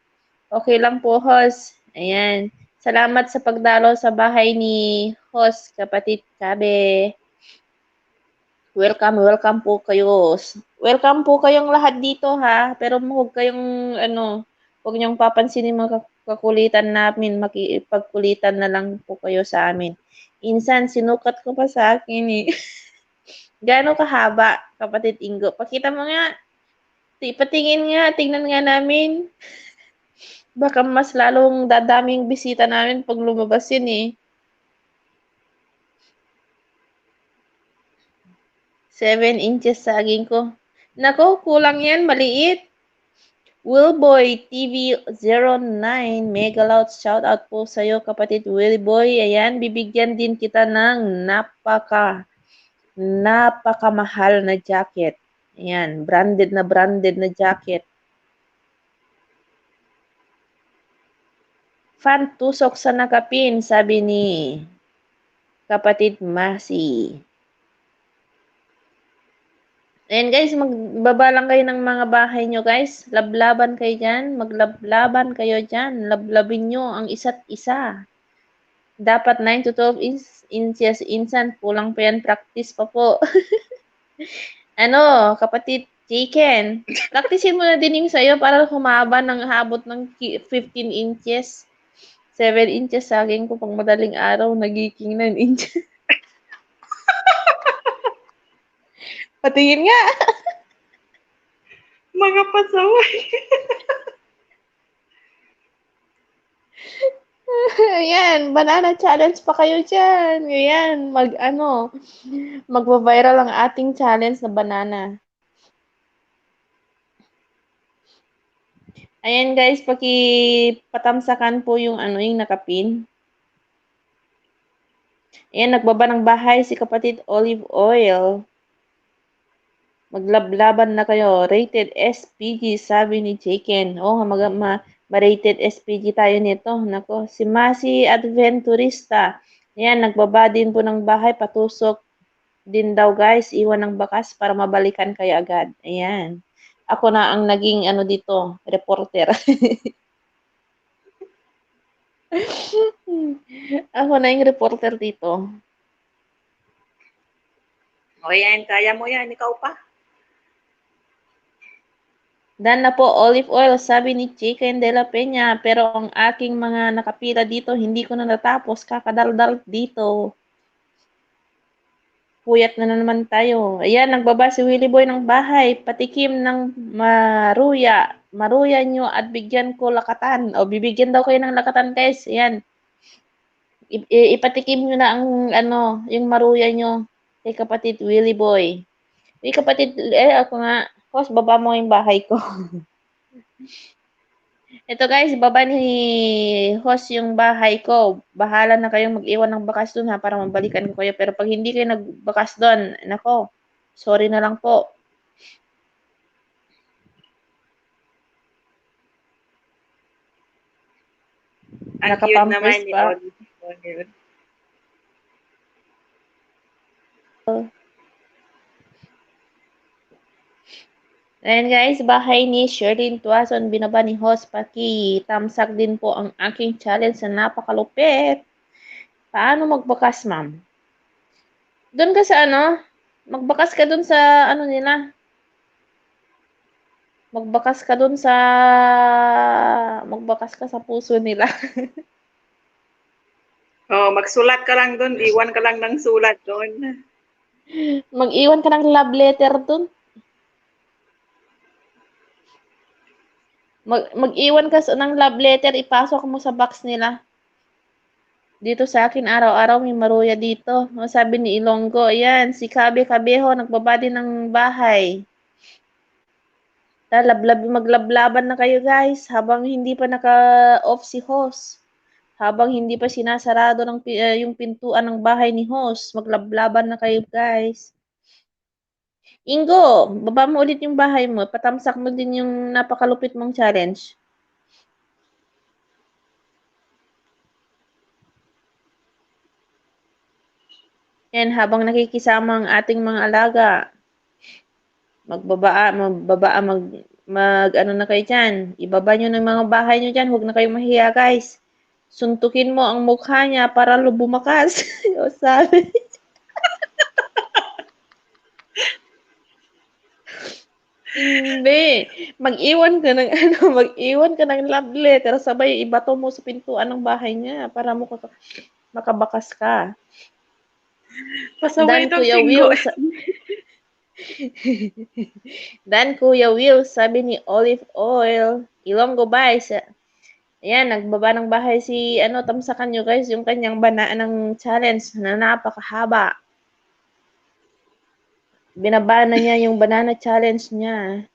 Okay lang po, host. Ayan. Salamat sa pagdalo sa bahay ni host, Kapatid Kabe. Welcome po kayo. Welcome po kayong lahat dito ha. Pero huwag kayong huwag niyong papansinin mga kakulitan namin. Makipagkulitan na lang po kayo sa amin. Insan, sinukat ko pa sa akin eh. Gaano kahaba, Kapatid Ingo? Pakita mo nga. Patingin nga, tingnan nga namin. Baka mas lalong dadaming bisita namin pag lumabas yun eh. 7 inches saging ko. Nako, kulang yan, maliit. Willboy TV 09, mega loud shout out po sa iyo, Kapatid Willboy. Ayan, bibigyan din kita ng napakamahal na jacket. Ayan, branded na jacket. Fan tusok sa nakapin, sabi ni kapatid Masi. Ayan guys, magbaba lang kayo ng mga bahay nyo guys. Lablaban kayo dyan. Maglablaban kayo dyan. Lablabin nyo ang isa't isa. Dapat 9 to 12 inches insan. Kulang pa yan. Practice pa po. Ano, kapatid Chicken. Practicein mo na din yung sa'yo para humaba ng habot ng 15 inches. 7 inches sa akin ko pang madaling araw. Nagiging 9 inches. Patingin nga. Mga pasaway. Ayan, banana challenge pa kayo dyan. Ayan, magva-viral ang ating challenge na banana. Ayan guys, patamsakan po yung yung nakapin. Ayan, nagbaba ng bahay si kapatid Olive Oil. Maglablaban na kayo. Rated SPG, sabi ni Chicken. Oh, ma-rated SPG tayo nito. Nako, si Masi Adventurista. Ayan, nagbaba din po ng bahay. Patusok din daw guys. Iwan ng bakas para mabalikan kayo agad. Ayan. Ako na ang naging dito, reporter. Ako na yung reporter dito. O yan, kaya mo yan. Ikaw pa. Dan na po, olive oil, sabi ni Chicken de la Peña. Pero ang aking mga nakapila dito, hindi ko na natapos. Kakadaldal dito. Puyat na naman tayo. Ayan, nagbaba si Willie Boy ng bahay. Patikim ng maruya. Maruya nyo at bigyan ko lakatan. O, bibigyan daw kayo ng lakatan, guys. Ayan. Ipatikim nyo na ang, yung maruya nyo kay kapatid Willie Boy. Kapatid, ako nga. Host, baba mo yung bahay ko. Ito guys, baba ni host yung bahay ko. Bahala na kayong mag-iwan ng bakas dun ha, para mabalikan ko kayo. Pero pag hindi kayo nagbakas dun, nako, sorry na lang po. Ang cute naman ni Olive. Ayan guys, bahay ni Sherlyn Tuason, binaba ni host, tamsak din po ang aking challenge na napakalupit. Paano magbakas, ma'am? Doon ka sa magbakas ka doon sa nila. Magbakas ka sa puso nila. Oh, magsulat ka lang doon, iwan ka lang ng sulat doon. Mag-iwan ka ng love letter doon. Mag-iwan ka ng love letter, ipasok mo sa box nila. Dito sa akin, araw-araw may maruya dito. Sabi ni Ilonggo, ayan, si Kabe Kabeho, nagbaba din ng bahay. Maglablaban na kayo guys, habang hindi pa naka-off si host. Habang hindi pa sinasarado yung pintuan ng bahay ni host. Maglablaban na kayo guys. Ingo, baba mo ulit yung bahay mo. Patamsak mo din yung napakalupit mong challenge. And habang nakikisama ang ating mga alaga, na kayo dyan. Ibaba nyo ng mga bahay nyo dyan. Huwag na kayo mahiya, guys. Suntukin mo ang mukha niya para lubumakas. O sabi. Hindi. Mag-iwan ka ng love letter, sabay ibato mo sa pintuan ng bahay niya para makabakas ka. Pasaway itong Singo. Dan Kuya Will, sabi ni Olive Oil, Ilonggo Bays. Ayan, nagbaba ng bahay si, tamsakan nyo guys, yung kanyang banana ng challenge na napakahaba. Binaba na niya yung banana challenge niya.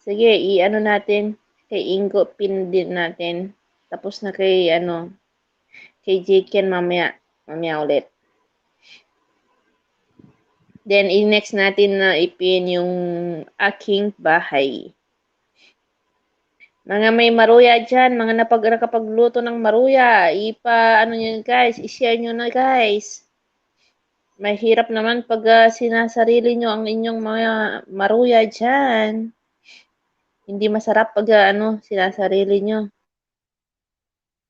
Sige, natin, kay Ingo, pin din natin. Tapos na kay, kay Jiken mamaya ulit. Then, next natin na ipin yung aking bahay. Mga may maruya dyan, mga nakapagluto ng maruya, ano nyo guys, i-share nyo na guys. Mahirap naman pag sinasarili nyo ang inyong mga maruya dyan. Hindi masarap pag sinasarili nyo.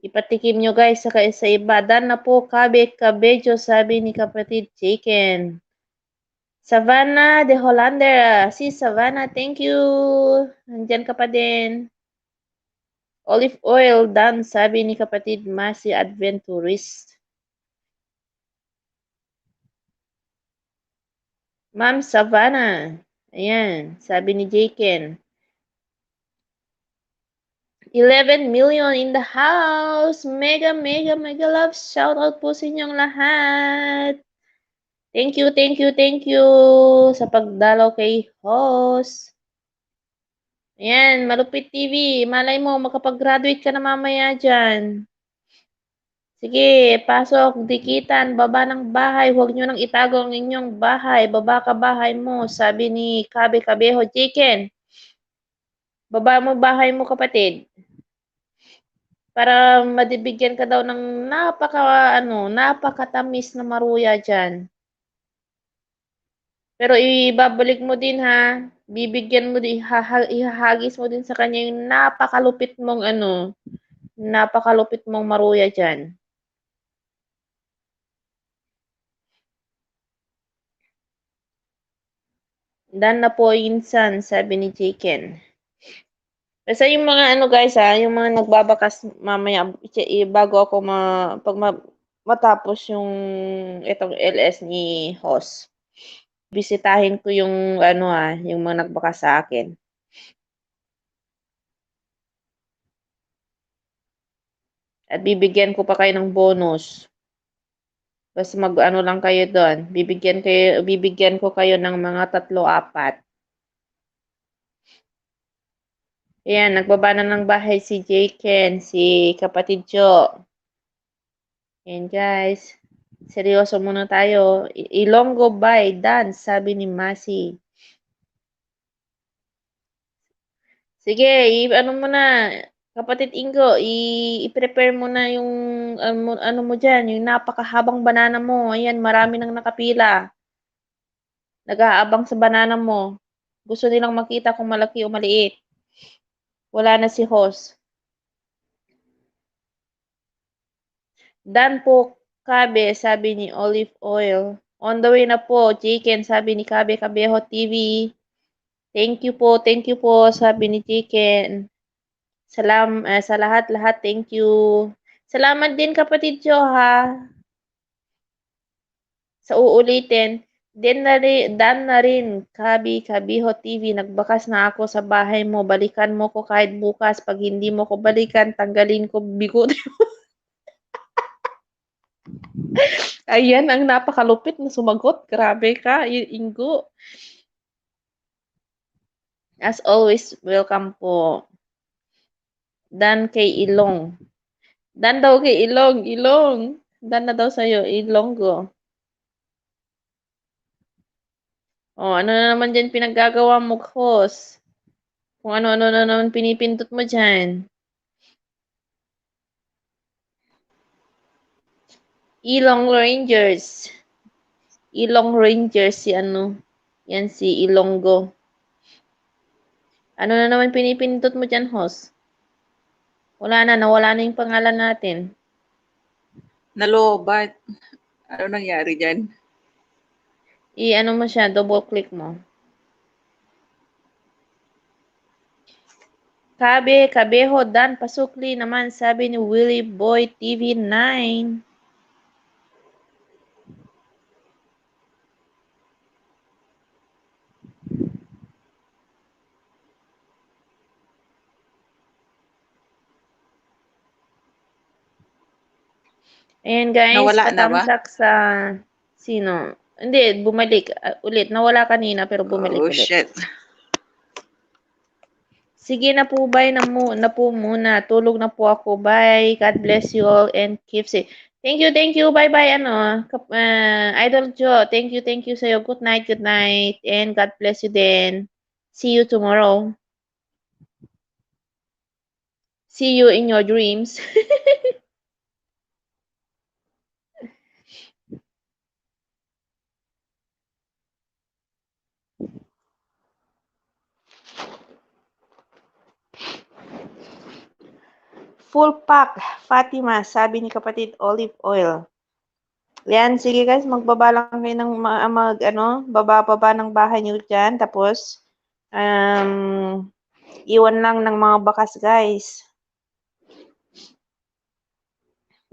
Ipatikim nyo guys sa iba. Dan na po, kabedyo, sabi ni kapatid Chicken. Savannah de Hollander. Si Savannah, thank you. Nandyan ka pa din. Olive oil, dan, sabi ni kapatid Masi Adventurist. Ma'am Savannah. Ayan, sabi ni Jaken. 11 million in the house. Mega love. Shout out po sa inyong lahat. Thank you sa pagdalaw kay host. Ayan, Malupit TV. Malay mo, makapag-graduate ka na mamaya dyan. Sige, pasok, dikitan, baba ng bahay. Huwag nyo nang itago ang inyong bahay. Baba ka bahay mo, sabi ni Kabeho Chicken. Baba mo bahay mo, kapatid. Para madibigyan ka daw ng napakatamis na maruya dyan. Pero ibabalik mo din ha. Bibigyan mo din, ihahagis mo din sa kanya yung napakalupit mong maruya dyan. Dan na po insan, sabi ni Chicken. Basta yung mga guys yung mga nagbabakas mamaya, bago ako matapos yung itong LS ni host. Bisitahin ko yung yung mga nagbakas sa akin. At bibigyan ko pa kayo ng bonus. Basta lang kayo doon. Bibigyan ko kayo ng mga 3-4. Ayan, nagbaba na ng bahay si Jaken, si kapatid Jo. Ayan guys. Seryoso muna tayo. Ilonggo by Dan, sabi ni Masi. Sige, muna, kapatid Ingo, i-prepare mo na yung mo dyan, yung napakahabang banana mo. Ayan, marami nang nakapila. Nag-aabang sa banana mo. Gusto nilang makita kung malaki o maliit. Wala na si host. Dan po, Kabe, sabi ni Olive Oil. On the way na po, Chicken, sabi ni Kabeho TV. Thank you po, sabi ni Chicken. Sa lahat, thank you. Salamat din kapatid Jo ha. Sa uulitin, Dan na rin, Kabeho TV, nagbakas na ako sa bahay mo, balikan mo ko kahit bukas, pag hindi mo ko balikan, tanggalin ko bigote mo. Ayan, ang napakalupit na sumagot, grabe ka, Ingo. As always, welcome po. Dan kay Ilong. Dan daw kay Ilong. Dan na daw sa'yo, Ilonggo. Ano na naman dyan pinaggagawa mo, host? Kung ano-ano na naman pinipindot mo dyan. Ilong Rangers. Si yan si Ilonggo. Ano na naman pinipindot mo dyan, host? Nawala na yung pangalan natin. Nalobat. Ano nangyari dyan? Mo siya, double click mo. Kabeho, Dan, pasukli naman, sabi ni Willie Boy TV9. Ayan guys, patamsak sa sino? Hindi, bumalik ulit. Nawala kanina pero bumalik ulit. Oh shit. Sige na po, bye na po muna. Tulog na po ako. Bye. God bless you all and keep safe. Thank you. Bye-bye Idol Jo. Thank you sa'yo. Good night. And God bless you then. See you tomorrow. See you in your dreams. Full pack, Fatima, sabi ni kapatid Olive Oil. Yan, sige guys, magbaba lang kayo ng baba ng bahay niyo dyan. Tapos, iwan lang ng mga bakas guys.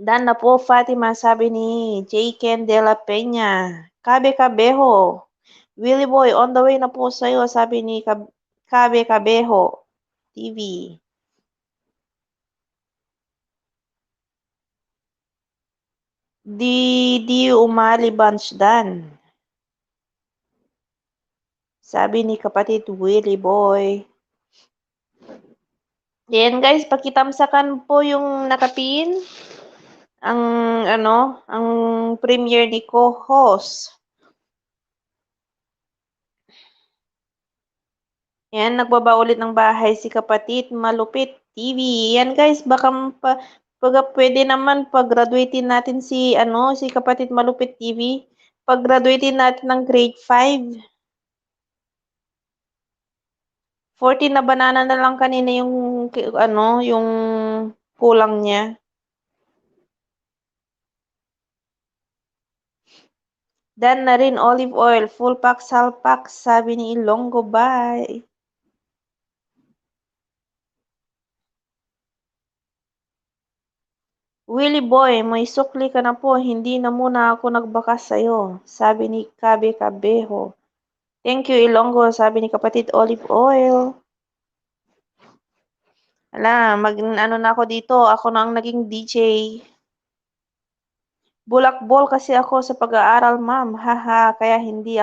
Dan na po, Fatima, sabi ni J. Ken de la Peña. Kabe Kabeho. Willie Boy, on the way na po sa'yo, sabi ni Kabe Kabeho TV. Di umali bunch dan. Sabi ni kapatid Willie Boy. Yan guys, pakitamsakan po yung nakapin. Ang premiere ni co-host. Yan, nagbaba ulit ng bahay si kapatid Malupit TV. Yan guys, baka pwede naman pag-graduatein natin si kapatid Malupit TV. Pag-graduatein natin ng grade 5. 14 na banana na lang kanina yung kulang niya. Dan na rin olive oil, full pack, salpak, sabi ni Ilonggo, bye. Willie Boy, may sukli ka na po, hindi na muna ako nagbakas sa'yo, sabi ni Kabe Kabeho. Thank you, Ilonggo, sabi ni kapatid Olive Oil. Ala, na ako dito, ako na ang naging DJ. Bulakbol kasi ako sa pag-aaral, ma'am. Haha, kaya hindi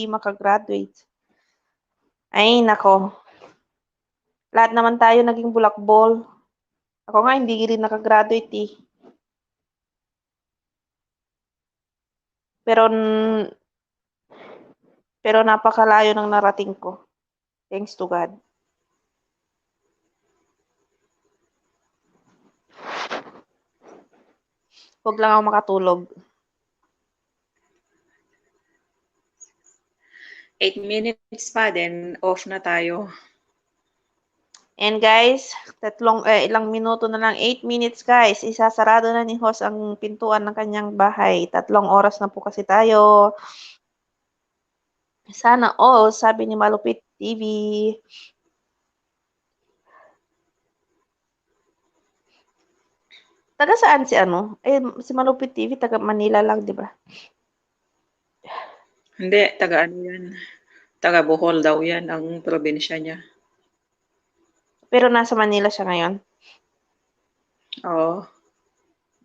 makagraduate. Ay, nako. Lahat naman tayo naging bulakbol. Ako nga, hindi rin nakagraduate eh. Pero napakalayo ng narating ko. Thanks to God. Huwag lang ako makatulog. 8 minutes pa, then off na tayo. And guys, ilang minuto na lang, 8 minutes guys, isasarado na ni host ang pintuan ng kanyang bahay. 3 oras na po kasi tayo. Sana all, sabi ni Malupit TV. Taga saan si si Malupit TV, taga Manila lang, di ba? Hindi, taga yan. Taga Bohol daw yan, ang probinsya niya. Pero nasa Manila siya ngayon? Oo.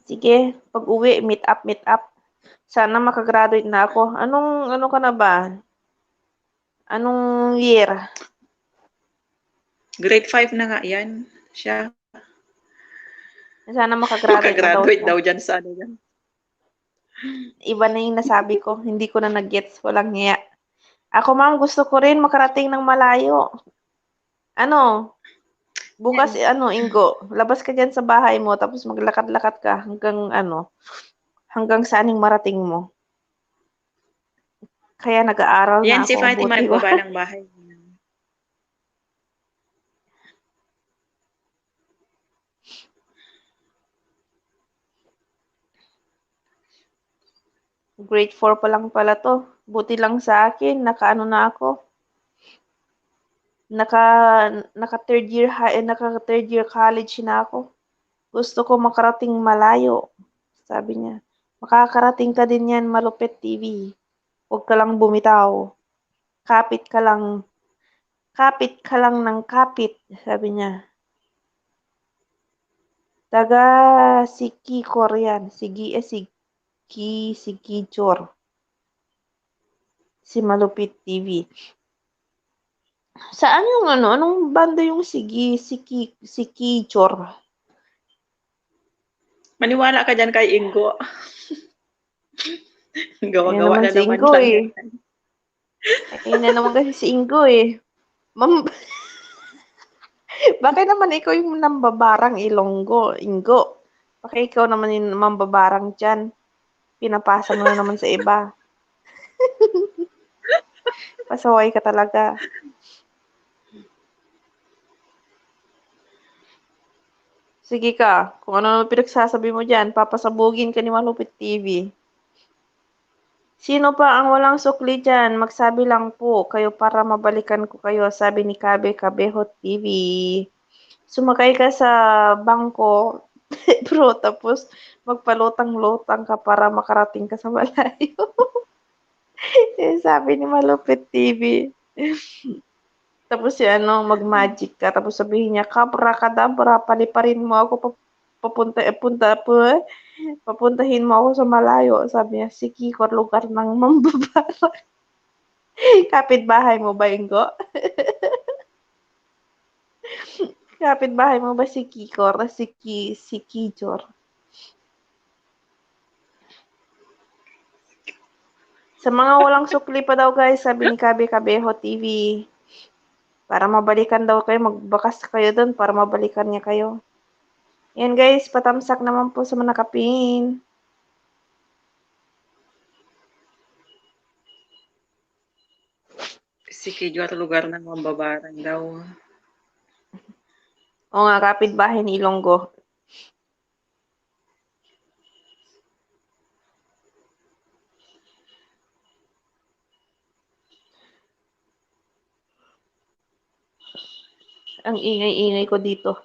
Sige, pag uwi, meet up. Sana makagraduate na ako. Ano ka na ba? Anong year? Grade 5 na nga yan, siya. Sana makagraduate daw dyan sa yan. Iba na yung nasabi ko. Hindi ko na nag-gets. Walang niya. Ako, ma'am, gusto ko rin makarating ng malayo. Bukas, Ingo, labas ka dyan sa bahay mo, tapos maglakad-lakad ka hanggang saan yung marating mo. Kaya nag-aaral yan na ako. Yan si Fatima, nagbaba ng bahay. Grade 4 pa lang pala to. Buti lang sa akin, naka ako. Naka third year college na ako. Gusto ko makarating malayo. Sabi niya, makakarating ka din yan, Malupit TV. Huwag ka lang bumitaw. Kapit ka lang ng kapit, sabi niya. Taga Siki Korean. Sigi Chor. Si Malupit TV. Saan yung anong banda yung Siki Chor? Maniwala ka dyan kay Ingo. Gawa-gawa na si naman Ingo lang. Ayun na naman kasi si Ingo eh. Ma'am, Bakit naman ikaw yung nambabarang Ilonggo, Ingo? Bakit ikaw naman yung mambabarang dyan? Pinapasa mo na naman sa iba. Pasaway ka talaga. Sige ka, kung ano pinagsasabi mo dyan, papasabugin ka ni Malupit TV. Sino pa ang walang sukli dyan? Magsabi lang po kayo para mabalikan ko kayo, sabi ni Kabe Kabeho TV. Sumakay ka sa bangko, bro, tapos magpalutang-lutang ka para makarating ka sa malayo. Sabi ni Malupit TV. Tapos si ano, mag-magic ka, tapos sabihin niya, Kabra-kadabra, paliparin mo ako, papuntahin mo ako sa malayo. Sabi niya, si Kiko, lugar ng mambabara. Kapitbahay mo ba, Ingo? Kapitbahay mo ba si Kikor? Si Kijor? Sa mga walang sukli pa daw guys, sabi ni Kabe Kabeho TV. Para mabalikan daw kayo, magbakas kayo doon para mabalikan niya kayo. Yan guys, patamsak naman po sa mga nakapin. Si Kidjo at lugar ng mambabarang daw. O nga, kapitbahay ni Ilonggo. Ang ingay-ingay ko dito.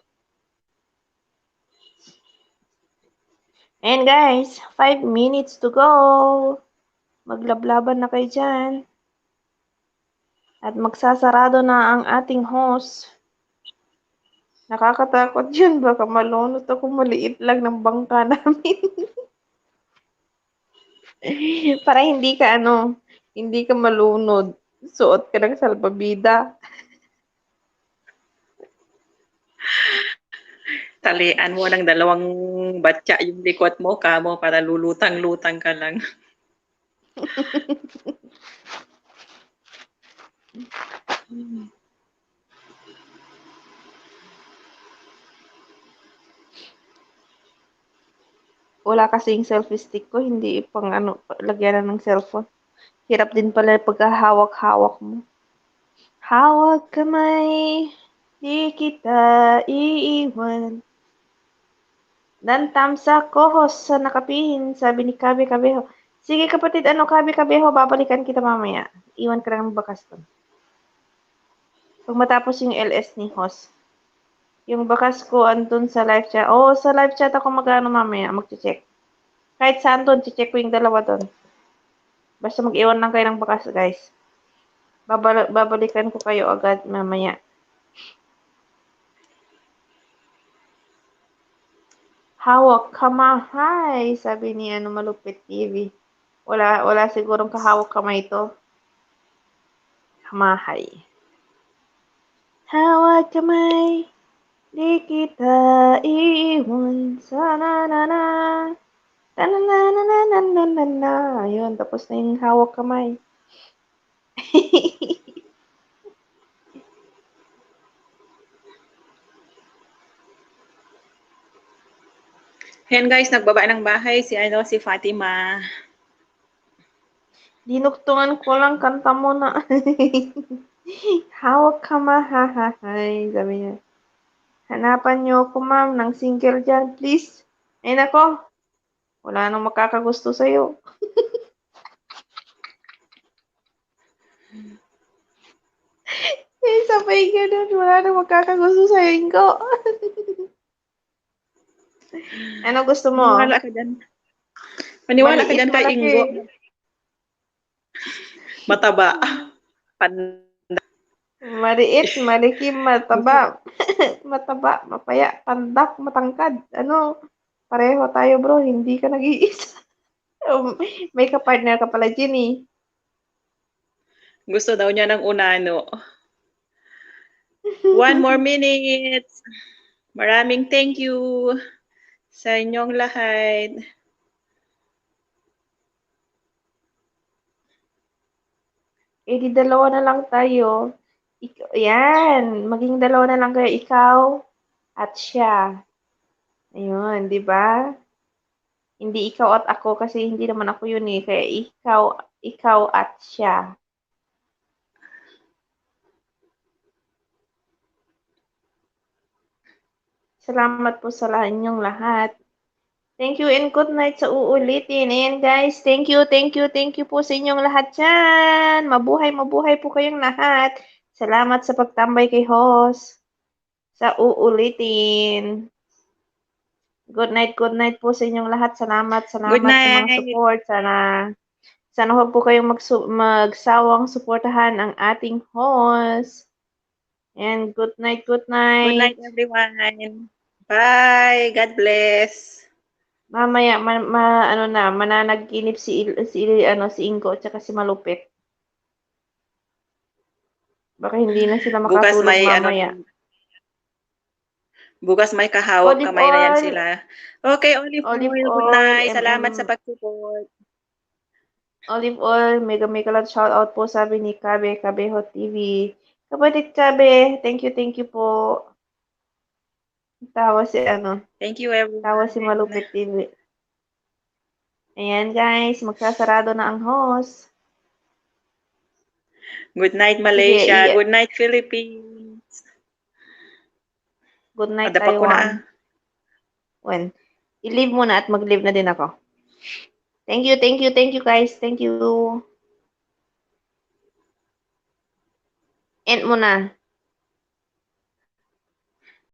And guys, 5 minutes to go. Maglablaban na kayo dyan. At magsasarado na ang ating host. Nakakatakot yun. Baka malunod ako, maliit lang ng bangka namin. Para hindi ka malunod. Suot ka ng salbabida. Talian mo ng 2 batya yung likot mo, kamo para lulutang-lutang ka lang. Wala kasing selfie stick ko, hindi pang lagyan na ng cellphone. Hirap din pala pagkahawak-hawak mo. Hawak kamay, di kita iiwan. Dan tamsak ko sa nakapin, sabi ni Kabe Kabeho. Sige kapatid, Kabe Kabeho, babalikan kita mamaya. Iwan ka lang ng bakas doon. Pag matapos yung LS ni host. Yung bakas ko andun sa live chat. Sa live chat ako magano mamaya, mag-check. Kahit saan doon, check ko yung dalawa doon. Basta mag-iwan lang kayo ng bakas, guys. Babalikan ko kayo agad mamaya. Hawak kamay, sabi ni Malupit TV. Wala sigurong kahawak kamay ito. Kamahay. Hawak kamay, di kita iiwan. Sana na na. Na. Ayun, tapos na yung hawak kamay. Ayan guys, nagbaba ng bahay si Fatima. Dinuktungan ko lang kanta mo na. Hawak kamahay, sabi niya. Hanapan niyo ako ma'am ng single dyan, please. Ay nako, wala nang makakagusto sa'yo. Sabay ganun, wala nang makakagusto sa'yo, Ingo. Ano gusto mo? Maniwala ka dyan. Maniwala ka dyan kay Ingo. Mataba. Maliit, malikim, mataba. Mataba, mapaya, pandak, matangkad. Pareho tayo bro, hindi ka nag-iisa. May kapartner ka pala, Ginny. Gusto daw niya ng unano. 1 more minute. Maraming thank you sa inyong lahat. Di dalawa na lang tayo. Yan, maging dalawa na lang kayo, ikaw at siya. Ayun, di ba? Hindi ikaw at ako kasi hindi naman ako yun eh. Kaya ikaw at siya. Salamat po sa inyong lahat. Thank you and good night sa uulitin. Ayan guys, thank you po sa inyong lahat dyan. Mabuhay po kayong lahat. Salamat sa pagtambay kay host. Sa uulitin. Good night po sa inyong lahat. Salamat sa mga support. Sana huwag po kayong magsawang suportahan ang ating host. And good night. Good night, everyone. Bye. God bless. Mamaya mananaginip si Ingo at saka si Malupit. Baka hindi na sila makatulog mamaya. Bukas may kahawak kamay na yan sila. Okay, Olive Oil, good night. Salamat sa pag-support. Olive Oil, mega lot shout out po sabi ni Kabeho TV. Kapatid Kabe, thank you po. Tawa si Thank you everyone. Tawa si Malupit TV. Ayan guys, magsasarado na ang host. Good night Malaysia. Good night Philippines. Good night Taiwan. I-leave muna at mag-leave na din ako. Thank you guys. Thank you. End muna.